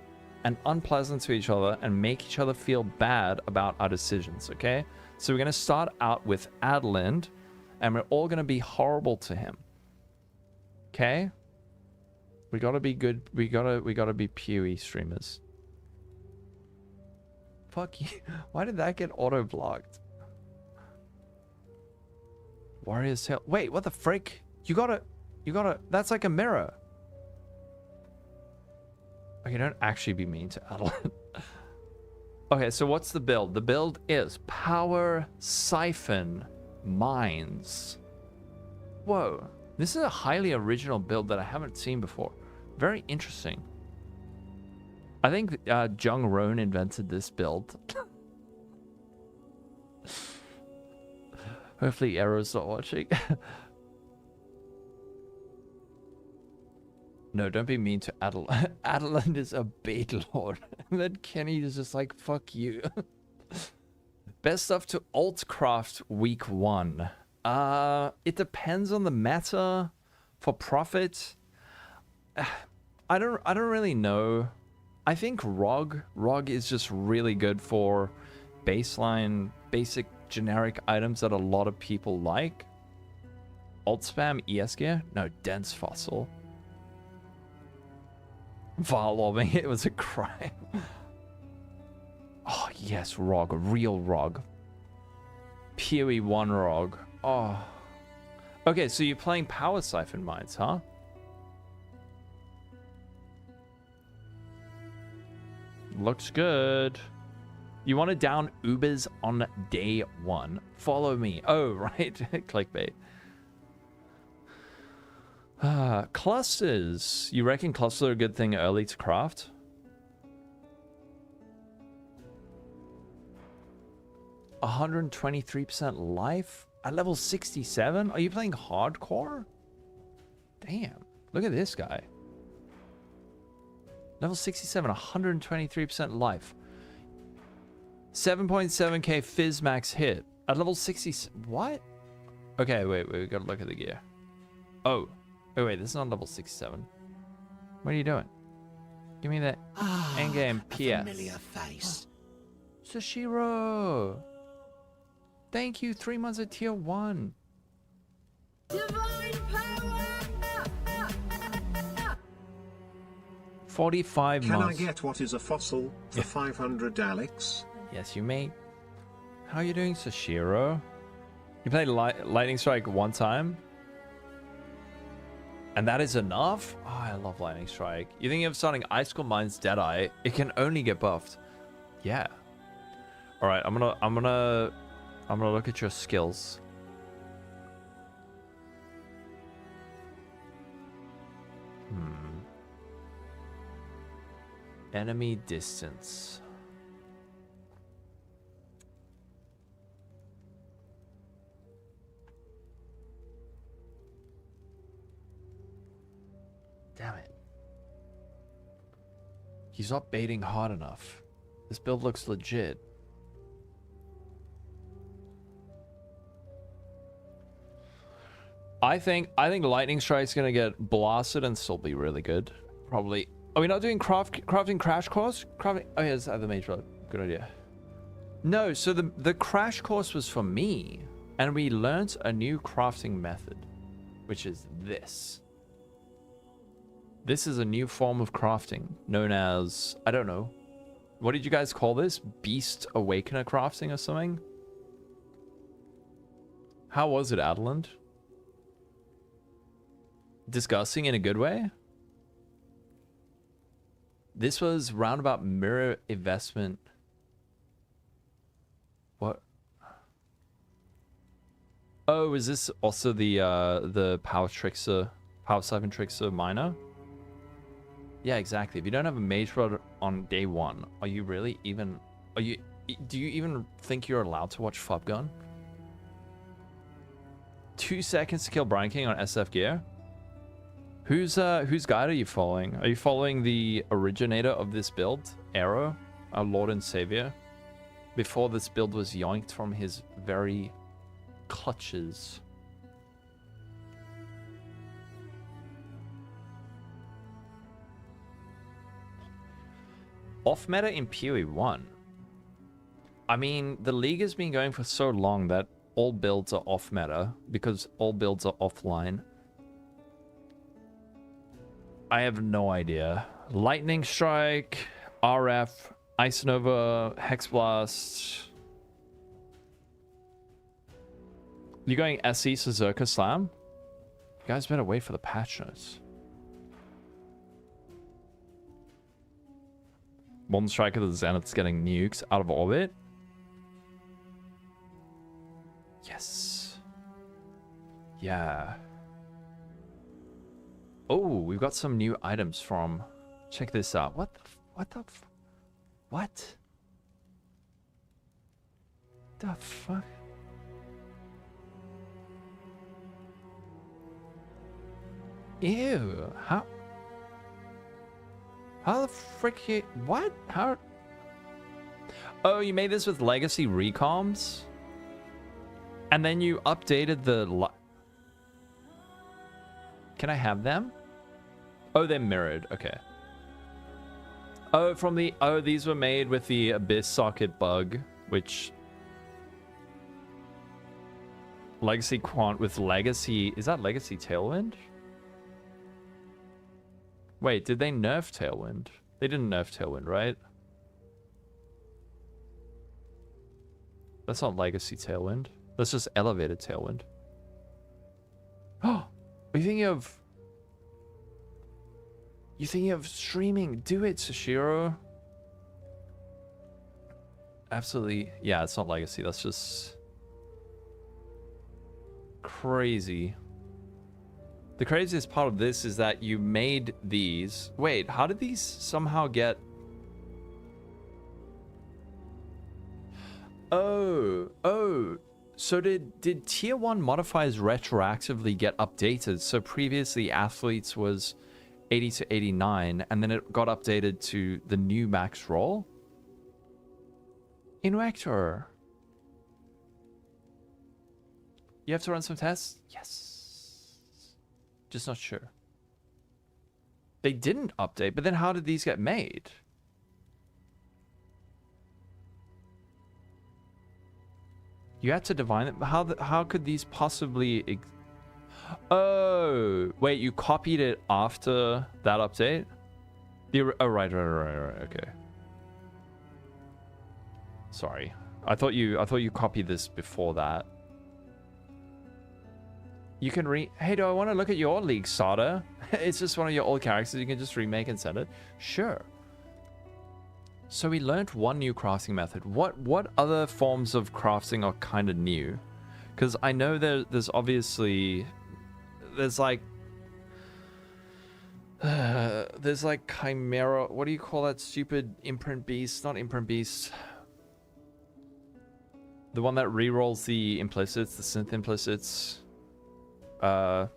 and unpleasant to each other and make each other feel bad about our decisions, okay? So we're going to start out with Adeland, and we're all going to be horrible to him. Okay? We got to be good. We got to be PoE streamers. Fuck you. Why did that get auto-blocked? Warrior's Tail. Wait, what the frick? You gotta... That's like a mirror. Okay, don't actually be mean to Adeline. Okay, so what's the build? The build is Power Siphon Mines. Whoa. This is a highly original build that I haven't seen before. Very interesting. I think Jung Roan invented this build. Hopefully Arrow's not watching. No, don't be mean to Adeline. Adeline is a bait lord. And then Kenny is just like, fuck you. Best stuff to Altcraft week 1. It depends on the meta for profit. I don't really know. I think ROG is just really good for baseline, basic generic items that a lot of people like. Alt spam ES gear? No, dense fossil. Varlobbing, it was a crime. Oh yes, ROG, real ROG. PoE 1 ROG. Oh. Okay, so you're playing Power Siphon Mines, huh? Looks good. You want to down Ubers on day 1. Follow me. Oh, right. Clickbait. Clusters. You reckon clusters are a good thing early to craft? 123% life at level 67. Are you playing hardcore? Damn, look at this guy. Level 67, 123% life. 7.7k fizz max hit at level 60. What? Okay, wait, we gotta look at the gear. Oh, wait, this is not level 67. What are you doing? Give me that endgame PS. Familiar face. Sashiro! Thank you, 3 months at tier 1. Divine power! 45 Can I months. get what is a fossil for 500 Alex? Yes, you may. How are you doing, Sashiro? You played Lightning Strike one time? And that is enough? Oh, I love Lightning Strike. You think of starting Icicle Mines Deadeye, it can only get buffed. Yeah. Alright, I'm gonna look at your skills. Enemy distance. Damn it. He's not baiting hard enough. This build looks legit. I think Lightning Strike's gonna get blasted and still be really good. Probably. Are we not doing crafting crash course? Crafting. Oh yeah, it's the mage road. Good idea. No, so the crash course was for me, and we learnt a new crafting method, which is this. This is a new form of crafting known as, I don't know, what did you guys call this? Beast Awakener crafting or something? How was it, Adeland? Disgusting in a good way? This was roundabout mirror investment. What? Oh, is this also the power siphon trickster miner? Yeah, exactly. If you don't have a mage rod on day 1, are you really even? Do you even think you're allowed to watch Fubgun? 2 seconds to kill Brian King on SF gear. Whose guide are you following? Are you following the originator of this build, Arrow, our Lord and Savior? Before this build was yoinked from his very clutches. Off meta in PoE 1. I mean, the league has been going for so long that all builds are off meta because all builds are offline. I have no idea. Lightning Strike, RF, Ice Nova, Hex Blast. You going SE Suzuka Slam? You guys better wait for the patch notes. Modern Striker the Zenith's getting nukes out of orbit. Yes. Yeah. Oh, we've got some new items from... Check this out. What? The fuck? Ew. How the frick you... What? How... Oh, you made this with legacy recoms? And then you updated the... Can I have them? Oh, they're mirrored. Okay. Oh, from the... Oh, these were made with the Abyss socket bug, which... Legacy Quant with Legacy... Is that Legacy Tailwind? Wait, did they nerf Tailwind? They didn't nerf Tailwind, right? That's not Legacy Tailwind. That's just Elevated Tailwind. Oh! Are you thinking of... You thinking of streaming? Do it, Sashiro. Absolutely. Yeah, it's not Legacy. That's just... crazy. The craziest part of this is that you made these... Wait, how did these somehow get... Oh. So did tier 1 modifiers retroactively get updated? So previously athletes was 80 to 89, and then it got updated to the new max roll? Invector. You have to run some tests? Yes. Just not sure. They didn't update, but then how did these get made? You had to divine it. How could these possibly... Oh, wait, you copied it after that update? Oh, right, okay. Sorry. I thought you copied this before that. You can Hey, do I want to look at your League Sada? It's just one of your old characters. You can just remake and send it. Sure. So we learned one new crafting method. What other forms of crafting are kind of new? Because I know there's obviously... There's like Chimera... What do you call that stupid imprint beast? Not imprint beast. The one that rerolls the implicits, the synth implicits. Yeah,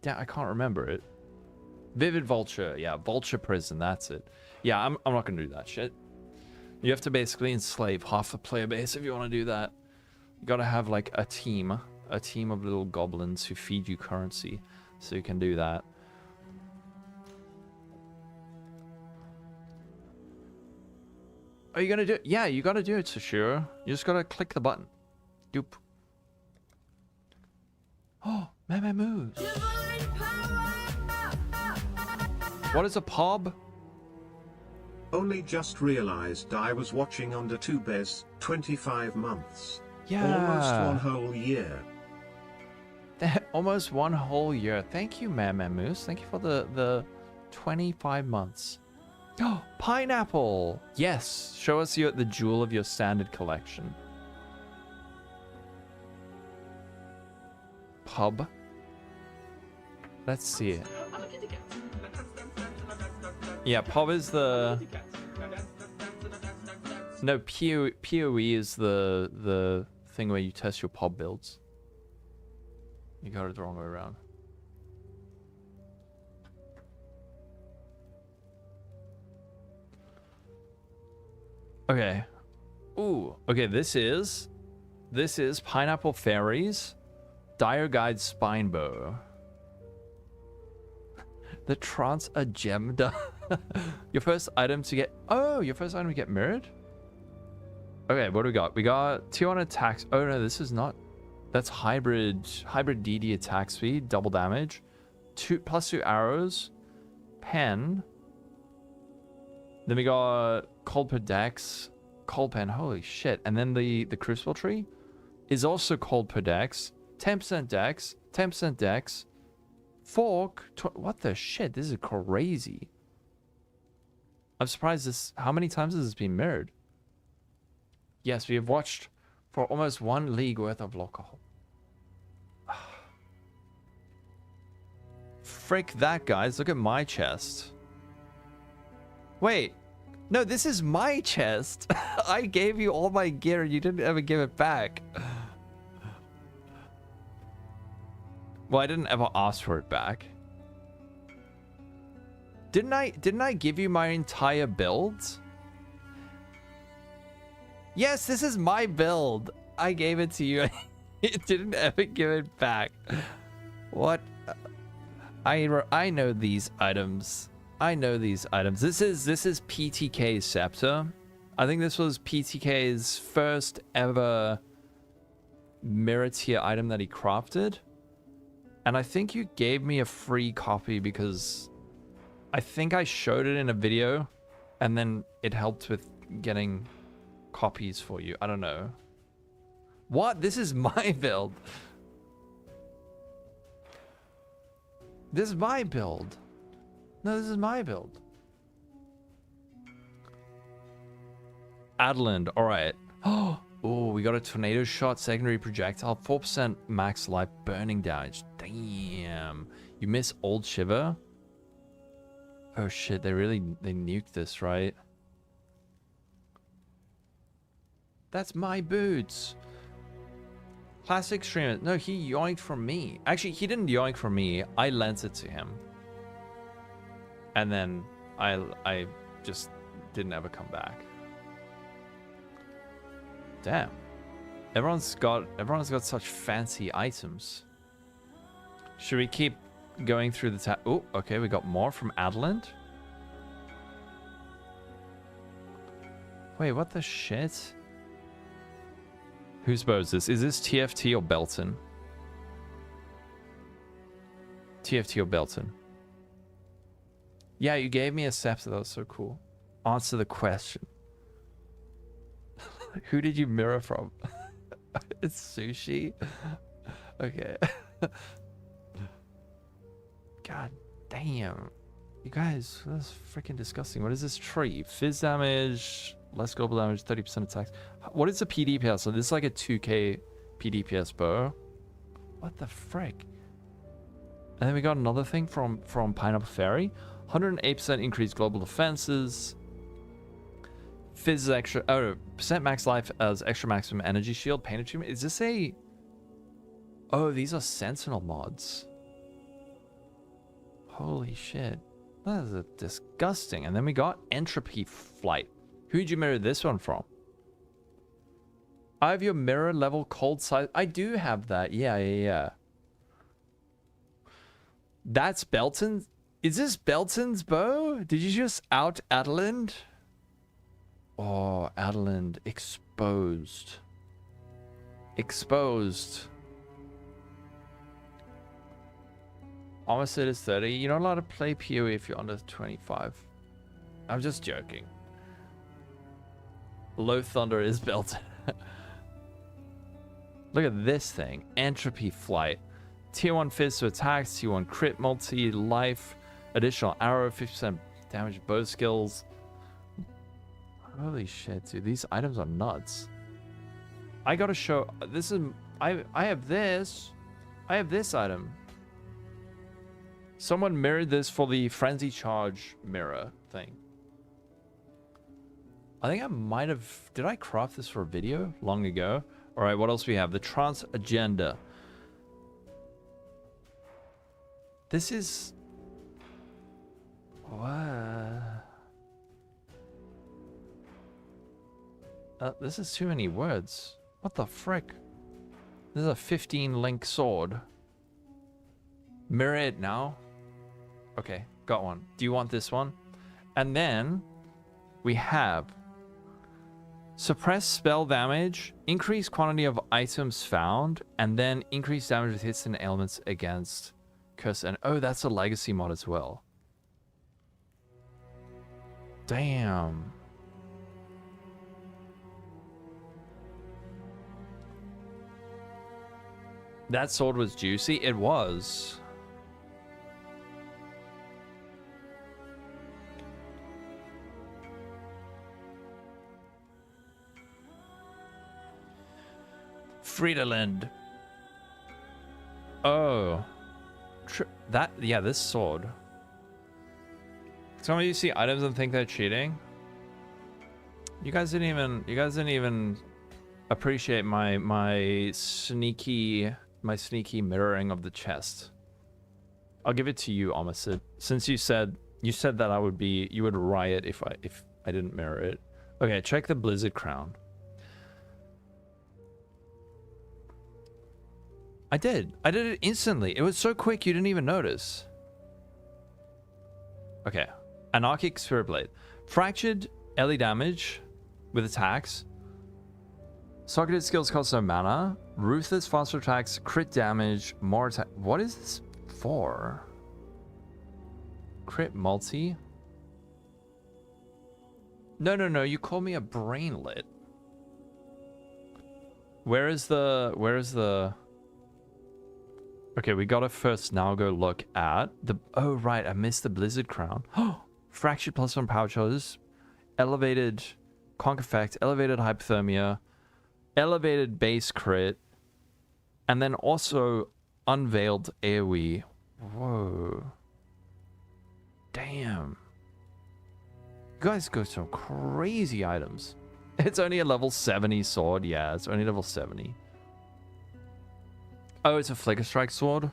I can't remember it. Vivid Vulture, yeah, Vulture Prison, that's it. Yeah, I'm not gonna do that shit. You have to basically enslave half the player base if you want to do that. You gotta have like a team of little goblins who feed you currency, so you can do that. Are you gonna do it? Yeah, you gotta do it, Sashira. You just gotta click the button. Doop. Oh, Meme moves. What is a PoB? Only just realized I was watching under 2Bez, 25 months. Yeah. Almost one whole year. Almost one whole year. Thank you, Meme Moose. Thank you for the 25 months. Oh, pineapple! Yes, show us the jewel of your standard collection. Pub. Let's see it. Yeah, pub is the... No, PoE is the thing where you test your pub builds. You got it the wrong way around. Okay. Ooh. Okay, this is Pineapple Fairies, Dire Guide Spinebow. The Trance Agenda. Your first item to get... Oh, your first item to get mirrored? Okay, what do we got? We got 200 attacks. Oh, no, this is not... That's hybrid DD attack speed, double damage. +2 arrows. Pen. Then we got Cold per Dex. Cold Pen, holy shit. And then the Crucible Tree is also Cold per Dex. 10% Dex. 10% Dex. Fork. What the shit? This is crazy. I'm surprised this... How many times has this been mirrored? Yes, we have watched for almost 1 league worth of Lolcohol. Frick that, guys. Look at my chest. Wait. No, this is my chest. I gave you all my gear and you didn't ever give it back. Well, I didn't ever ask for it back. Didn't I give you my entire build? Yes, this is my build. I gave it to you. You didn't ever give it back. What? I know these items. I know these items. This is PTK's scepter. I think this was PTK's first ever mirror tier item that he crafted. And I think you gave me a free copy because I think I showed it in a video and then it helped with getting copies for you. I don't know. What? This is my build. This is my build. No, this is my build. Adland, alright. Oh, we got a tornado shot, secondary projectile, 4% max life burning damage. Damn. You miss Old Shiver? Oh shit, they nuked this, right? That's my boots. Classic streamer. No, he yoinked from me. Actually, he didn't yoink from me. I lent it to him. And then I just didn't ever come back. Damn. Everyone's got such fancy items. Should we keep going through the tab? Oh, okay, we got more from Adeland. Wait, what the shit? Whose bow is this? Is this TFT or Belton? TFT or Belton? Yeah, you gave me a scepter. That was so cool. Answer the question. Who did you mirror from? It's Sushi. Okay. God damn. You guys, that's freaking disgusting. What is this tree? Fizz damage, less global damage, 30% attacks. What is the PDPS? So this is like a 2k PDPS bow. What the frick? And then we got another thing from Pineapple Fairy. 108% increased global defenses. Fizz extra, percent max life as extra maximum energy shield. Pain achievement. Is this a... Oh, these are Sentinel mods. Holy shit. That is disgusting. And then we got Entropy Flight. Who'd you mirror this one from? I have your mirror level cold size. I do have that. Yeah. That's Belton's. Is this Belton's bow? Did you just out Adeland? Oh, Adeland exposed. Exposed. Almost it is 30. You're not allowed to play PoE if you're under 25. I'm just joking. Low Thunder is Belton. Look at this thing. Entropy Flight. Tier 1 Fizz to attacks. Tier 1 crit multi-life. Additional arrow. 50% damage bow skills. Holy shit, dude. These items are nuts. I gotta show... This is... I have this. I have this item. Someone mirrored this for the Frenzy Charge mirror thing. I think I might have... Did I craft this for a video long ago? Alright, what else do we have? The Trance Agenda. This is... What? This is too many words. What the frick? This is a 15 link sword. Mirror it now. Okay, got one. Do you want this one? And then we have suppress spell damage, increase quantity of items found, and then increase damage with hits and ailments against curse. And oh, that's a legacy mod as well. Damn. That sword was juicy. It was. Friedeland. Oh. Yeah, this sword. Some of you see items and think they're cheating. You guys didn't even appreciate my sneaky mirroring of the chest. I'll give it to you, Omasid. Since you said that you would riot if I didn't mirror it. Okay, check the Blizzard Crown. I did it instantly. It was so quick you didn't even notice. Okay. Anarchic Spirit Blade. Fractured LE damage with attacks. Socketed skills cost no mana. Ruthless faster attacks, crit damage, more attack. What is this for? Crit multi? No, you call me a brainlet. Where is the... Okay, we gotta first now go look at the... Oh, right, I missed the Blizzard Crown. Fractured +1 power charges. Elevated conk effect, elevated hypothermia, elevated base crit, and then also unveiled AoE. Whoa. Damn. guys go some crazy items. It's only a level 70 sword. Yeah, it's only level 70. Oh, it's a Flicker Strike sword.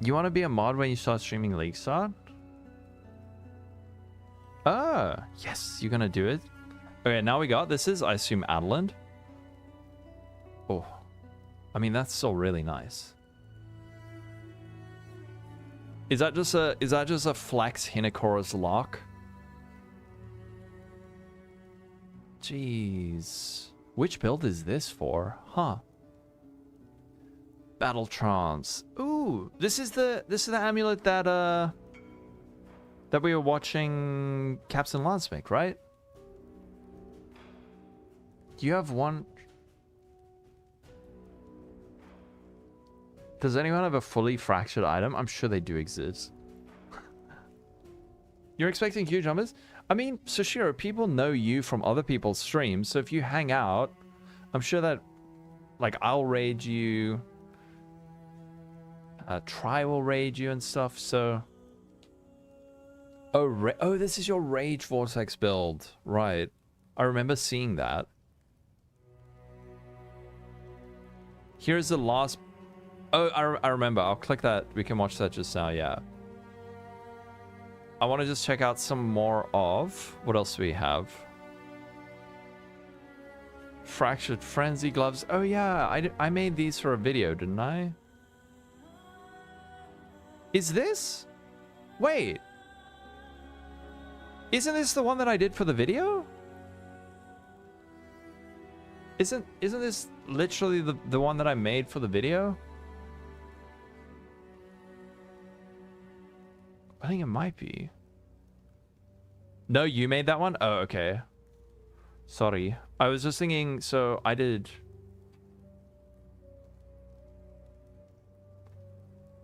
You want to be a mod when you start streaming League Start? Oh, yes, you're going to do it. Okay, now we got, this is, I assume, Adeland. Oh, I mean, that's still really nice. Is that just a flex Hinokora's lock? Jeez. Which build is this for? Huh. Battle Trance. Ooh, this is the amulet that we were watching Captain Lance make, right? Do you have one? Does anyone have a fully fractured item? I'm sure they do exist. You're expecting huge numbers? I mean, Sushiro, people know you from other people's streams, so if you hang out, I'm sure that, like, I'll raid you, Try will raid you and stuff, so... Oh, this is your Rage Vortex build. Right. I remember seeing that. Here's the last... Oh, I remember. I'll click that. We can watch that just now, yeah. I want to just check out some more of... What else do we have? Fractured Frenzy gloves. Oh, yeah. I made these for a video, didn't I? Is this? Wait. Isn't this the one that I did for the video? Isn't this literally the one that I made for the video? I think it might be. No, you made that one? Oh, okay. Sorry. I was just thinking, so I did...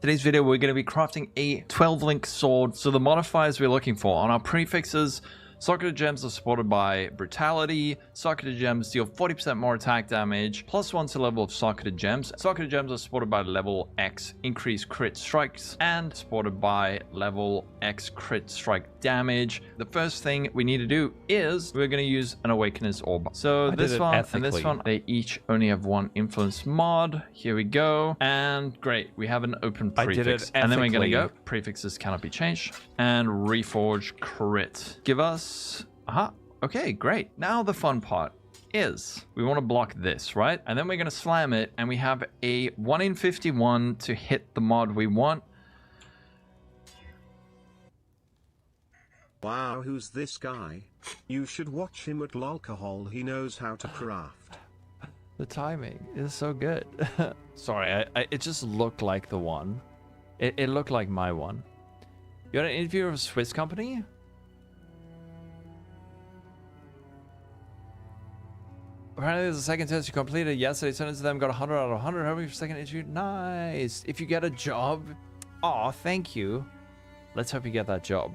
Today's video, we're going to be crafting a 12-link sword. So the modifiers we're looking for on our prefixes, socketed gems are supported by brutality. Socketed gems deal 40% more attack damage, +1 to level of socketed gems. Socketed gems are supported by level X increased crit strikes and supported by level X crit strike damage. The first thing we need to do is we're going to use an Awakener's Orb. So this one and this one, they each only have one influence mod. Here we go. And great, we have an open prefix. And then we're going to go, prefixes cannot be changed. And reforge crit. Give us... Okay, great. Now the fun part is we want to block this, right? And then we're going to slam it, and we have a 1 in 51 to hit the mod we want. Wow, who's this guy? You should watch him at Lolcohol. He knows how to craft. The timing is so good. Sorry, it just looked like the one. It looked like my one. You got an interview with a Swiss company? Apparently there's a second test you completed yesterday. Sent it to them, got 100 out of 100. How many for second interview? Nice. If you get a job, oh, thank you. Let's hope you get that job.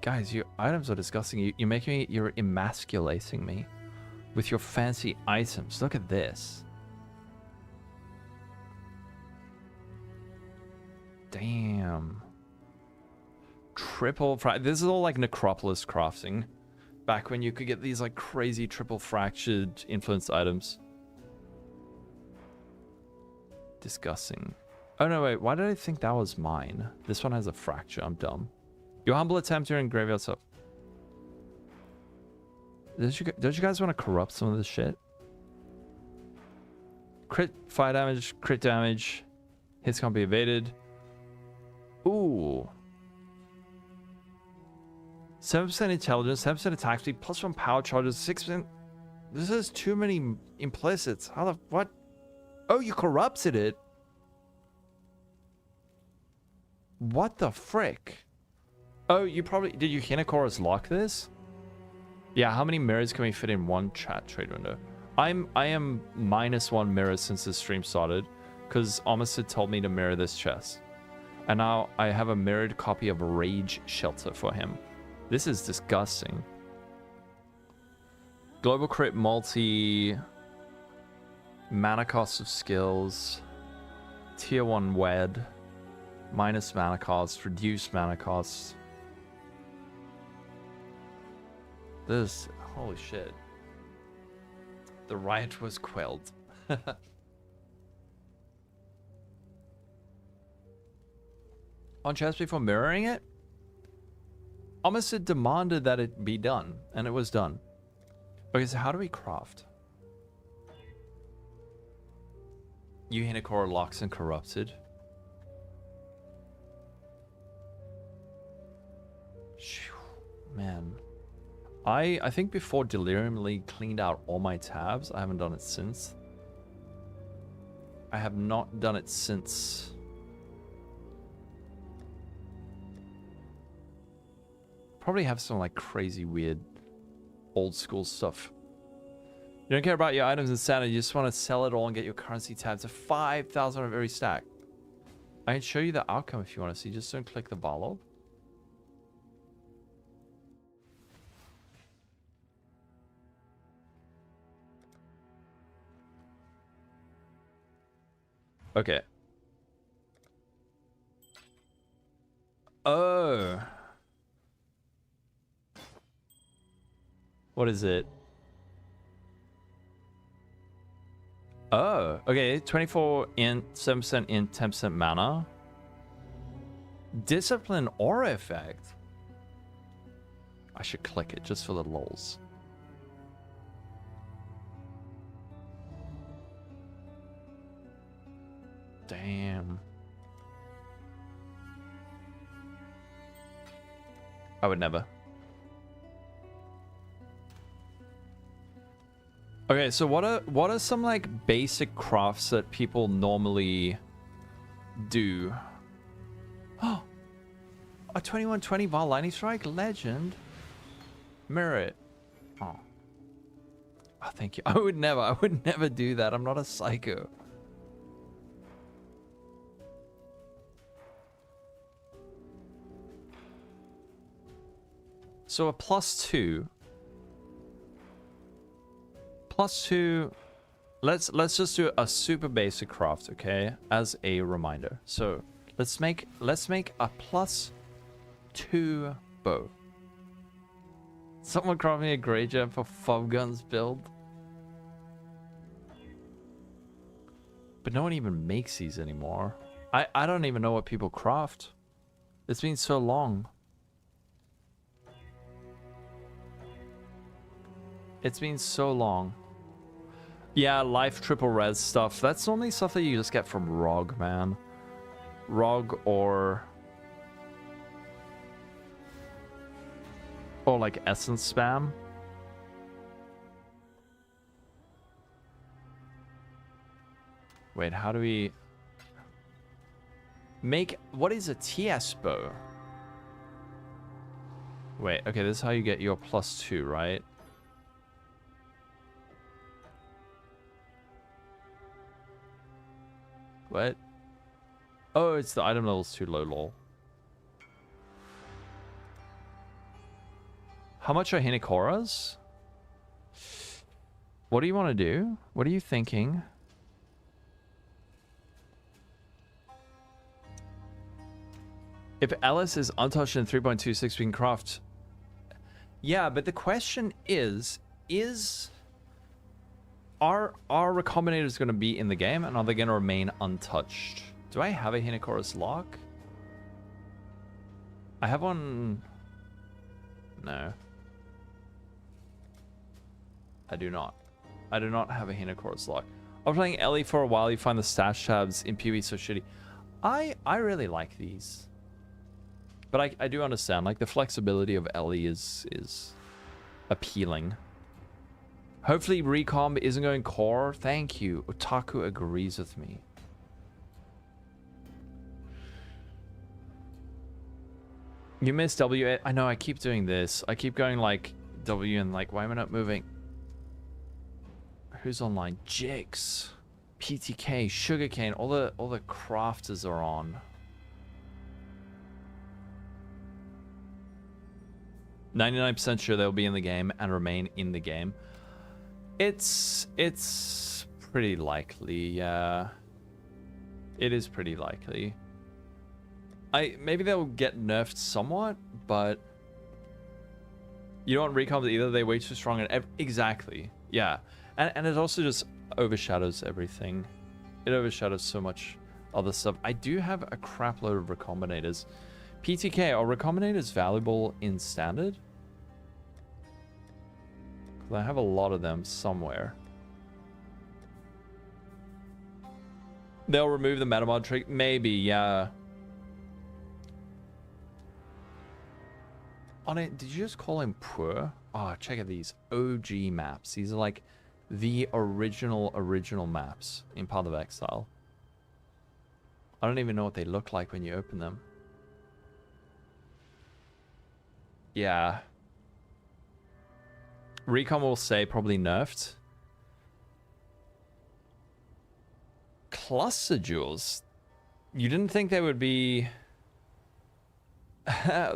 Guys, your items are disgusting. You're making me, you're emasculating me with your fancy items. Look at this. Damn. Triple this is all like Necropolis crafting. Back when you could get these like crazy triple fractured influenced items. Disgusting. Oh no, wait, why did I think that was mine? This one has a fracture, I'm dumb. Your humble attempt here in graveyard stuff. Don't you guys want to corrupt some of this shit? Crit fire damage, crit damage. Hits can't be evaded. Ooh. 7% intelligence, 7% attack speed, +1 power charges, 6%. This is too many implicits. How the what? Oh, you corrupted it. What the frick? Oh, you probably did. You Hinokora's lock this? Yeah. How many mirrors can we fit in one chat trade window? I am -1 mirror since the stream started, because Omicid told me to mirror this chest, and now I have a mirrored copy of Rage Shelter for him. This is disgusting. Global crit multi. Mana cost of skills. Tier 1 wed. Minus mana cost, reduce mana cost. This, holy shit. The riot was quelled. On chest before mirroring it? Almost it demanded that it be done, and it was done. Okay, so how do we craft? Uhinakora locks and corrupted. Phew, man. I think before Deliriumly cleaned out all my tabs, I haven't done it since. I have not done it since. Probably have some like crazy weird old school stuff. You don't care about your items and sanity, you just want to sell it all and get your currency tab to 5,000 of every stack. I can show you the outcome if you want to see, just don't click the bar log. Okay. Oh. What is it? Oh, okay. 24 int, 7% int, 10% mana. Discipline aura effect. I should click it just for the lols. Damn. I would never. Okay, so what are some like basic crafts that people normally do? Oh, a 2120 Var Lightning Strike legend. Mirror it. Oh, thank you. I would never do that. I'm not a psycho. So a +2. +2. Let's just do a super basic craft, okay? As a reminder. So let's make a +2 bow. Someone craft me a great gem for fob guns build. But no one even makes these anymore. I don't even know what people craft. It's been so long. It's been so long. Yeah, life triple res stuff. That's only stuff that you just get from ROG, man. ROG or like essence spam. Wait, how do we make, what is a TS bow? Wait, okay, this is how you get your +2, right? What? Oh, it's the item level's too low, lol. How much are Hinakoras? What do you want to do? What are you thinking? If Alice is untouched in 3.26, we can craft. Yeah, but the question is Are Recombinators going to be in the game, and are they going to remain untouched? Do I have a Hinakora's lock? I have one. No. I do not. I do not have a Hinakora's lock. I was playing Ellie for a while. You find the stash tabs in PoE so shitty. I really like these. But I do understand, like, the flexibility of Ellie is appealing. Hopefully Recomb isn't going core. Thank you. Otaku agrees with me. You missed W. I know, I keep doing this. I keep going like W and like, why am I not moving? Who's online? Jigs, PTK, Sugarcane, all the crafters are on. 99% sure they'll be in the game and remain in the game. It's pretty likely, yeah. It is pretty likely. Maybe they'll get nerfed somewhat, but you don't want recombs either. They're way too strong. And exactly, yeah. And it also just overshadows everything. It overshadows so much other stuff. I do have a crap load of Recombinators. PTK, are Recombinators valuable in standard? Because I have a lot of them somewhere. They'll remove the metamod trick? Maybe, yeah. On it, did you just call him poor? Oh, check out these OG maps. These are like the original maps in Path of Exile. I don't even know what they look like when you open them. Yeah. Recon will say probably nerfed. Cluster jewels. You didn't think they would be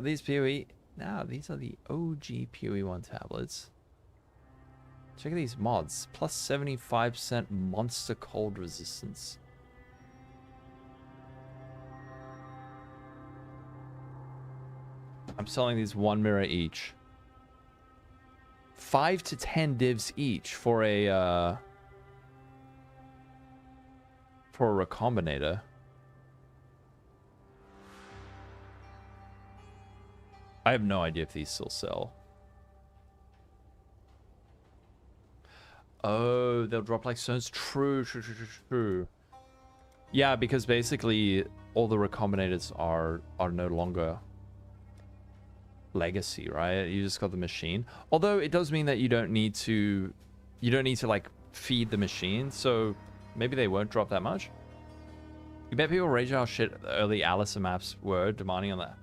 these PoE. No, these are the OG PoE 1 tablets. Check out these mods. Plus 75% monster cold resistance. I'm selling these 1 mirror each. 5 to 10 divs each for a Recombinator. I have no idea if these still sell. Oh, they'll drop like stones. True. Yeah, because basically all the Recombinators are no longer legacy, right? You just got the machine. Although it does mean that you don't need to like feed the machine, so maybe they won't drop that much. You bet people rage how shit the early Alice maps were demanding on that.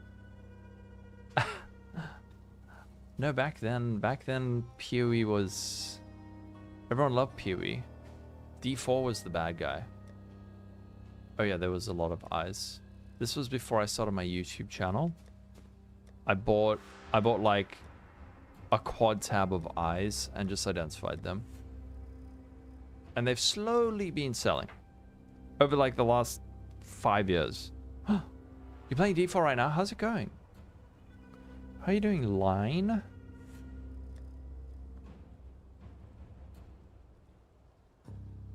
No, back then PoE was... Everyone loved PoE. D4 was the bad guy. Oh yeah, there was a lot of eyes. This was before I started my YouTube channel. I bought like a quad tab of eyes and just identified them. And they've slowly been selling over like the last 5 years. You're playing D4 right now? How's it going? How are you doing, Line?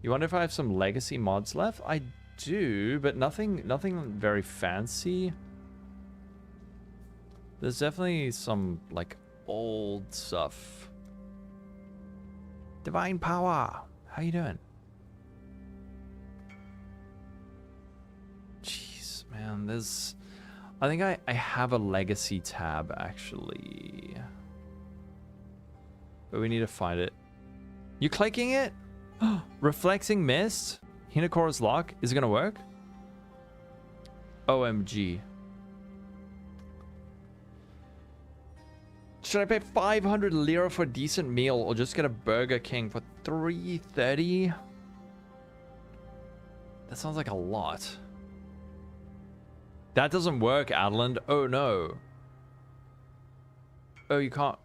You wonder if I have some legacy mods left? I do, but nothing very fancy. There's definitely some like old stuff. Divine Power, how you doing? Jeez, man, I think I have a legacy tab actually, but we need to find it. You clicking it? Reflecting Mist? Hinakora's Lock? Is it gonna work? OMG. Should I pay 500 lira for a decent meal or just get a Burger King for 330? That sounds like a lot. That doesn't work, Adeland. Oh no. Oh, you can't.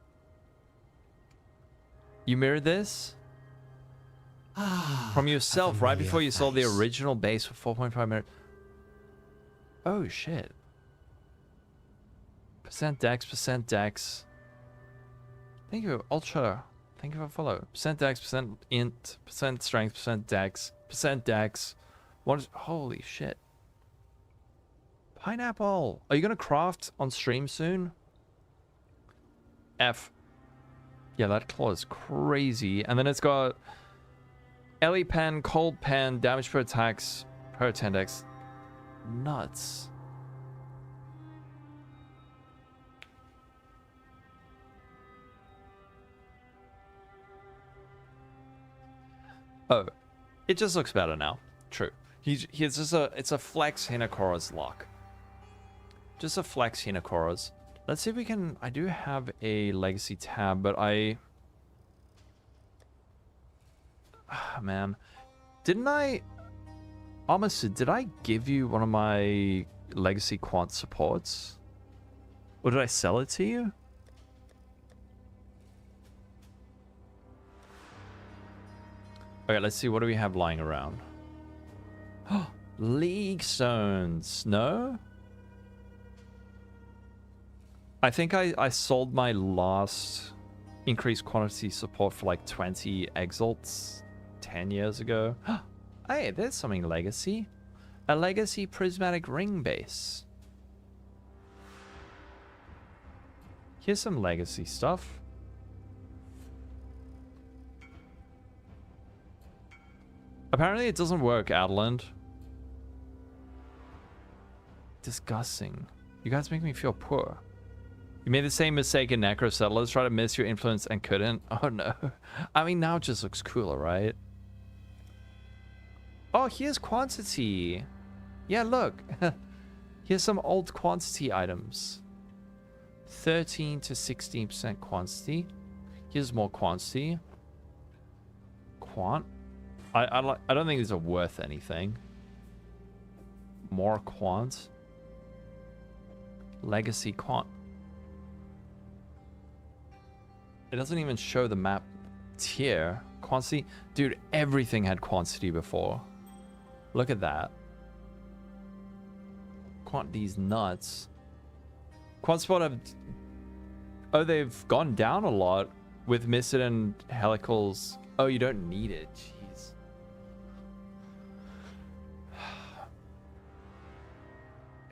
You mirrored this? From yourself right before you saw the original base for 4.5 minutes. Oh shit. Percent dex. Thank you, Ultra. Thank you for follow. Percent dex, percent int, percent strength, percent dex. What is... Holy shit. Pineapple. Are you gonna craft on stream soon? F. Yeah, that claw is crazy. And then it's got Ellie pen, cold pen, damage per attacks, per 10 dex. Nuts. Oh, it just looks better now. True. He's just it's a flex Hinakora's Lock. Just a flex Hinakora's. Let's see if we can... I do have a legacy tab, but I... man. Didn't I... Amasid, did I give you one of my legacy quant supports? Or did I sell it to you? Okay, let's see. What do we have lying around? League Stones. No? I think I sold my last increased quantity support for like 20 Exalts 10 years ago. Hey, there's something legacy. A legacy prismatic ring base. Here's some legacy stuff. Apparently it doesn't work, Adeland. Disgusting. You guys make me feel poor. You made the same mistake in Necro Settlers, try to miss your influence and couldn't. Oh no. I mean, now it just looks cooler, right? Oh, here's quantity. Yeah, look. Here's some old quantity items. 13 to 16% quantity. Here's more quantity. Quant. I don't think these are worth anything. More quant. Legacy quant. It doesn't even show the map tier. Quantity. Dude, everything had quantity before. Look at that. Quantity's nuts. Quant spot have... Oh, they've gone down a lot with Misted and Helicals. Oh, you don't need it. Jeez.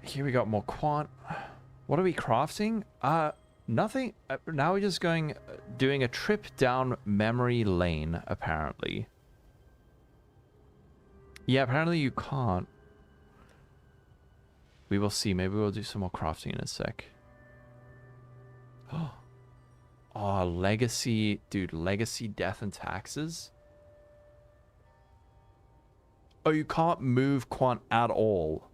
Here we got more quant. What are we crafting? Nothing. Now we're just doing a trip down memory lane, apparently. Yeah, apparently you can't. We will see. Maybe we'll do some more crafting in a sec. Oh, legacy. Dude, legacy death and taxes. Oh, you can't move quant at all.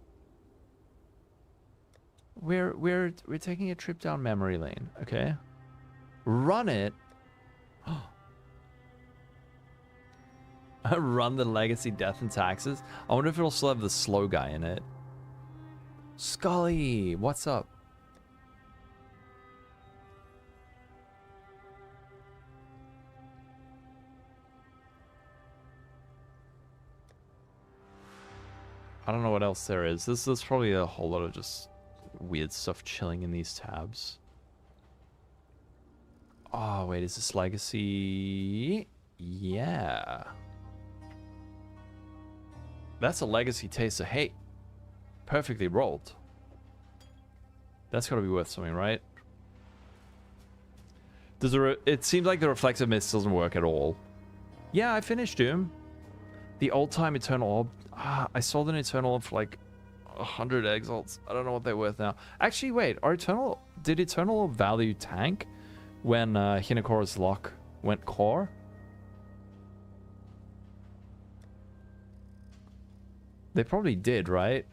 We're taking a trip down memory lane, okay? Run it. Run the legacy death and taxes. I wonder if it'll still have the slow guy in it. Scully, what's up? I don't know what else there is. There's probably a whole lot of just weird stuff chilling in these tabs. Oh, wait, is this legacy? Yeah. That's a legacy taste of hate. Perfectly rolled. That's got to be worth something, right? It seems like the reflective mist doesn't work at all. Yeah, I finished Doom. The old-time Eternal Orb. I sold an Eternal Orb for like 100 Exalts. I don't know what they're worth now. Actually, wait. Did Eternal Orb value tank when Hinakora's Lock went core? They probably did, right?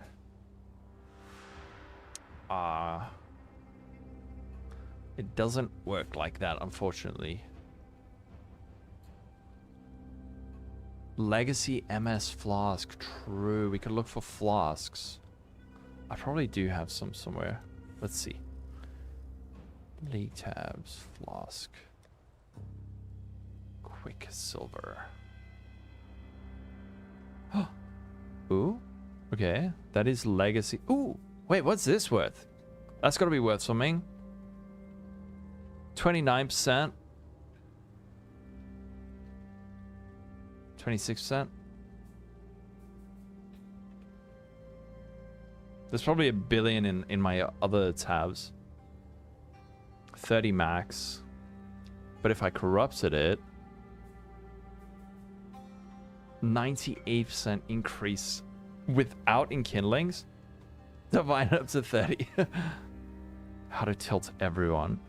It doesn't work like that, unfortunately. Legacy MS Flask. True. We could look for flasks. I probably do have some somewhere. Let's see. League tabs. Flask. Quicksilver. Ooh. Okay. That is legacy. Ooh. Wait, what's this worth? That's got to be worth something. 29%. 26%. There's probably a billion in my other tabs. 30 max. But if I corrupted it, 98% increase without enkindlings. Divine up to 30. How to tilt everyone.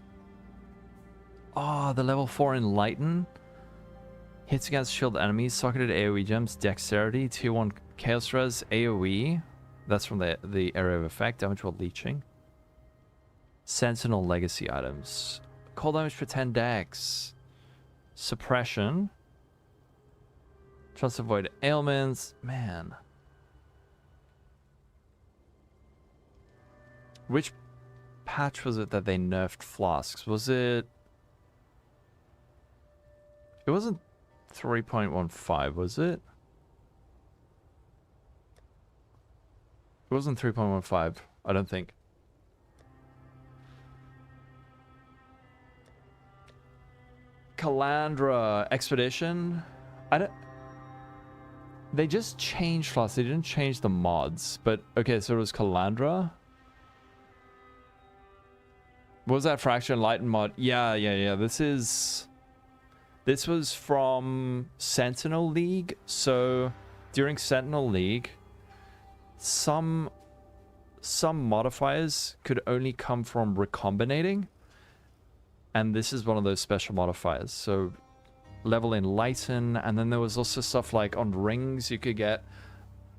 Oh, the level 4 Enlighten. Hits against shield enemies, socketed AoE gems, dexterity, tier 1 chaos res, AoE. That's from the area of effect, damage while leeching. Sentinel legacy items. Cold damage for 10 dex. Suppression. Chance to avoid ailments. Man. Which patch was it that they nerfed flasks? Was it... It wasn't 3.15, was it? It wasn't 3.15, I don't think. Calandra Expedition. I don't. They just changed class. They didn't change the mods. But okay, so it was Calandra. What was that Fracture Enlightened mod? Yeah. This was from Sentinel League. So during Sentinel League, some modifiers could only come from recombinating. And this is one of those special modifiers. So level Enlighten, and then there was also stuff like on rings you could get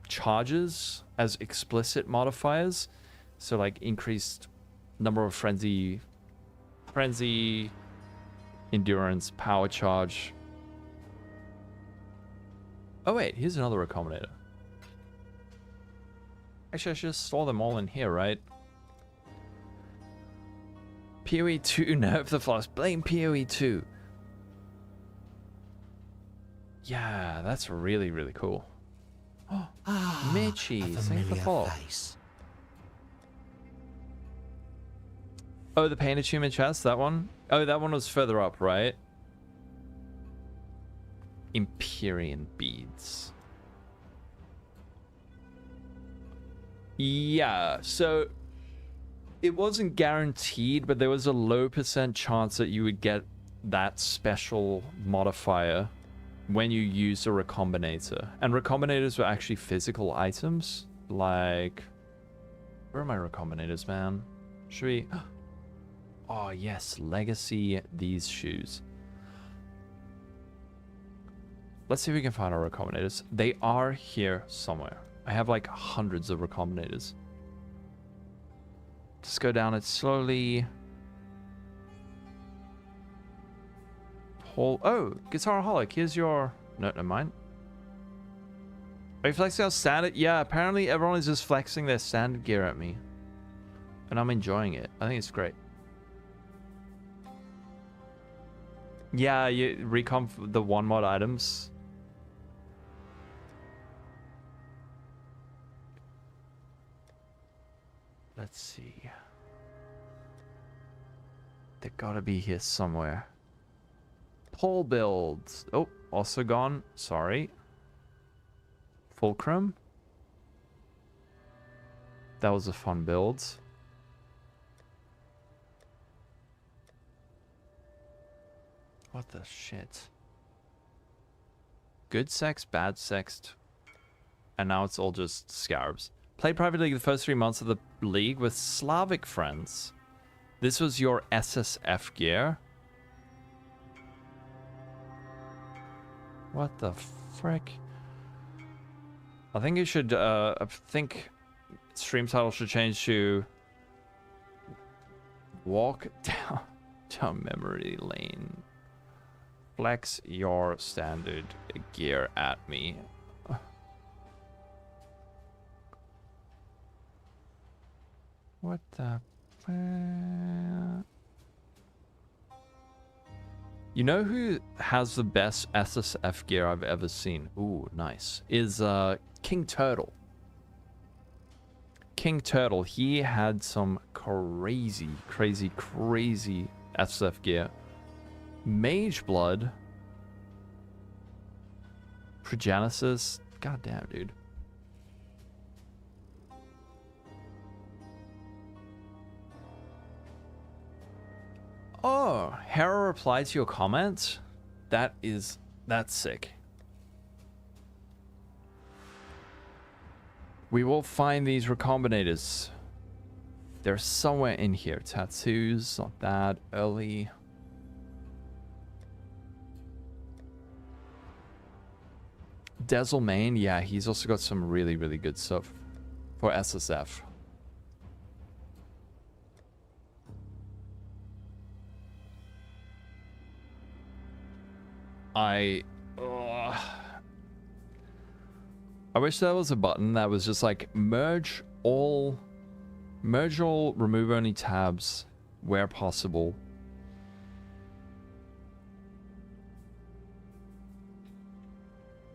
charges as explicit modifiers. So like increased number of frenzy, endurance, power charge. Oh wait, here's another Recombinator. Actually, I should just store them all in here, right? PoE 2 nerf the flask. Blame PoE 2. Yeah, that's really, really cool. Oh, Mitchie, thanks for the follow. Oh, the painted human chest, that one? Oh, that one was further up, right? Empyrean beads. Yeah, so it wasn't guaranteed, but there was a low % chance that you would get that special modifier when you use a Recombinator. And Recombinators were actually physical items. Like, where are my Recombinators, man? Should we... Oh, yes. Legacy these shoes. Let's see if we can find our Recombinators. They are here somewhere. I have like hundreds of Recombinators. Just go down it slowly. Oh, Guitaraholic, here's your... No, never mind. Are you flexing our standard? Yeah, apparently everyone is just flexing their standard gear at me. And I'm enjoying it. I think it's great. Yeah, you recomp the one mod items. Let's see. They gotta be here somewhere. Pole builds. Oh, also gone. Sorry. Fulcrum. That was a fun build. What the shit? Good sex, bad sext. And now it's all just scarabs. Played Private League the first 3 months of the league with Slavic friends. This was your SSF gear. What the frick? I think you should, I think stream title should change to Walk down memory lane. Flex your standard gear at me. What the... You know who has the best SSF gear I've ever seen? Ooh, nice. Is King Turtle. King Turtle, he had some crazy SSF gear. Mage Blood. Progenesis. God damn, dude. Oh, Hera replied to your comment? That's sick. We will find these Recombinators. They're somewhere in here. Tattoos, not that. Early. Desilmain, yeah, he's also got some really good stuff for SSF. I wish there was a button that was just like merge all, remove only tabs where possible.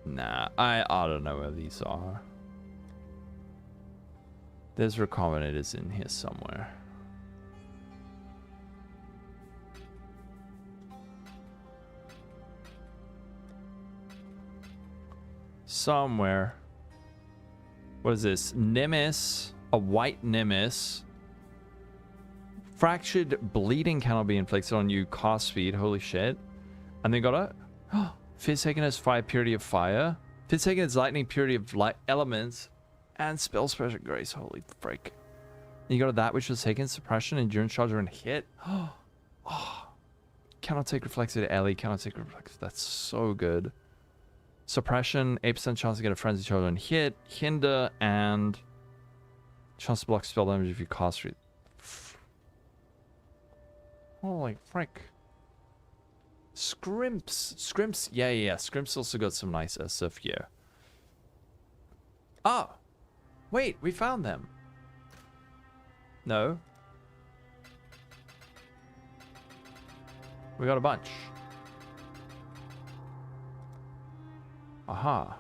Nah, I don't know where these are. There's Recombinators in here somewhere. somewhere. What is this? Nemesis, a white Nemesis. Fractured bleeding cannot be inflicted on you. Cast speed, holy shit. And they got a Fizz taken has fire, purity of fire. Fizz taken has lightning, purity of light elements, and spell special grace. Holy frick! And you got that which was taken suppression, endurance charger, and hit. Oh, cannot take reflected Ellie. Cannot take reflected. That's so good. Suppression, 8% chance to get a frenzy charger and hit, hinder, and chance to block spell damage if you cast it. Holy frick. Scrimps. Yeah. Scrimps also got some nice SF here. Oh. Wait, we found them. No. We got a bunch. Aha.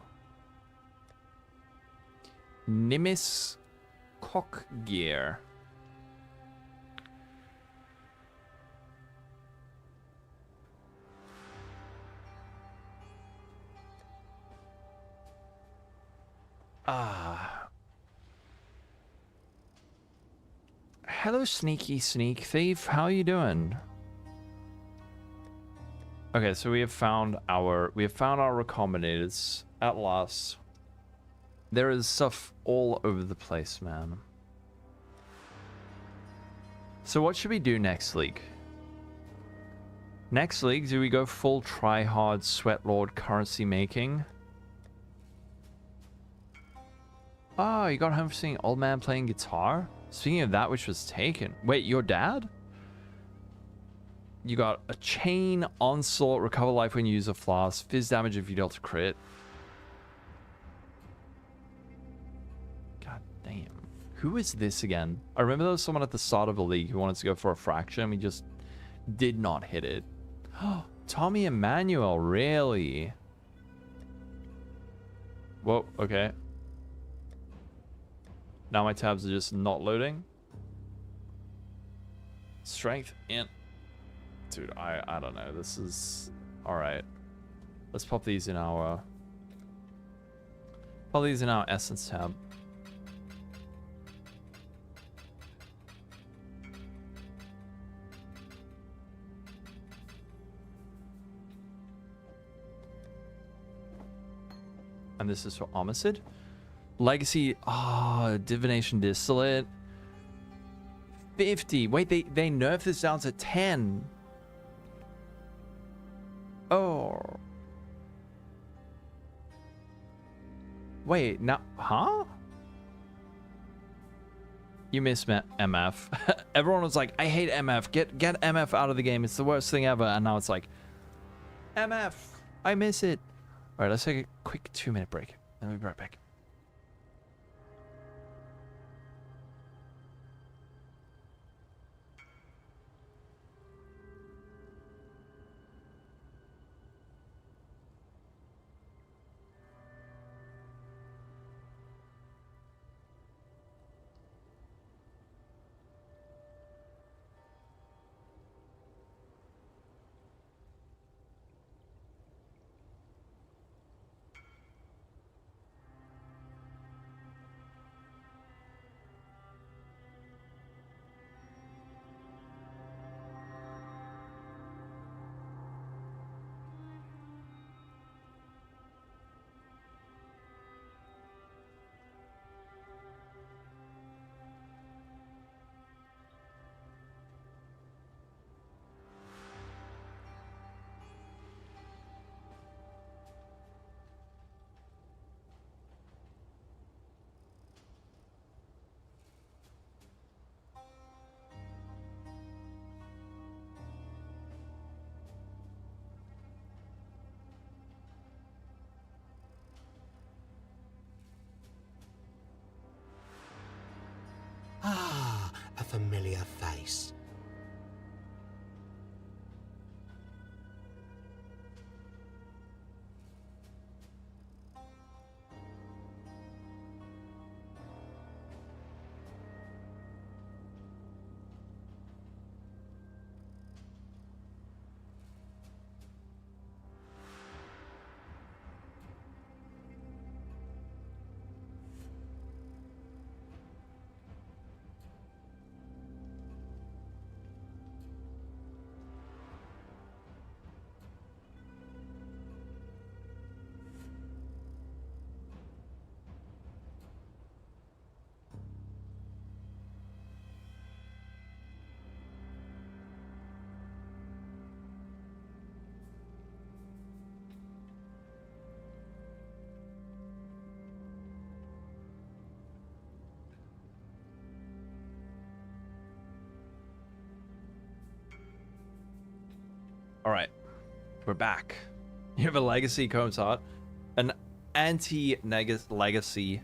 Nimis cock gear. Hello, sneaky sneak thief. How are you doing? Okay, so we have found our recombinators at last. There is stuff all over the place, man. So what should we do next league? Next league, do we go full try-hard Sweatlord currency making? Oh, you got home for seeing old man playing guitar? Speaking of that which was taken. Wait, your dad? You got a chain, onslaught, recover life when you use a flask, fizz damage if you dealt a crit. God damn. Who is this again? I remember there was someone at the start of the league who wanted to go for a fraction. We just did not hit it. Tommy Emmanuel, really? Whoa, okay. Now my tabs are just not loading. Strength in. Dude, I don't know. This is alright. Let's pop these in our essence tab. And this is for Omicid. Legacy, Divination Distillate. 50. Wait, they nerfed this down to 10. Oh. Wait, now, huh? You miss MF. Everyone was like, I hate MF. Get MF out of the game. It's the worst thing ever. And now it's like, MF. I miss it. All right, let's take a quick 2-minute break. And we'll be right back. Ah, a familiar face. All right, we're back. You have a legacy Combs Heart, an anti-legacy.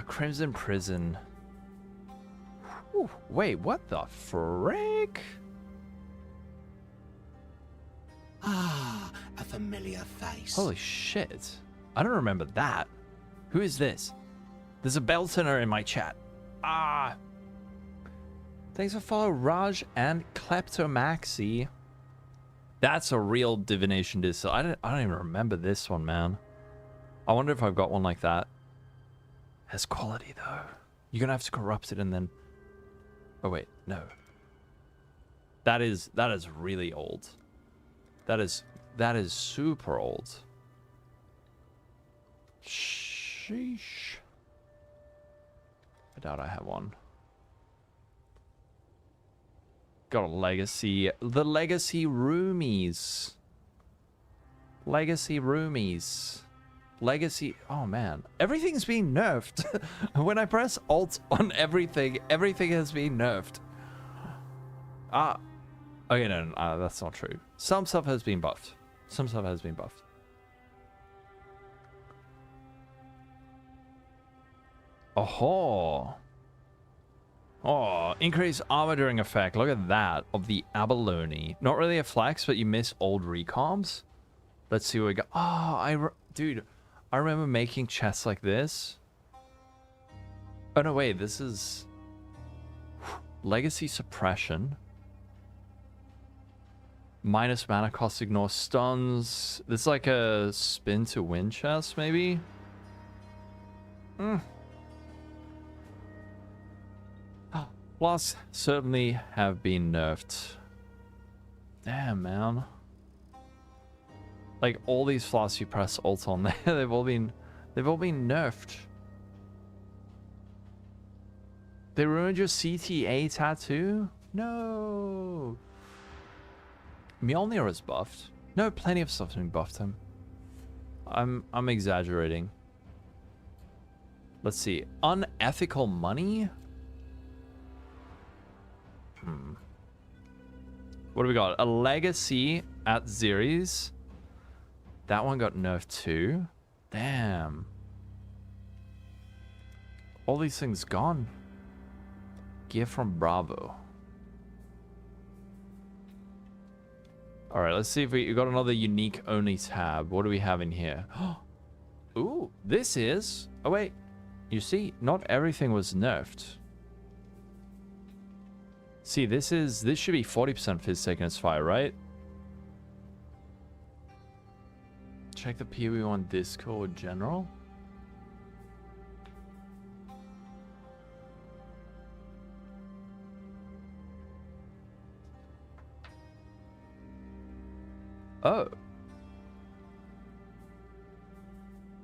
Crimson Prison. Whew, wait, what the frick? Ah, a familiar face. Holy shit. I don't remember that. Who is this? There's a Beltoner in my chat. Thanks for following Raj and Kleptomaxi. That's a real divination distill. I don't even remember this one, man. I wonder if I've got one like that. Has quality though. You're gonna have to corrupt it and then. Oh wait, no. That is really old. That is super old. Sheesh. I doubt I have one. Got a legacy. The legacy roomies. Legacy roomies. Legacy. Oh man, everything's being nerfed. When I press Alt on everything, everything has been nerfed. Okay, no, that's not true. Some stuff has been buffed. Some stuff has been buffed. Oh. Oh, increased armor during effect. Look at that of the abalone. Not really a flex, but you miss old recoms. Let's see what we got. Oh, dude, I remember making chests like this. Oh no, wait, this is legacy suppression. Minus mana cost, ignore stuns. This is like a spin to win chest, maybe. Plus, certainly have been nerfed. Damn, man. Like all these flasks you press Alt on there, they've all been nerfed. They ruined your CTA tattoo? No. Mjolnir is buffed. No, plenty of stuff's been buffed him. I'm exaggerating. Let's see. Unethical money? What do we got? A legacy at Xeres. That one got nerfed too. Damn. All these things gone. Gear from Bravo. Alright, let's see if we got another unique only tab. What do we have in here? Ooh, this is... Oh wait. You see, not everything was nerfed. See, this should be 40% Fizz Thickness Fire, right? Check the PoE on Discord general. Oh.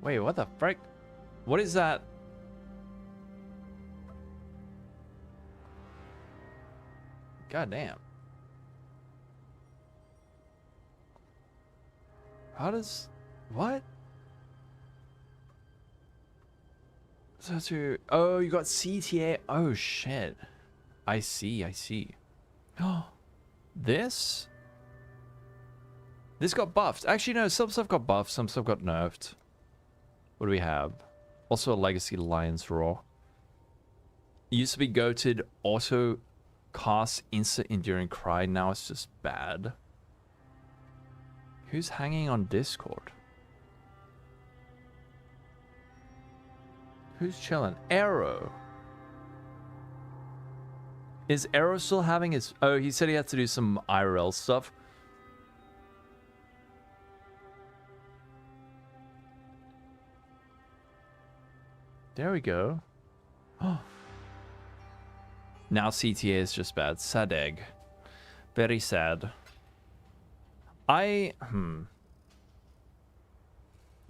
Wait, what the frick? What is that? God damn. How does... What? So to... Oh, you got CTA. Oh, shit. I see. Oh, this? This got buffed. Actually, no, some stuff got buffed, some stuff got nerfed. What do we have? Also a Legacy Lion's Roar. It used to be goated auto cast instant enduring cry. Now it's just bad. Who's hanging on Discord? Who's chilling? Arrow. Is Arrow still having his... Oh, he said he had to do some IRL stuff. There we go. Oh. Now CTA is just bad. Sad egg. Very sad. You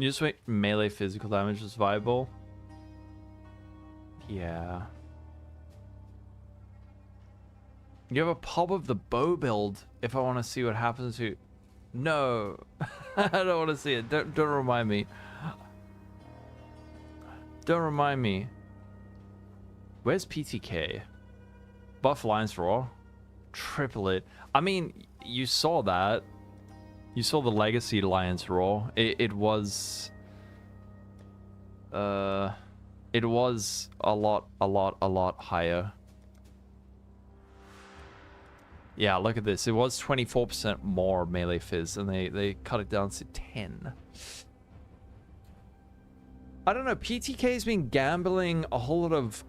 just wait, melee physical damage is viable? Yeah. You have a pop of the bow build if I want to see what happens to... No. I don't want to see it. Don't remind me. Don't remind me. Where's PTK? Buff Lion's Roar. triple it. I mean, you saw that. You saw the Legacy Alliance Raw. It was a lot higher. Yeah, look at this. It was 24% more melee fizz, and they cut it down to 10. I don't know. PTK's been gambling a whole lot of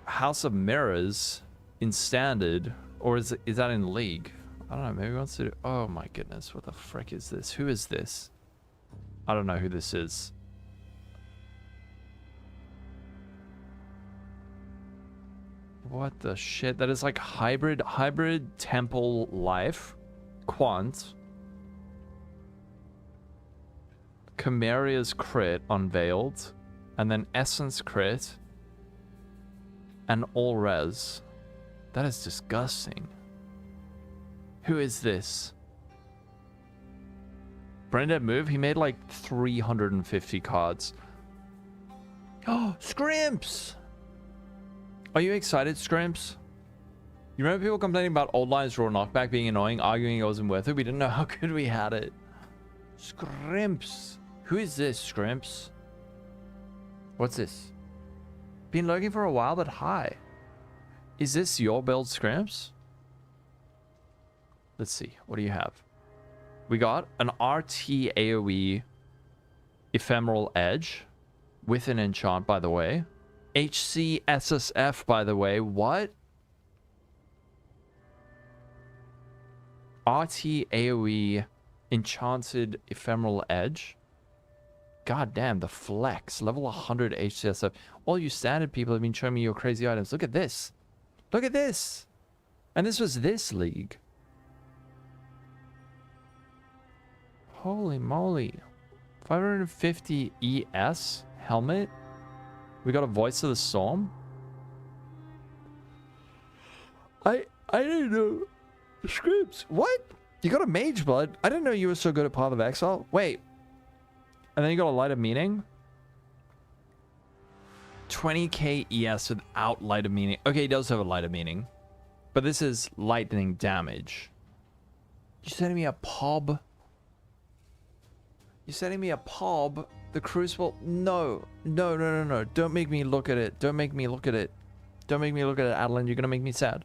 House of Mirrors in Standard, or is that in League? I don't know. Maybe he wants to do... Oh my goodness. What the frick is this? Who is this? I don't know who this is. What the shit? That is like hybrid temple life. Quant. Chimeria's crit unveiled. And then Essence crit. And all res. That is disgusting. Who is this? Brenda move? He made like 350 cards. Oh, Scrimps! Are you excited, Scrimps? You remember people complaining about Old Lines Raw knockback being annoying, arguing it wasn't worth it? We didn't know how good we had it. Scrimps. Who is this, Scrimps? What's this? Been lurking for a while, but hi. Is this your build, Scrimps? Let's see. What do you have? We got an RT AoE Ephemeral Edge with an enchant, by the way. HC SSF, by the way. What? RT AoE Enchanted Ephemeral Edge. God damn, the flex. Level 100 HCSF. All you standard people have been showing me your crazy items. Look at this. Look at this. And this was this league. Holy moly. 550 ES helmet. We got a Voice of the Storm. I didn't know. Scripts. What? You got a Mage Blood? I didn't know you were so good at Path of Exile. Wait. And then you got a Light of Meaning. 20k ES without Light of Meaning. Okay, he does have a Light of Meaning. But this is lightning damage. You sending me a POB? You sending me a POB? The Crucible? No. No, no, no, no. Don't make me look at it. Don't make me look at it. Don't make me look at it, Adeline. You're gonna make me sad.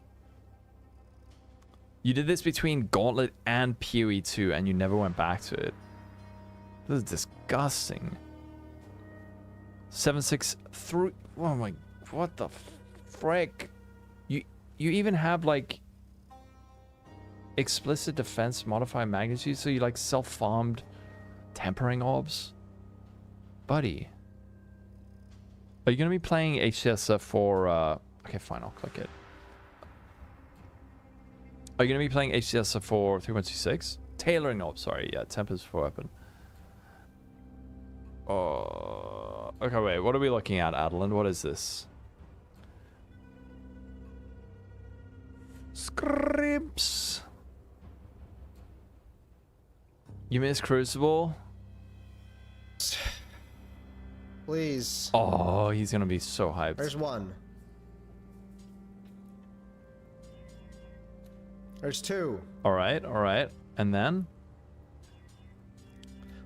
You did this between Gauntlet and PoE 2 and you never went back to it. This is disgusting. 763. Oh my, what the frick? You even have like explicit defense modify magnitude, so you like self-farmed tempering orbs? Buddy. Are you gonna be playing HCSF for okay, fine, I'll click it. Are you gonna be playing HCSF for 3.26? Tailoring orb, sorry, yeah, tempers for weapon. Oh, okay, wait. What are we looking at, Adeline? What is this? Scrimps. You miss Crucible? Please. Oh, he's gonna be so hyped. There's one. There's two. All right. And then?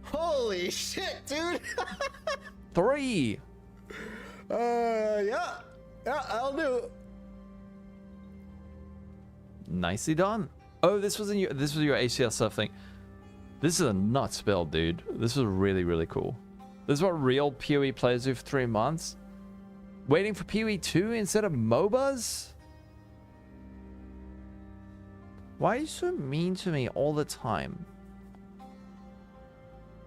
Holy shit, dude! 3. Yeah, I'll do. Nicely done. Oh, this was your ACSF thing. This is a nuts build, dude. This is really, really cool. This is what real PoE players do for 3 months. Waiting for PoE 2 instead of MOBAs? Why are you so mean to me all the time?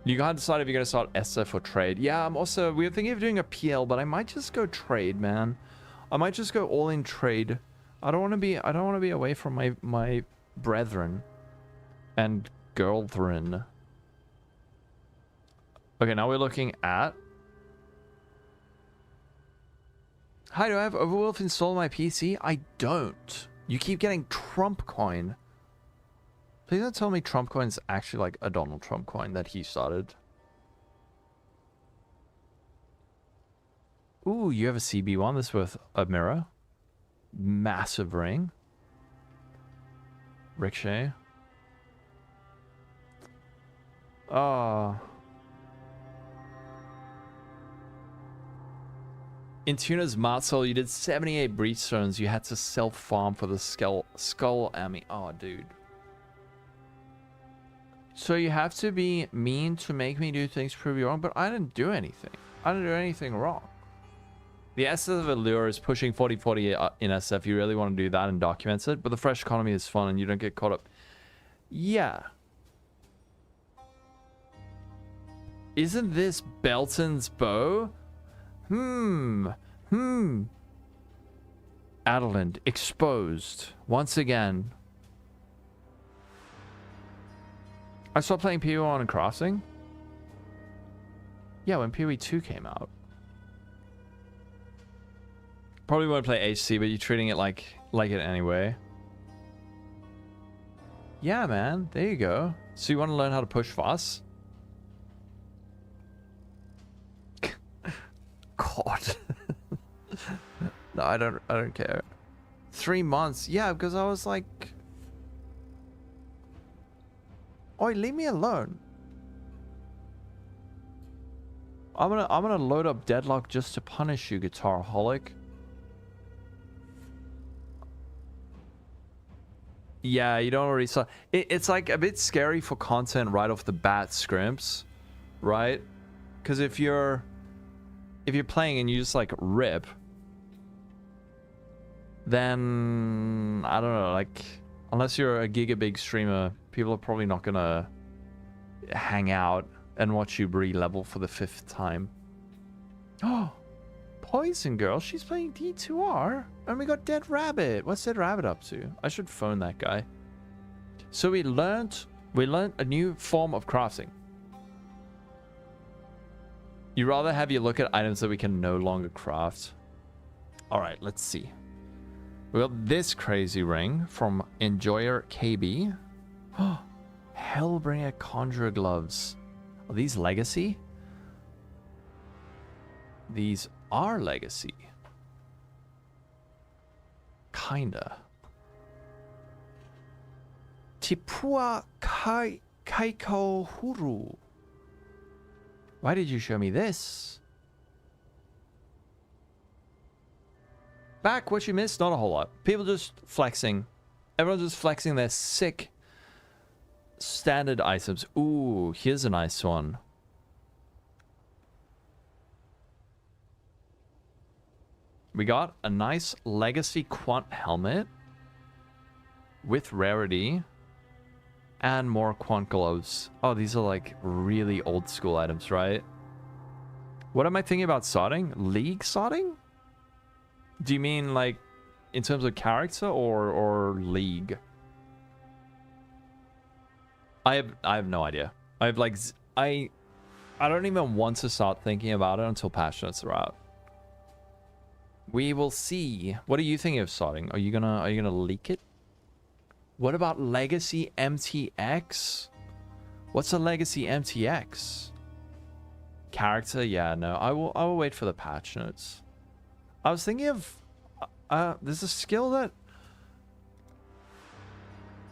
You gotta decide if you're gonna start SF or trade. Yeah, we were thinking of doing a PL, but I might just go trade, man. I might just go all in trade. I don't want to be away from my brethren and girlthrin. Okay, now we're looking at. Hi, do I have Overwolf installed on my PC? I don't. You keep getting Trump coin. Please don't tell me Trump coin's actually like a Donald Trump coin that he started. Ooh, you have a CB1 that's worth a mirror. Massive ring. Ricochet. Oh. In Tuna's Marcel, you did 78 breach stones. You had to self-farm for the skull army. Oh, dude. So you have to be mean to make me do things prove you wrong, but I didn't do anything. I didn't do anything wrong. The SF of Allure is pushing 40-40 in SF. You really want to do that and documents it, but the fresh economy is fun and you don't get caught up. Yeah. Isn't this Belton's bow? Adeland exposed once again. I stopped playing PoE 1 and Crossing. Yeah, when PoE 2 came out. Probably won't play HC, but you're treating it like it anyway. Yeah, man. There you go. So you want to learn how to push fast? God. No, I don't care. 3 months. Yeah, because I was like, oi, leave me alone. I'm gonna load up Deadlock just to punish you, Guitarholic. Yeah, you don't already saw. It's like a bit scary for content right off the bat, scrimps, right? Because if you're playing and you just like rip, then I don't know, like unless you're a gigabig streamer, people are probably not gonna hang out and watch you re-level for the 5th time. Oh, Poison Girl, she's playing D2R, and we got Dead Rabbit. What's Dead Rabbit up to? I should phone that guy. So we learned a new form of crafting. You rather have you look at items that we can no longer craft. All right, let's see. We got this crazy ring from Enjoyer KB. Oh, Hellbringer Conjurer gloves. Are these legacy? These are legacy. Kinda. Tipua Kaiko Huru. Why did you show me this? Back, what you missed? Not a whole lot. People just flexing. Everyone's just flexing their sick standard items. Ooh, here's a nice one. We got a nice Legacy Quant helmet with rarity and more Quant gloves. Oh, these are like really old school items, right? What am I thinking about sorting? League sorting? Do you mean like in terms of character or league? I have no idea. I have like I don't even want to start thinking about it until passionates are out. We will see. What are you thinking of sorting? Are you gonna leak it? What about Legacy MTX? What's a Legacy MTX? Character? Yeah, no. I will wait for the patch notes. I was thinking of there's a skill that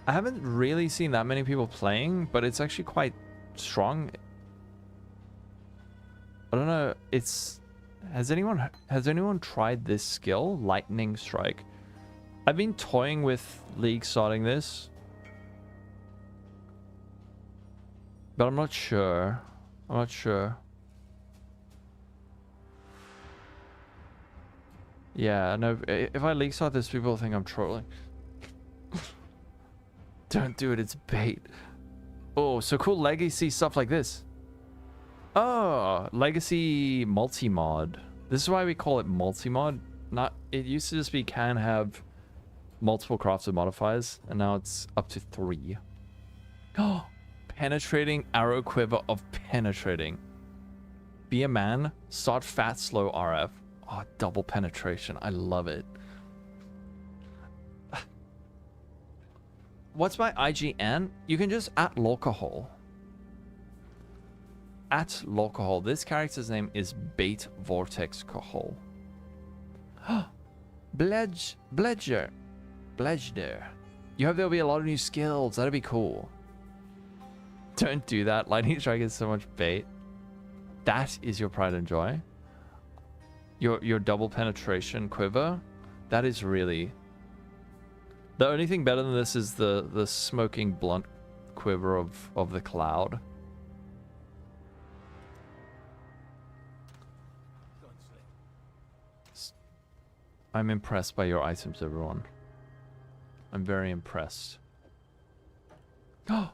I haven't really seen that many people playing, but it's actually quite strong. I don't know. Has anyone tried this skill? Lightning Strike. I've been toying with League starting this, but I'm not sure. Yeah, no, if I League start this, people think I'm trolling. Don't do it, it's bait. Oh, so cool Legacy stuff like this. Oh, Legacy multi-mod. This is why we call it multi-mod. It used to just be can have multiple crafted modifiers, and now it's up to 3. Oh, penetrating arrow quiver of penetrating. Be a man, start fat, slow RF. Oh, double penetration. I love it. What's my IGN? You can just at Lolcohol. At Lolcohol. This character's name is Bait Vortex Cohol. Bledger. You hope there'll be a lot of new skills. That'd be cool. Don't do that. Lightning strike is so much bait. That is your pride and joy. Your double penetration quiver. That is really... The only thing better than this is the smoking blunt quiver of the cloud. I'm impressed by your items, everyone. I'm very impressed. Oh!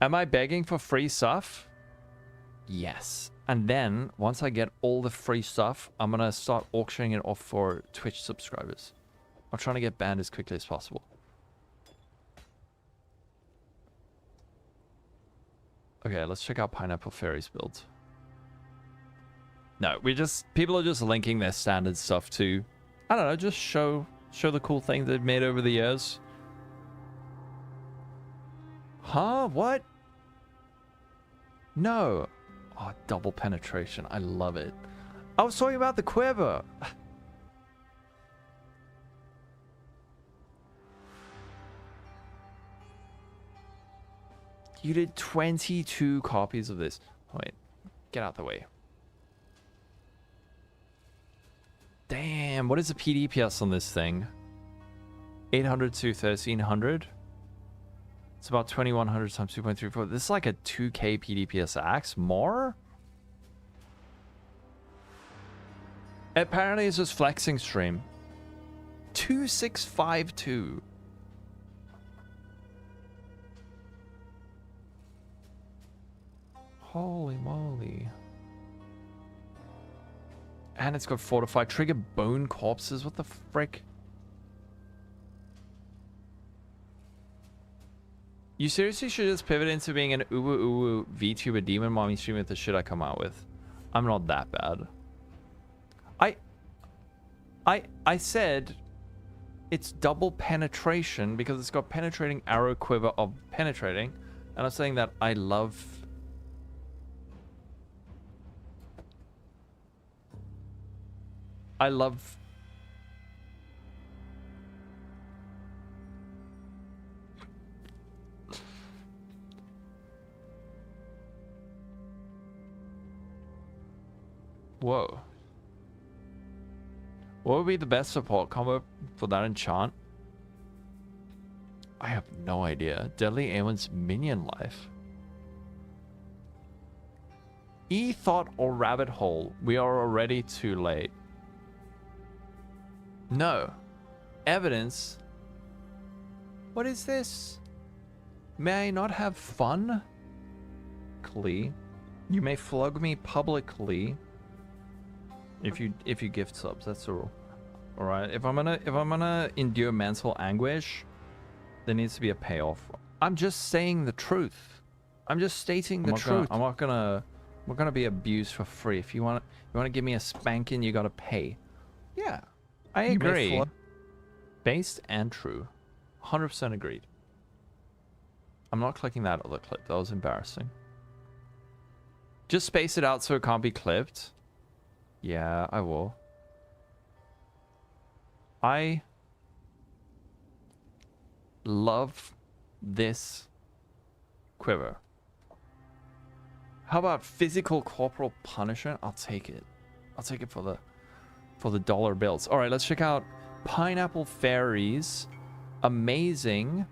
Am I begging for free stuff? Yes. And then, once I get all the free stuff, I'm gonna start auctioning it off for Twitch subscribers. I'm trying to get banned as quickly as possible. Okay, let's check out Pineapple Fairies build. No, people are just linking their standard stuff to, I don't know, just show the cool things they've made over the years. Huh? What? No. Oh, double penetration. I love it. I was talking about the quiver. You did 22 copies of this. Wait, get out the way. Damn, what is the PDPS on this thing? 800 to 1300? It's about 2100 times 2.34. This is like a 2k PDPS axe. More? Apparently it's just flexing stream. 2652. Holy moly. And it's got fortified trigger bone corpses. What the frick? You seriously should just pivot into being an uwu VTuber demon mommy stream with the shit I come out with. I'm not that bad. I said it's double penetration because it's got penetrating arrow quiver of penetrating. And I'm saying that I love... Whoa. What would be the best support combo for that enchant? I have no idea. Deadly Aemon's minion life. E-thought or rabbit hole. We are already too late. No. Evidence. What is this? May I not have fun? Klee. You may flog me publicly. If you gift subs, that's the rule. All right. If I'm gonna endure mental anguish, there needs to be a payoff. I'm just saying the truth. I'm just stating the truth. I'm not gonna be abused for free. If you want to give me a spanking, you gotta pay. Yeah, I agree. Based and true. 100% agreed. I'm not clicking that other clip. That was embarrassing. Just space it out so it can't be clipped. Yeah, I will. I love this quiver. How about physical corporal punishment? I'll take it. I'll take it for the dollar bills. All right, let's check out Pineapple Fairies. Amazing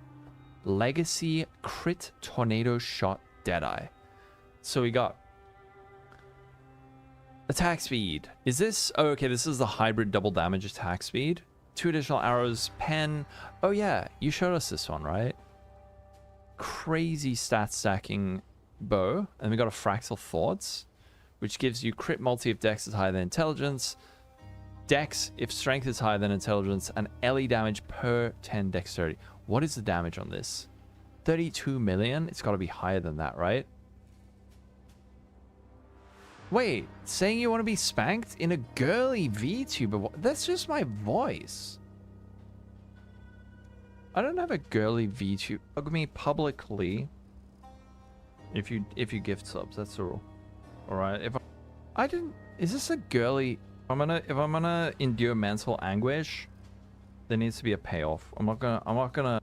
Legacy Crit Tornado Shot Deadeye. So we got attack speed. Is this... Oh, okay, this is the hybrid double damage attack speed. 2 additional arrows, pen. Oh, yeah, you showed us this one, right? Crazy stat stacking bow. And we got a Fractal Thoughts, which gives you crit multi if dex is higher than intelligence, dex if strength is higher than intelligence, and LE damage per 10 dexterity. What is the damage on this? 32 million? It's got to be higher than that, right? Wait, saying you want to be spanked in a girly VTuber? That's just my voice. I don't have a girly VTuber. Hug me publicly. If you gift subs, that's the rule. All right. If I didn't, is this a girly? If I'm gonna endure mental anguish, there needs to be a payoff. I'm not gonna.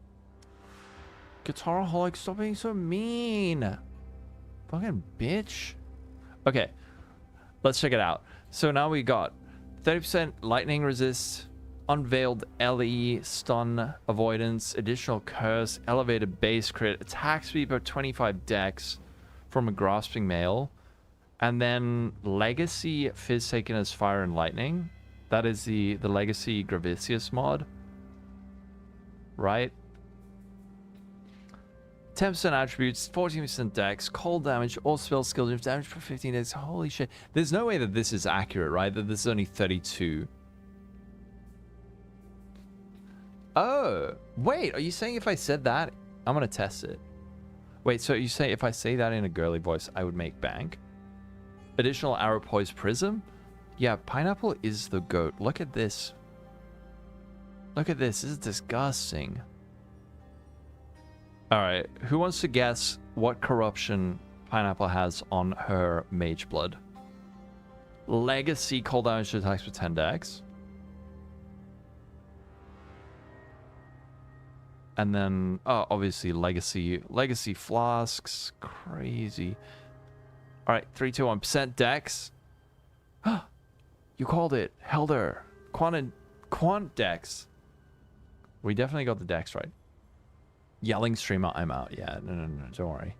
Guitaraholic, stop being so mean. Fucking bitch. Okay, let's check it out. So now we got 30% lightning resist, unveiled LE, stun avoidance, additional curse, elevated base crit, attack speed per 25 dex from a grasping male, and then legacy fizz taken as fire and lightning. That is the legacy Gravicius mod, right? 10% attributes, 14% dex, cold damage, all spell skills, damage for 15 days. Holy shit. There's no way that this is accurate, right? That this is only 32. Oh, wait. Are you saying if I said that, I'm going to test it. Wait, so you say if I say that in a girly voice, I would make bank? Additional arrow poise prism? Yeah, pineapple is the goat. Look at this. Look at this. This is disgusting. Alright, who wants to guess what corruption Pineapple has on her Mage Blood? Legacy cold damage attacks with 10 dex. And then, oh, obviously Legacy Flasks. Crazy. Alright, 3, 2, 1% dex. You called it. Helder. Quant dex. We definitely got the dex right. Yelling streamer, I'm out. Yeah, no, don't worry.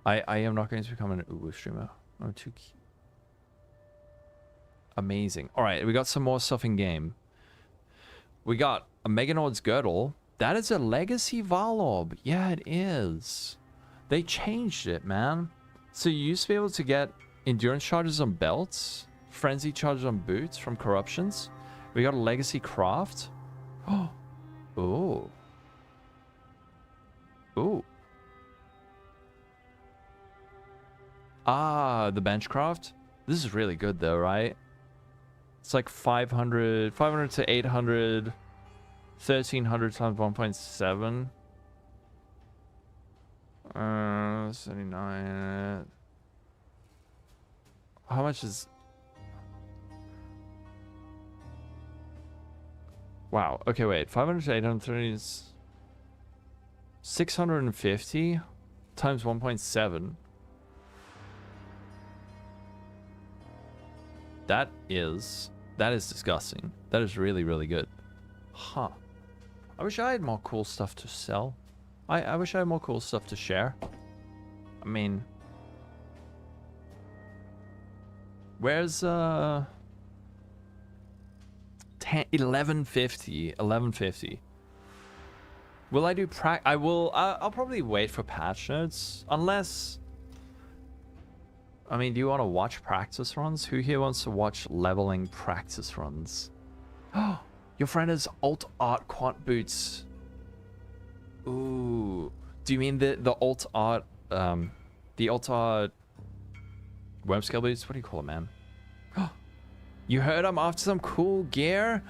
I am not going to become an Uwu streamer. I'm too cute. Amazing. Alright, we got some more stuff in game. We got a Meganord's Girdle. That is a Legacy Varlob. Yeah, it is. They changed it, man. So you used to be able to get endurance charges on belts, frenzy charges on boots from corruptions. We got a Legacy Craft. Oh. Ooh. Ooh. Ah, the benchcraft. This is really good though, right? It's like 500 to 800, 1300 times 1.7. 79. How much is... Wow. Okay, wait. 500 to 830 is 650 times 1.7. That is disgusting. That is really, really good. Huh. I wish I had more cool stuff to sell. I wish I had more cool stuff to share. I mean... Where's 1150. Will I do I'll probably wait for patch notes unless, I mean, do you want to watch practice runs? Who here wants to watch leveling practice runs? Oh, your friend has alt art quant boots. Ooh, do you mean the alt art worm scale boots? What do you call it, man? You heard I'm after some cool gear?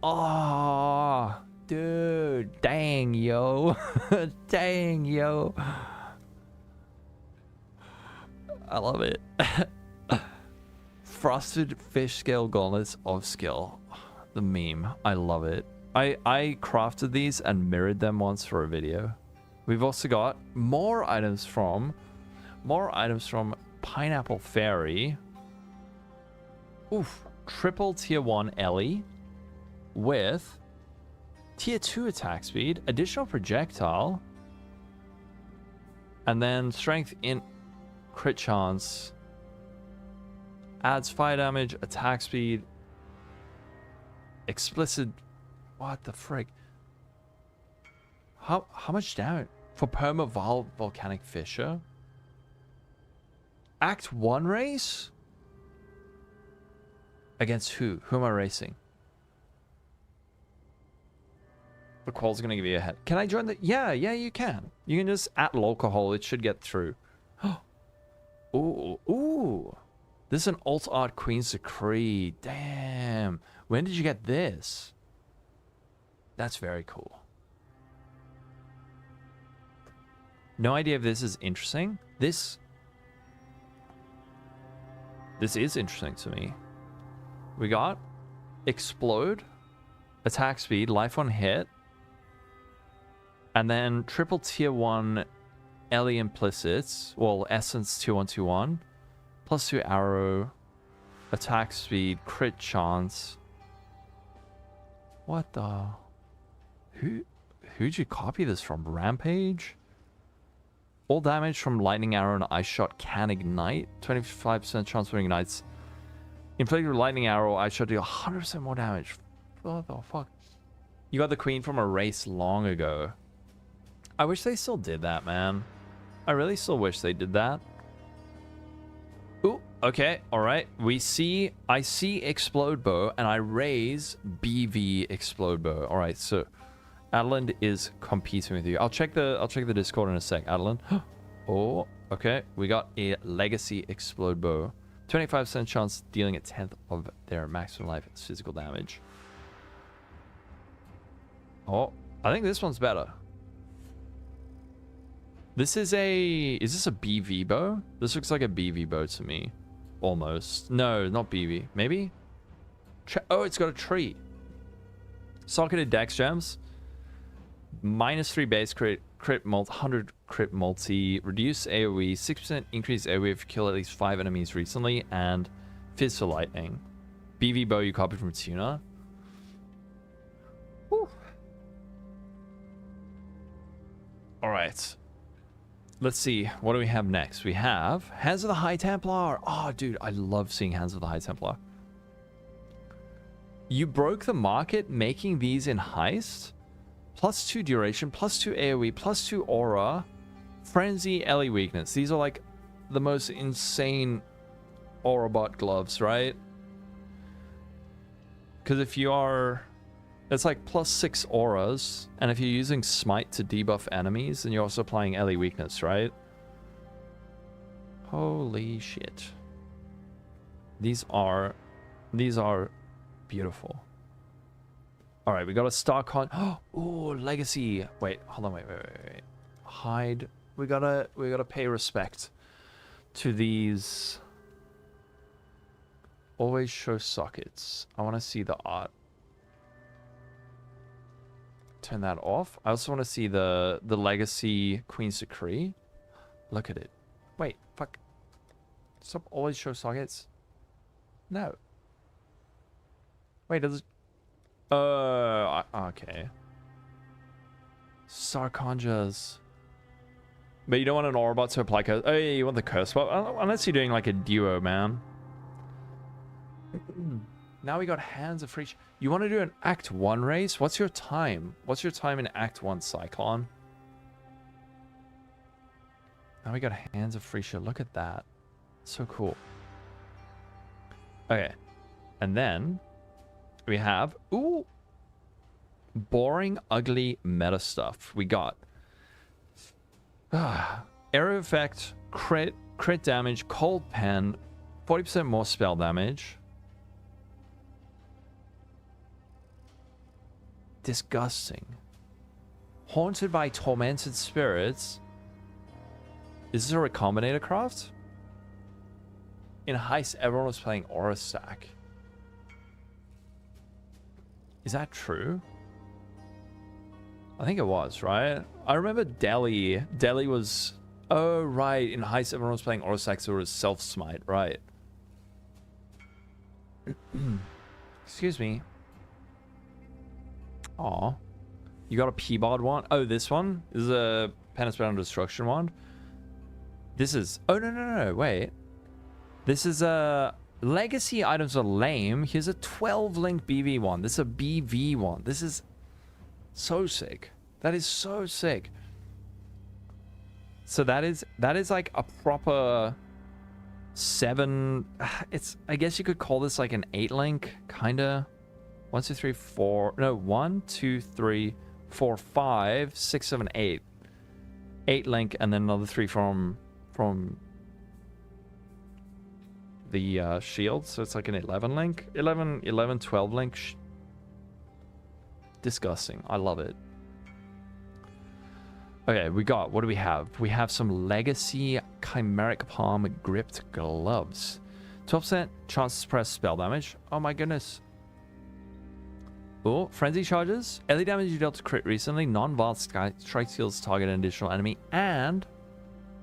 Oh, dude. Dang, yo. Dang, yo. I love it. Frosted fish scale gauntlets of skill. The meme. I love it. I crafted these and mirrored them once for a video. We've also got more items from Pineapple Fairy. Oof. Triple tier 1 Ellie with tier 2 attack speed, additional projectile, and then strength in crit chance, adds fire damage, attack speed, explicit. What the frick? How much damage for perma volcanic fissure? Act 1 race? Against who? Who am I racing? The qual's gonna give you a head. Can I join the... Yeah, you can. You can just at Lolcohol. It should get through. Ooh. This is an alt art Queen's Decree. Damn. When did you get this? That's very cool. No idea if this is interesting. This is interesting to me. we got explode, attack speed, life on hit, and then triple tier 1 Ellie implicits, well, essence 2121, +2 arrow, attack speed, crit chance. What the? Who'd you copy this from? Rampage? All damage from lightning arrow and ice shot can ignite. 25% chance when it ignites. Inflicted with lightning arrow, ice shot deal 100% more damage. What the fuck? You got the queen from a race long ago. I wish they still did that, man. I really still wish they did that. Ooh, okay, alright. I see explode bow and I raise BV explode bow. Alright, so Adeline is competing with you. I'll check the Discord in a sec, Adeline. Oh, okay. We got a legacy explode bow. 25% chance dealing a 10th of their maximum life as physical damage. Oh, I think this one's better. Is this a BV bow? This looks like a BV bow to me. Almost. No, not BV. Maybe? Oh, it's got a tree. Socketed dex gems. -3 base crit, 100 crit multi, reduce AoE, 6% increase AoE if you kill at least 5 enemies recently, and Fizz for Lightning. BV bow you copied from Tuna. Alright. Let's see. What do we have next? We have Hands of the High Templar. Oh, dude, I love seeing Hands of the High Templar. You broke the market making these in Heist. +2 duration, +2 AoE, +2 aura, frenzy, Ellie weakness. These are like the most insane aura bot gloves, right? Because if you are, it's like +6 auras, and if you're using smite to debuff enemies, then you're also applying Ellie weakness, right? Holy shit. These are beautiful. All right, we got a star con. Oh, legacy. Wait, hold on. Wait. Hide. We gotta pay respect to these. Always show sockets. I want to see the art. Turn that off. I also want to see the legacy Queen's Decree. Look at it. Wait, fuck. Stop. Always show sockets. No. Wait, does it? Okay. Star Conjures. But you don't want an aura bot to apply curse. Oh yeah, you want the curse bot. Unless you're doing like a duo, man. Now we got Hands of Fresh. You want to do an Act 1 race? What's your time? What's your time in Act 1 Cyclone? Now we got Hands of Fresh. Look at that. So cool. Okay. And then we have, ooh, boring, ugly meta stuff. We got arrow effect, crit damage, cold pen, 40% more spell damage. Disgusting. Haunted by tormented spirits. Is this a Recombinator craft? In Heist, everyone was playing Aura Stack. Is that true? I think it was, right? I remember Delhi. Delhi was... Oh, right. In Heist, everyone was playing Aura Stack, so it was self-smite, right. Excuse me. Aw. You got a P-Bod wand? Oh, this one? This is a Penance Bound Destruction wand. This is... Oh, no, wait. This is a... Legacy items are lame. Here's a 12-link BV one. This is a BV one. This is so sick. That is so sick. So that is like a proper 7... It's... I guess you could call this like an 8-link, kinda. 1, 2, 3, 4... No, 1, 2, 3, 4, 5, 6, 7, 8. 8-link, and then another 3 from the shield, so it's like an 11-link. 11, 12-link. Disgusting. I love it. Okay, what do we have? We have some Legacy Chimeric Palm Gripped Gloves. 12% chance to suppress spell damage. Oh my goodness. Oh, frenzy charges. Any damage you dealt to crit recently, non-wild strike skills target an additional enemy, and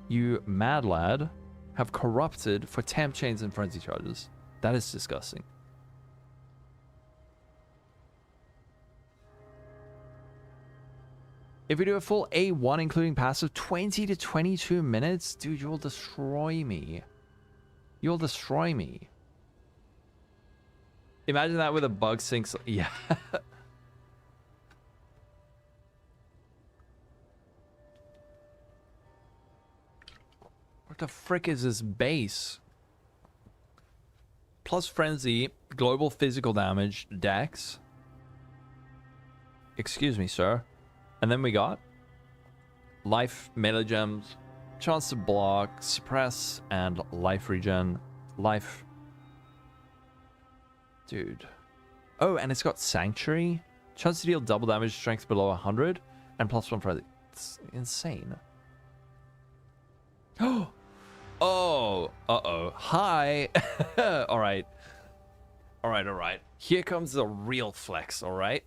you, mad lad, have corrupted for temp chains and frenzy charges. That is disgusting. If we do a full A1 including passive, 20 to 22 minutes, dude, you'll destroy me. You'll destroy me. Imagine that with a bug sync. Yeah. What the frick is this base? Plus frenzy, global physical damage, dex. Excuse me, sir. And then we got life, melee gems, chance to block, suppress, and life regen. Life. Dude. Oh, and it's got sanctuary. Chance to deal double damage, strength below 100, and +1 frenzy. It's insane. Oh. Oh. Uh-oh. Hi. All right. All right, all right. Here comes the real flex, all right?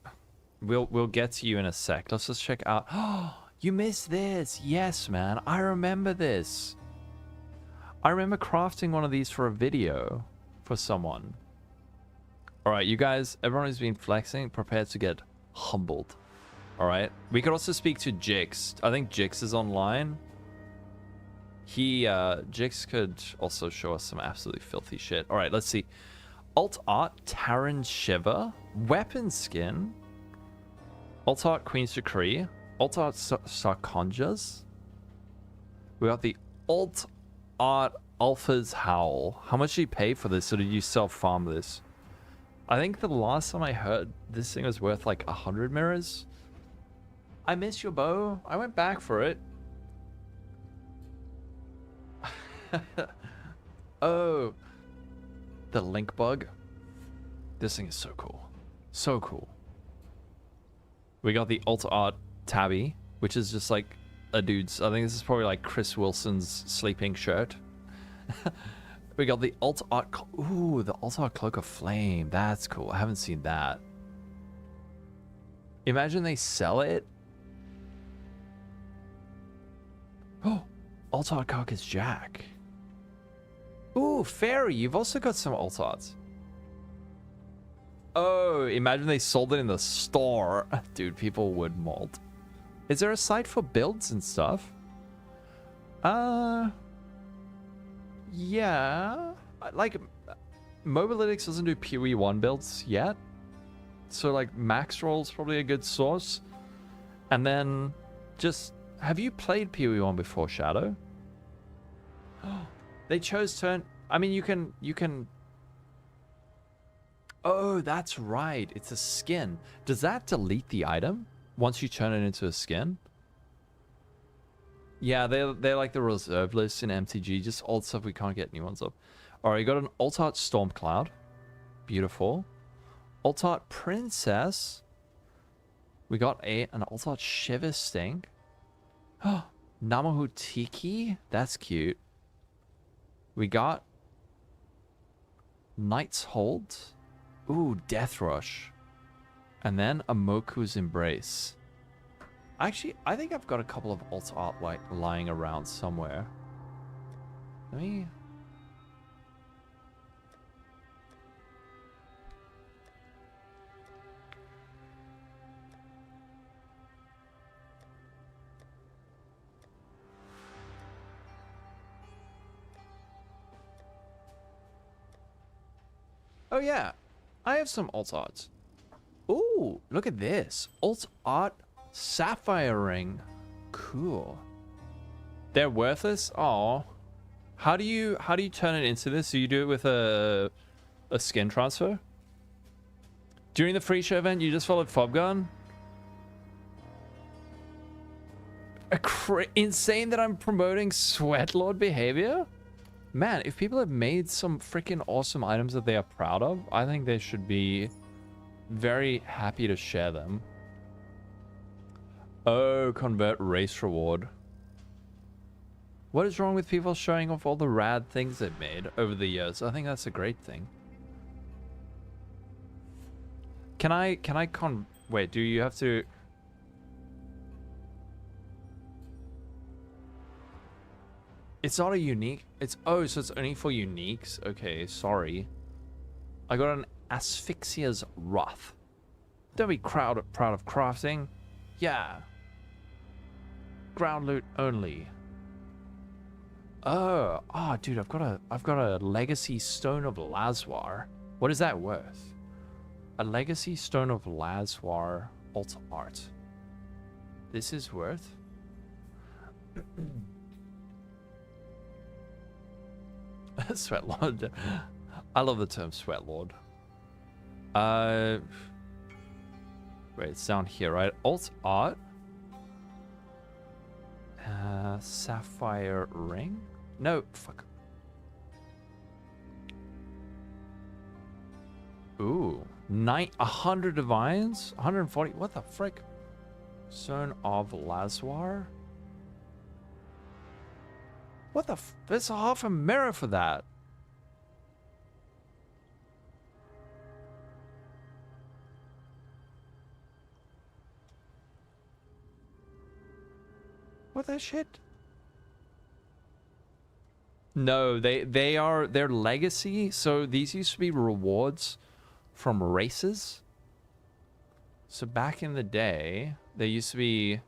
We'll get to you in a sec. Let's just check out. Oh, you missed this. Yes, man. I remember this. I remember crafting one of these for a video for someone. All right, you guys, everyone who's been flexing, prepare to get humbled. All right. We could also speak to Jix. I think Jix is online. Jix could also show us some absolutely filthy shit. All right, let's see. Alt Art, Terran Shiver, Weapon Skin, Alt Art, Queen's Decree, Alt Art, Sarkonjas. We got the Alt Art, Alpha's Howl. How much did you pay for this, or did you self-farm this? I think the last time I heard, this thing was worth like 100 mirrors. I miss your bow. I went back for it. Oh, the link bug. This thing is so cool. So cool. We got the Alt Art Tabby, which is just like a dude's. I think this is probably like Chris Wilson's sleeping shirt. We got the Alt Art. Ooh, the Alt Art Cloak of Flame. That's cool. I haven't seen that. Imagine they sell it. Oh, Alt Art Carcass Jack. Ooh, Fairy. You've also got some Alt Arts. Oh, imagine they sold it in the store. Dude, people would molt. Is there a site for builds and stuff? Yeah. Like, Mobalytics doesn't do PoE 1 builds yet. So, like, Max Roll's probably a good source. And then, just... Have you played PoE 1 before, Shadow? They chose turn... I mean, you can... Oh, that's right. It's a skin. Does that delete the item once you turn it into a skin? Yeah, they're like the reserve list in MTG. Just old stuff we can't get new ones of. Alright, you got an Alt Art Stormcloud. Beautiful. Alt Art Princess. We got an Alt Art Shiver Sting. Oh, Namahu Tiki. That's cute. We got Knight's Hold. Ooh, Death Rush. And then a Moku's Embrace. Actually, I think I've got a couple of alt art like lying around somewhere. Let me... Oh yeah, I have some alt arts. Ooh, look at this. Alt art Sapphire Ring. Cool. They're worthless? Oh. How do you turn it into this? Do you do it with a skin transfer? During the free show event, you just followed Fobgun? Insane that I'm promoting Sweatlord behavior? Man, if people have made some freaking awesome items that they are proud of, I think they should be very happy to share them. Oh, convert race reward. What is wrong with people showing off all the rad things they've made over the years? I think that's a great thing. Wait, do you have to... It's not a unique... Oh, so it's only for uniques? Okay, sorry. I got an Asphyxia's Wrath. Don't be proud of crafting. Yeah. Ground loot only. Oh, dude, I've got a Legacy Stone of Lazwar. What is that worth? A Legacy Stone of Lazwar alt art. This is worth. Sweatlord. I love the term Sweatlord. Wait, it's down here, right? Alt art. Sapphire ring? No, fuck. Ooh, 100 divines, 140. What the frick? Stone of Lazwar. What the? There's half a mirror for that. What the shit? No, they're legacy. So these used to be rewards from races. So back in the day, there used to be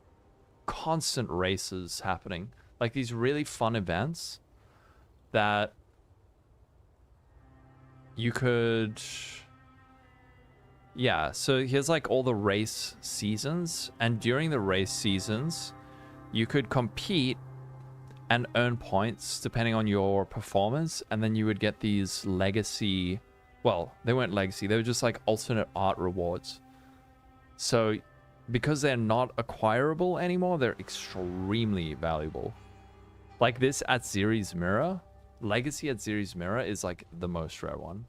constant races happening. Like these really fun events that you could... Yeah, so here's like all the race seasons. And during the race seasons, you could compete and earn points depending on your performance. And then you would get these legacy... Well, they weren't legacy. They were just like alternate art rewards. So because they're not acquirable anymore, they're extremely valuable. Like this at Ziri's Mirror. Legacy at Ziri's Mirror is like the most rare one,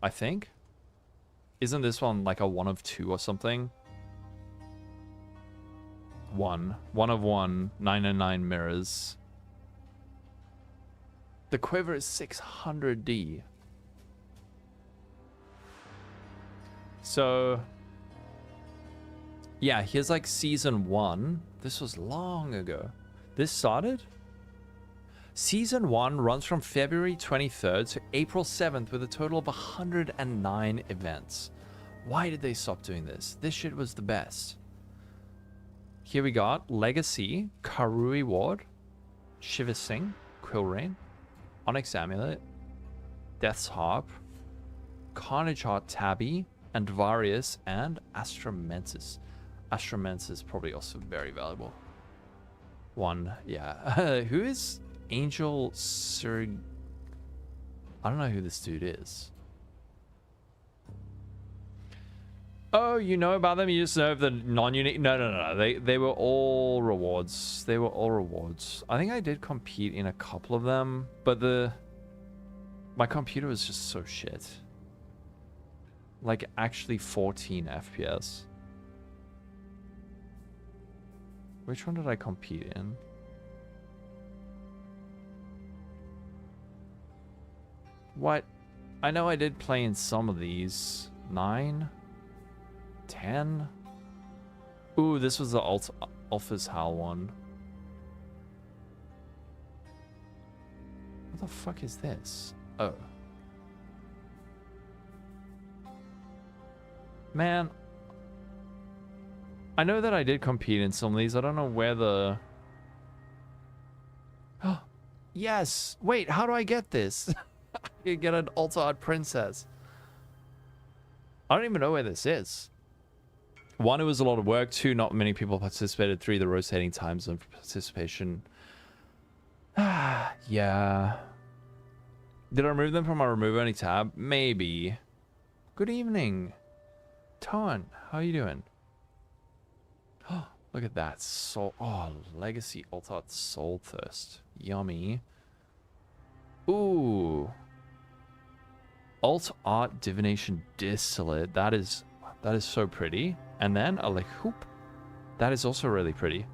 I think. Isn't this one like a 1 of 2 or something? 1 of 1, 909 mirrors. The quiver is 600D. So yeah, here's like season 1. This was long ago. This started? Season 1 runs from February 23rd to April 7th with a total of 109 events. Why did they stop doing this? This shit was the best. Here we got Legacy, Karui Ward, Shiva Singh, Quillrain, Onyx Amulet, Death's Harp, Carnage Heart Tabby, and Varius, and Astramensis. Astramensis is probably also very valuable. One, yeah. Who is Angel Sir? I don't know who this dude is. Oh, you know about them? You just know of the non-unique? No. They were all rewards. They were all rewards. I think I did compete in a couple of them, but my computer was just so shit. Like actually 14 FPS. Which one did I compete in? What? I know I did play in some of these. 9? 10? Ooh, this was the Alpha's Hal one. What the fuck is this? Oh. Man. I know that I did compete in some of these. I don't know where the... Oh, yes! Wait, how do I get this? I can get an Alt-Art Princess. I don't even know where this is. 1, it was a lot of work. 2, not many people participated. 3, the rotating times of participation. Yeah. Did I remove them from my remove only tab? Maybe. Good evening. Ton, how are you doing? Look at that. Soul. Oh, Legacy Alt-Art Soul Thirst. Yummy. Ooh. Alt-Art Divination Distillate. That is so pretty. And then a Lehoop. That is also really pretty.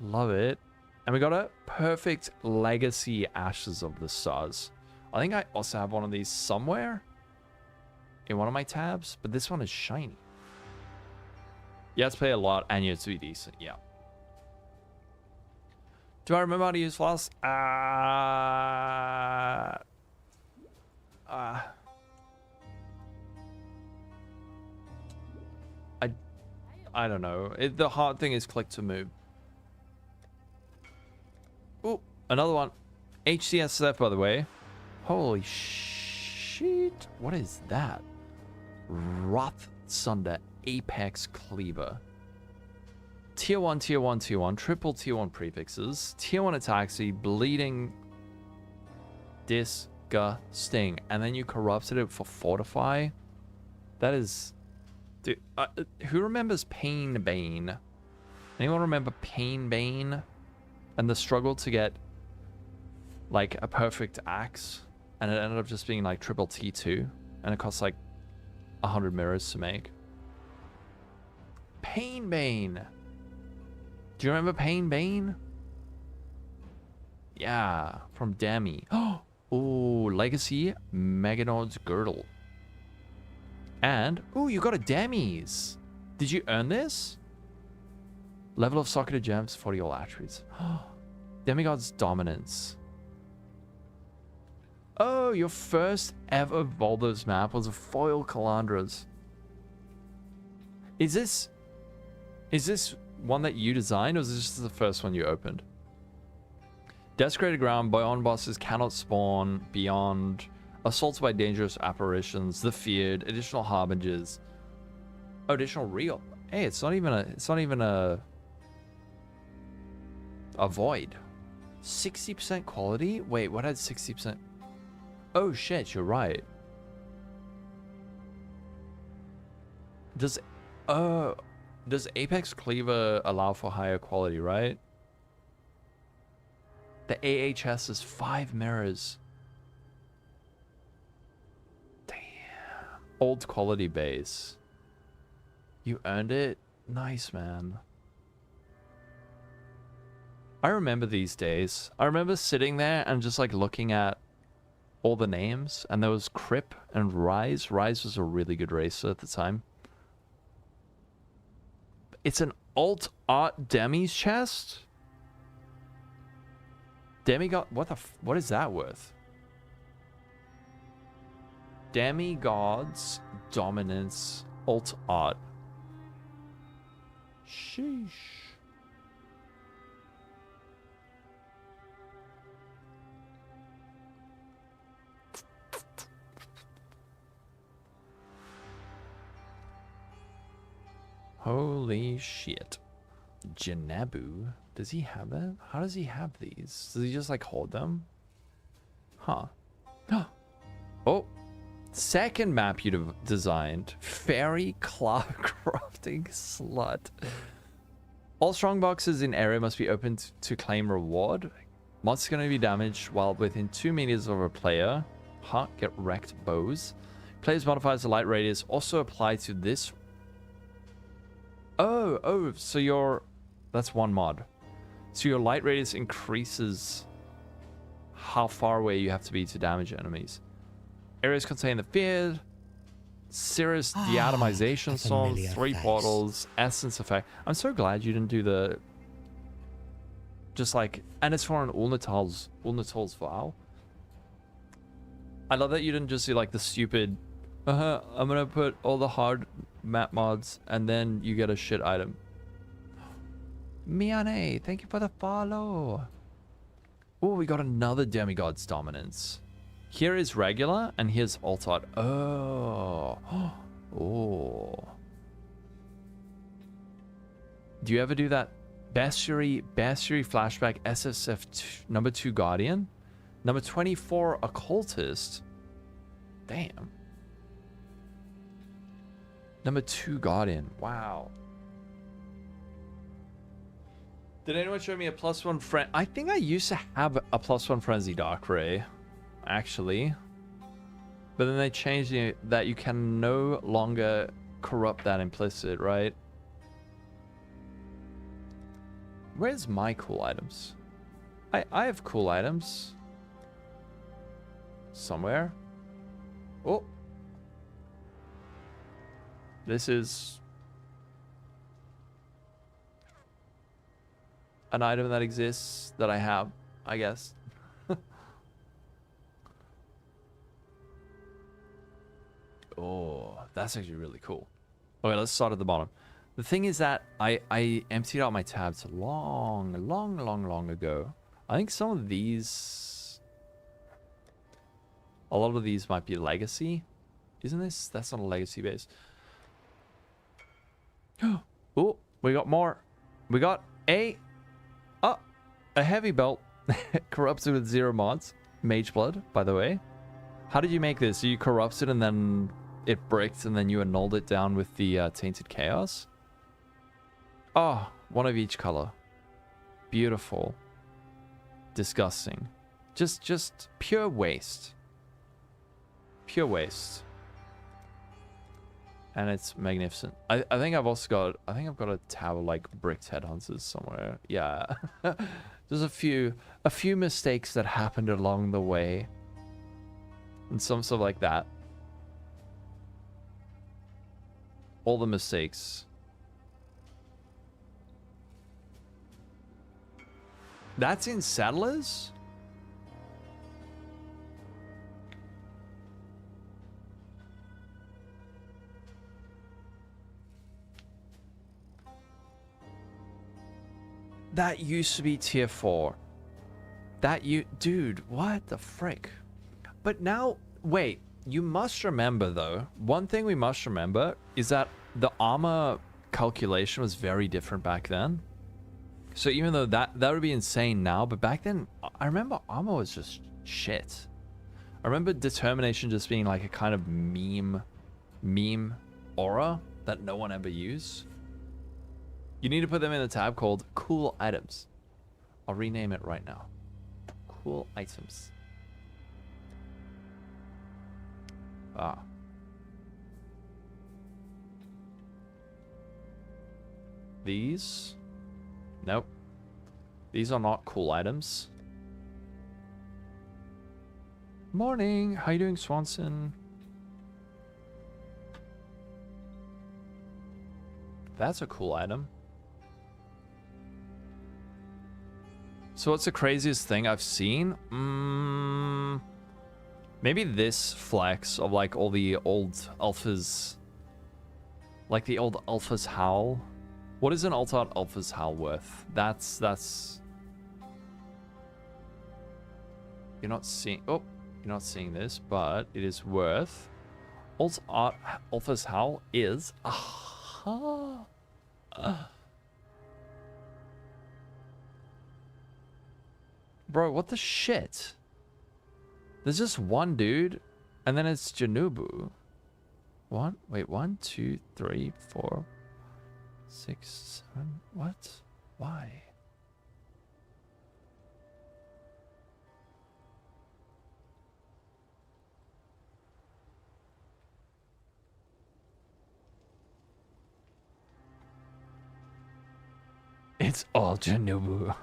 Love it. And we got a perfect Legacy Ashes of the Stars. I think I also have one of these somewhere in one of my tabs, but this one is shiny. You have to pay a lot and you have to be decent, yeah. Do I remember how to use Floss? I don't know. The hard thing is click to move. Oh, another one. HCSF, by the way. Holy shit. What is that? Wrath Sunder Apex Cleaver. Tier 1, Tier 1, Tier 1. Triple Tier 1 prefixes. Tier 1 attack speed. Bleeding. Disgusting. And then you corrupted it for Fortify. That is... Dude, who remembers Pain Bane? Anyone remember Pain Bane? And the struggle to get, like, a perfect axe? And it ended up just being, like, triple T2. And it costs, like, 100 mirrors to make. Pain Bane! Do you remember Pain Bane? Yeah, from Demi. Oh, Legacy Meganod's Girdle. And, oh, you got a Demi's. Did you earn this? Level of socketed gems, 40 all attributes. Demigod's Dominance. Oh, your first ever Voldos map was a foil Calandras. Is this one that you designed, or is this just the first one you opened? Desecrated ground, beyond bosses cannot spawn beyond. Assaults by dangerous apparitions, the feared, additional harbingers. Oh, additional real. Hey, it's not even a void. 60% quality? Wait, what had 60%? Oh shit, you're right. Does Apex Cleaver allow for higher quality, right? The AHS is 5 mirrors. Old quality base. You earned it? Nice, man. I remember these days. I remember sitting there and just like looking at all the names. And there was Crip and Rise. Rise was a really good racer at the time. It's an alt art Demi's chest? Demigod? What is that worth? Demigod's Dominance alt art. Sheesh. Holy shit. Janabu. Does he have that? How does he have these? Does he just like hold them? Huh. Oh. Second map you designed. Fairy Claw Crafting Slut. All strong boxes in area must be opened to claim reward. Monsters going to be damaged while within 2 meters of a player. Huh, get wrecked bows. Players modifiers the light radius also apply to this. Oh, so that's one mod. So your light radius increases how far away you have to be to damage enemies. Areas contain the feared, Cirrus deatomization storms, 3 portals, essence effect. I'm so glad you didn't do the just like, and it's for an Ulnatal's vow. I love that you didn't just do like the stupid I'm gonna put all the hard map mods and then you get a shit item. Miane, thank you for the follow. Oh, we got another Demigod's Dominance. Here is regular, and here's alt art. Oh. Oh. Do you ever do that? Bestiary flashback SSF number 2 Guardian? Number 24 Occultist? Damn. Number 2 Guardian. Wow. Did anyone show me a +1 friend? I think I used to have a +1 Frenzy Dark Ray. Actually, but then they changed that you can no longer corrupt that implicit, right? Where's my cool items? I have cool items. Somewhere. Oh. This is an item that exists that I have, I guess. Oh, that's actually really cool. Okay, let's start at the bottom. The thing is that I emptied out my tabs long ago. I think some of these... A lot of these might be legacy. Isn't this? That's not a legacy base. Oh, we got more. We got a heavy belt. Corrupted with 0 mods. Mage blood, by the way. How did you make this? You corrupted and then it bricked and then you annulled it down with the tainted chaos? Oh, one of each color. Beautiful. Disgusting. Just pure waste. Pure waste. And it's magnificent. I think I've also got... I think I've got a tower like bricked headhunters somewhere. Yeah. There's a few mistakes that happened along the way. And some stuff like that. All the mistakes. That's in Settlers? That used to be tier 4. Dude, what the frick? But now, wait, you must remember though, one thing we must remember is that the armor calculation was very different back then. So even though that would be insane now, but back then, I remember armor was just shit. I remember determination just being like a kind of meme aura that no one ever used. You need to put them in a tab called cool items. I'll rename it right now. Cool items. Ah. These? Nope. These are not cool items. Morning. How you doing, Swanson? That's a cool item. So what's the craziest thing I've seen? Maybe this flex of like all the old alphas. Like the old alphas howl. What is an alt-art alpha's howl worth? That's... You're not seeing... Oh, you're not seeing this, but it is worth... Alt-art alpha's howl is... Bro, what the shit? There's just one dude, and then it's Janubu. Wait, 1, 2, 3, 4, 6, 7. What? Why? It's all Janubu.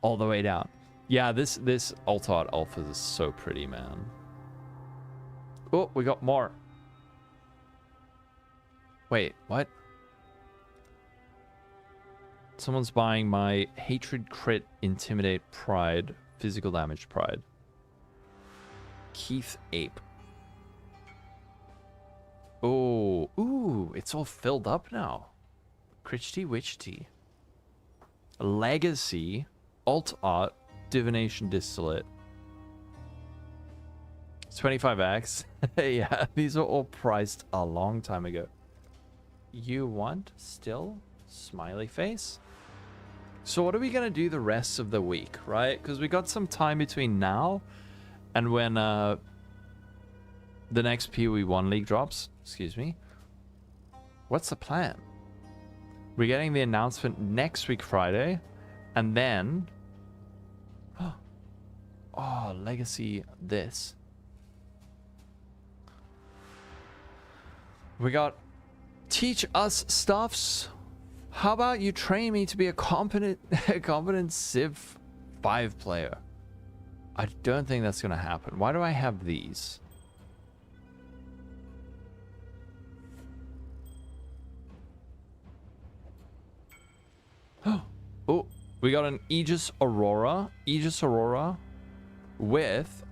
All the way down. Yeah, this alt-art alpha is so pretty, man. Oh, we got more. Wait, what? Someone's buying my hatred, crit, intimidate, pride, physical damage, pride. Keith Ape. Oh, ooh, it's all filled up now. Critchty Witchty. Legacy, alt art, divination distillate. 25x. Yeah, these are all priced a long time ago. You want still? Smiley face. So what are we gonna do the rest of the week, right? Because we got some time between now and when the next PoE 1 League drops. Excuse me. What's the plan? We're getting the announcement next week Friday, and then oh, legacy this. We got teach us stuffs. How about you train me to be a competent, a competent Civ 5 player? I don't think that's gonna happen. Why do I have these? Oh, we got an Aegis Aurora. Aegis Aurora with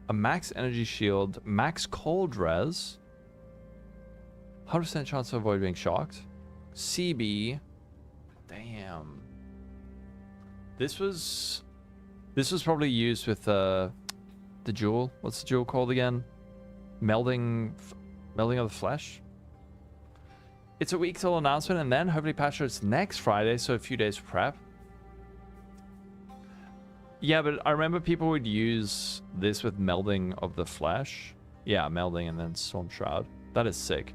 a max energy shield, max cold res, 100% chance to avoid being shocked. CB. Damn. This was probably used with the jewel. What's the jewel called again? Melding of the flesh. It's a week till announcement, and then hopefully patch notes next Friday, so a few days for prep. Yeah, but I remember people would use this with melding of the flesh. Yeah, melding and then storm shroud. That is sick.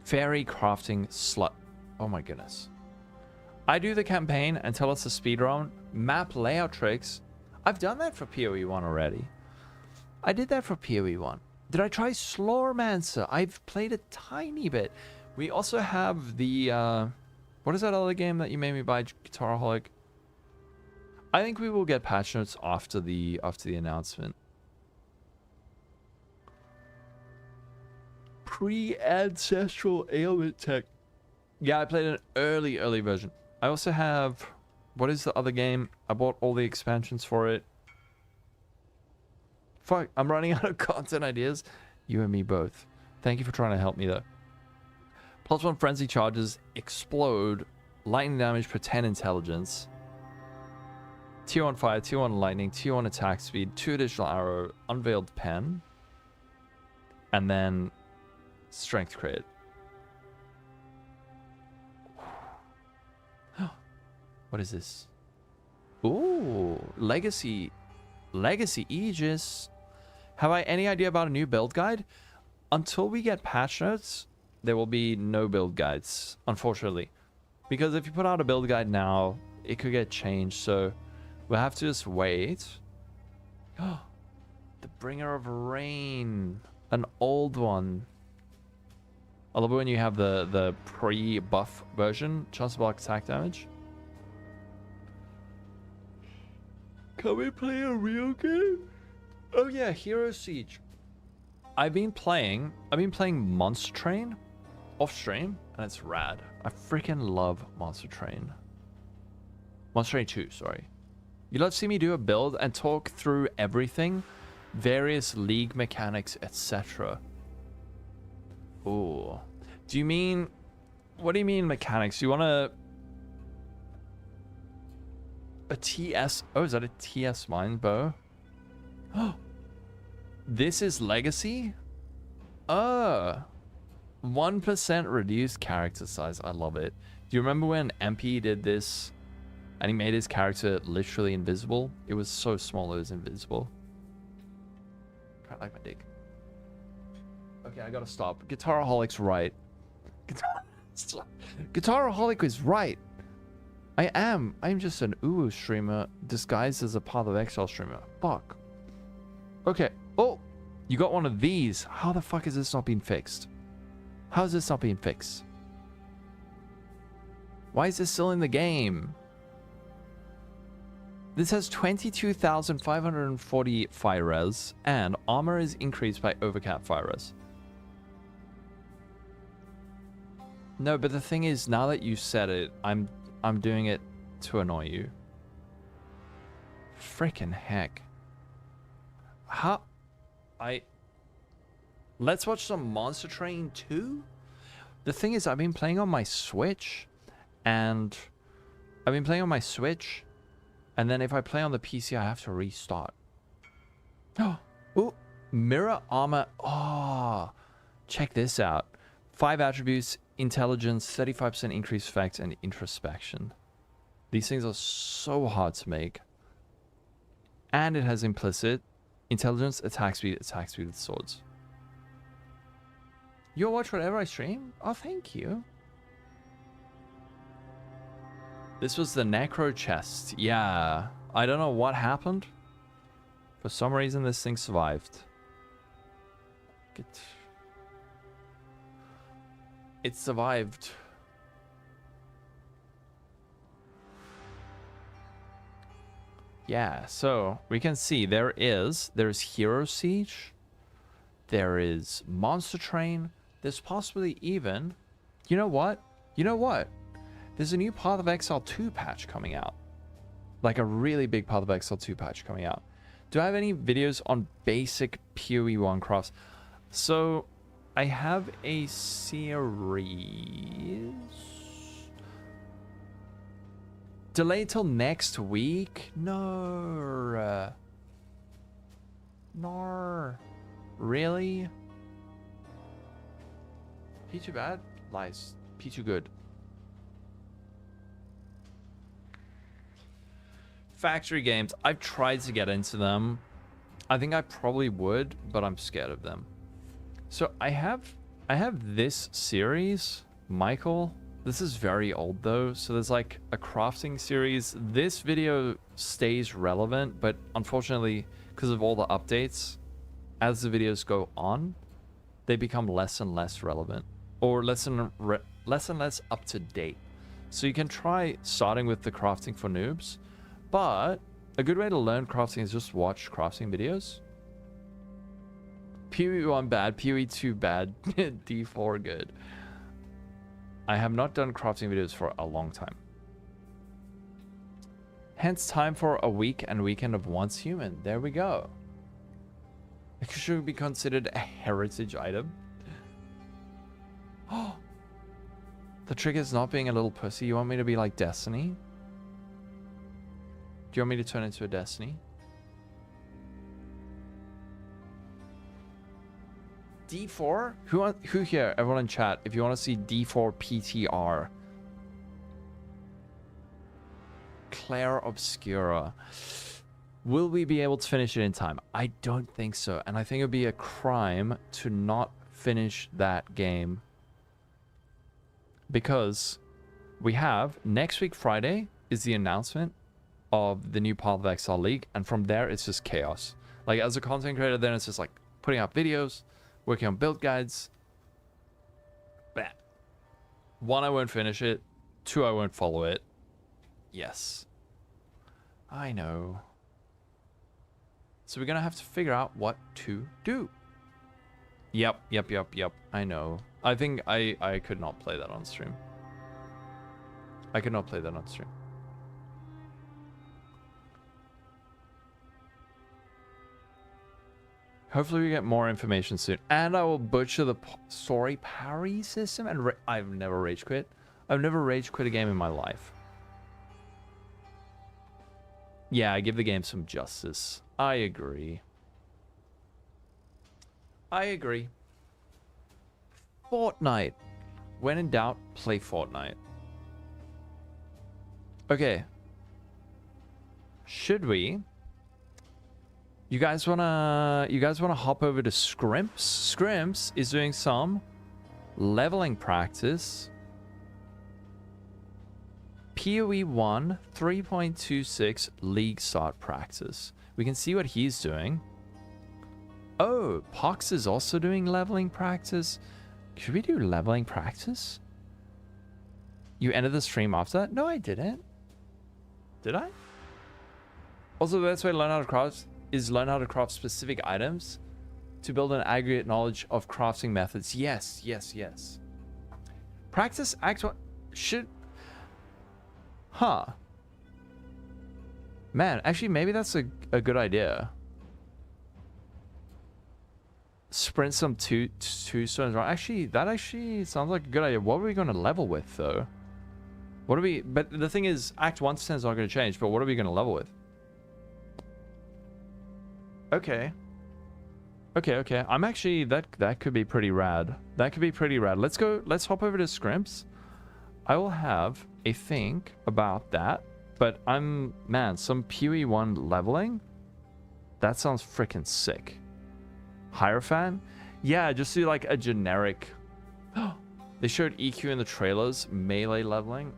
Fairy crafting slut. Oh my goodness. I do the campaign and tell us the speedrun. Map layout tricks. I've done that for PoE 1 already. I did that for PoE 1. Did I try Slowromancer? I've played a tiny bit. We also have the what is that other game that you made me buy, Guitaraholic? I think we will get patch notes after the announcement. Pre-ancestral ailment tech. Yeah, I played an early version. I also have, what is the other game? I bought all the expansions for it. Fuck, I'm running out of content ideas. You and me both. Thank you for trying to help me though. +1 frenzy charges, explode, lightning damage per 10 intelligence. Tier 1 fire, Tier 1 lightning, Tier 1 attack speed, 2 additional arrow, unveiled pen. And then strength crit. What is this? Ooh, Legacy Aegis. Have I any idea about a new build guide? Until we get patch notes, there will be no build guides, unfortunately. Because if you put out a build guide now, it could get changed, so we'll have to just wait. The Bringer of Rain. An old one. I love it when you have the pre-buff version. Chance to block attack damage. Can we play a real game? Oh yeah, Hero Siege. I've been playing Monster Train off stream, and it's rad. I freaking love Monster Train. Monster Train 2, sorry. You love to see me do a build and talk through everything, various league mechanics, etc. Ooh. Do you mean, what do you mean mechanics? Do you want a TS? Oh, is that a TS mine bow? Oh, this is Legacy? 1% reduced character size. I love it. Do you remember when MP did this and he made his character literally invisible? It was so small it was invisible. I like my dick. Okay, I gotta stop. Guitaraholic's right. Guitaraholic is right. I'm just an Uwu streamer disguised as a Path of Exile streamer. Fuck. Okay. Oh, you got one of these. How the fuck is this not being fixed? How is this not being fixed? Why is this still in the game? This has 22,540 fire res, and armor is increased by overcap fire res. No, but the thing is, now that you said it, I'm doing it to annoy you. Frickin' heck. How? Let's watch some Monster Train 2? The thing is, I've been playing on my Switch, and then if I play on the PC, I have to restart. Oh, mirror armor. Oh, check this out. 5 attributes, intelligence, 35% increased effects, and introspection. These things are so hard to make. And it has implicit intelligence, attack speed with swords. You'll watch whatever I stream? Oh, thank you. This was the necro chest. Yeah. I don't know what happened. For some reason, this thing survived. It survived. Yeah, so we can see there's Hero Siege, there is Monster Train, there's possibly even, you know what? There's a new Path of Exile 2 patch coming out. Like a really big Path of Exile 2 patch coming out. Do I have any videos on basic PoE 1 crafts? So I have a series. Delayed till next week? No. No. Really? P too bad? Lies. P too good. Factory games. I've tried to get into them. I think I probably would, but I'm scared of them. So I have this series, Michael. This is very old though, so there's like a crafting series. This video stays relevant, but unfortunately, because of all the updates, as the videos go on, they become less and less relevant, or less and less up to date. So you can try starting with the crafting for noobs, but a good way to learn crafting is just watch crafting videos. PoE 1 bad, PoE 2 bad, D4 good. I have not done crafting videos for a long time. Hence time for a week and weekend of Once Human. There we go. It should be considered a heritage item. Oh, the trick is not being a little pussy. You want me to be like Destiny? Do you want me to turn into a Destiny? D4? Who here? Everyone in chat, if you want to see D4 PTR. Claire Obscura. Will we be able to finish it in time? I don't think so. And I think it would be a crime to not finish that game. Because we have next week Friday is the announcement of the new Path of Exile League. And from there, it's just chaos. Like as a content creator, then it's just like putting out videos, working on build guides. Bad. 1, I won't finish it. 2, I won't follow it. Yes. I know. So we're gonna have to figure out what to do. Yep. I know. I think I could not play that on stream. I could not play that on stream. Hopefully we get more information soon. And I will butcher the story parry system. And I've never rage quit. I've never rage quit a game in my life. Yeah, I give the game some justice. I agree. Fortnite. When in doubt, play Fortnite. Okay. Should we? You guys wanna hop over to Scrimps? Scrimps is doing some leveling practice. PoE 1 3.26 league start practice. We can see what he's doing. Oh, Pox is also doing leveling practice. Should we do leveling practice? You ended the stream after that? No, I didn't. Did I? Also, the best way to learn how to craft is learn how to craft specific items to build an aggregate knowledge of crafting methods. Yes. Practice Act 1 should... Huh. Man, actually, maybe that's a good idea. Sprint some two stones. Actually, that actually sounds like a good idea. What are we going to level with, though? What are we... But the thing is, Act 1 to 10 is not going to change, but what are we going to level with? Okay. I'm actually... That could be pretty rad. Let's hop over to Scrimps. I will have a think about that. But man, some PoE 1 leveling? That sounds freaking sick. Hierophant? Yeah, just do like a generic... They showed EQ in the trailers. Melee leveling?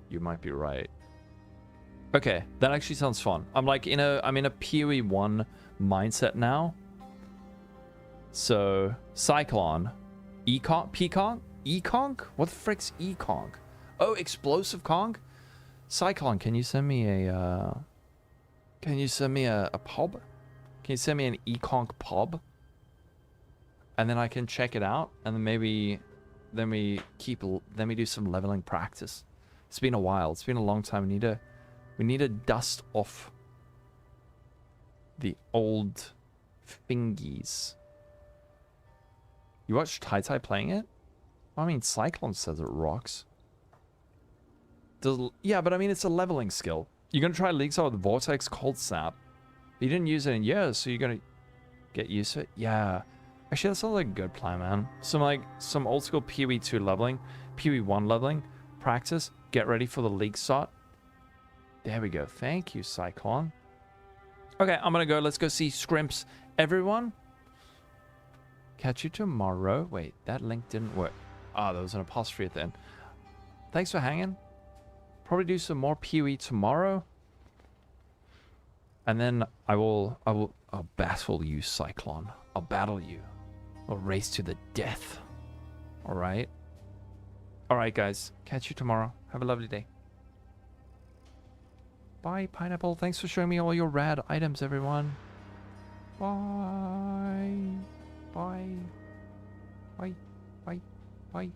You might be right. Okay, that actually sounds fun. I'm in a PoE 1 mindset now. So, Cyclone. Econk? Peaconk? Econk? What the frick's Econk? Oh, explosive conk? Cyclone, can you send me a pub? Can you send me an Econk pub? And then I can check it out, and then maybe then we do some leveling practice. It's been a while. It's been a long time. We need to dust off the old fingies. You watched Tai Tai playing it? I mean, Cyclone says it rocks. Yeah, but I mean, it's a leveling skill. You're going to try League with Vortex Cold Snap. You didn't use it in years, so you're going to get used to it? Yeah. Actually, that sounds like a good plan, man. Some old school PoE 2 leveling, PoE 1 leveling, practice, get ready for the League slot. There we go. Thank you, Cyclone. Okay, I'm going to go. Let's go see Scrimps. Everyone, catch you tomorrow. Wait, that link didn't work. Ah, there was an apostrophe at the end. Thanks for hanging. Probably do some more PoE tomorrow. And then I'll battle you, Cyclone. I'll battle you. I'll race to the death. Alright? Alright, guys. Catch you tomorrow. Have a lovely day. Bye, Pineapple. Thanks for showing me all your rad items, everyone. Bye. Bye. Bye. Bye. Bye.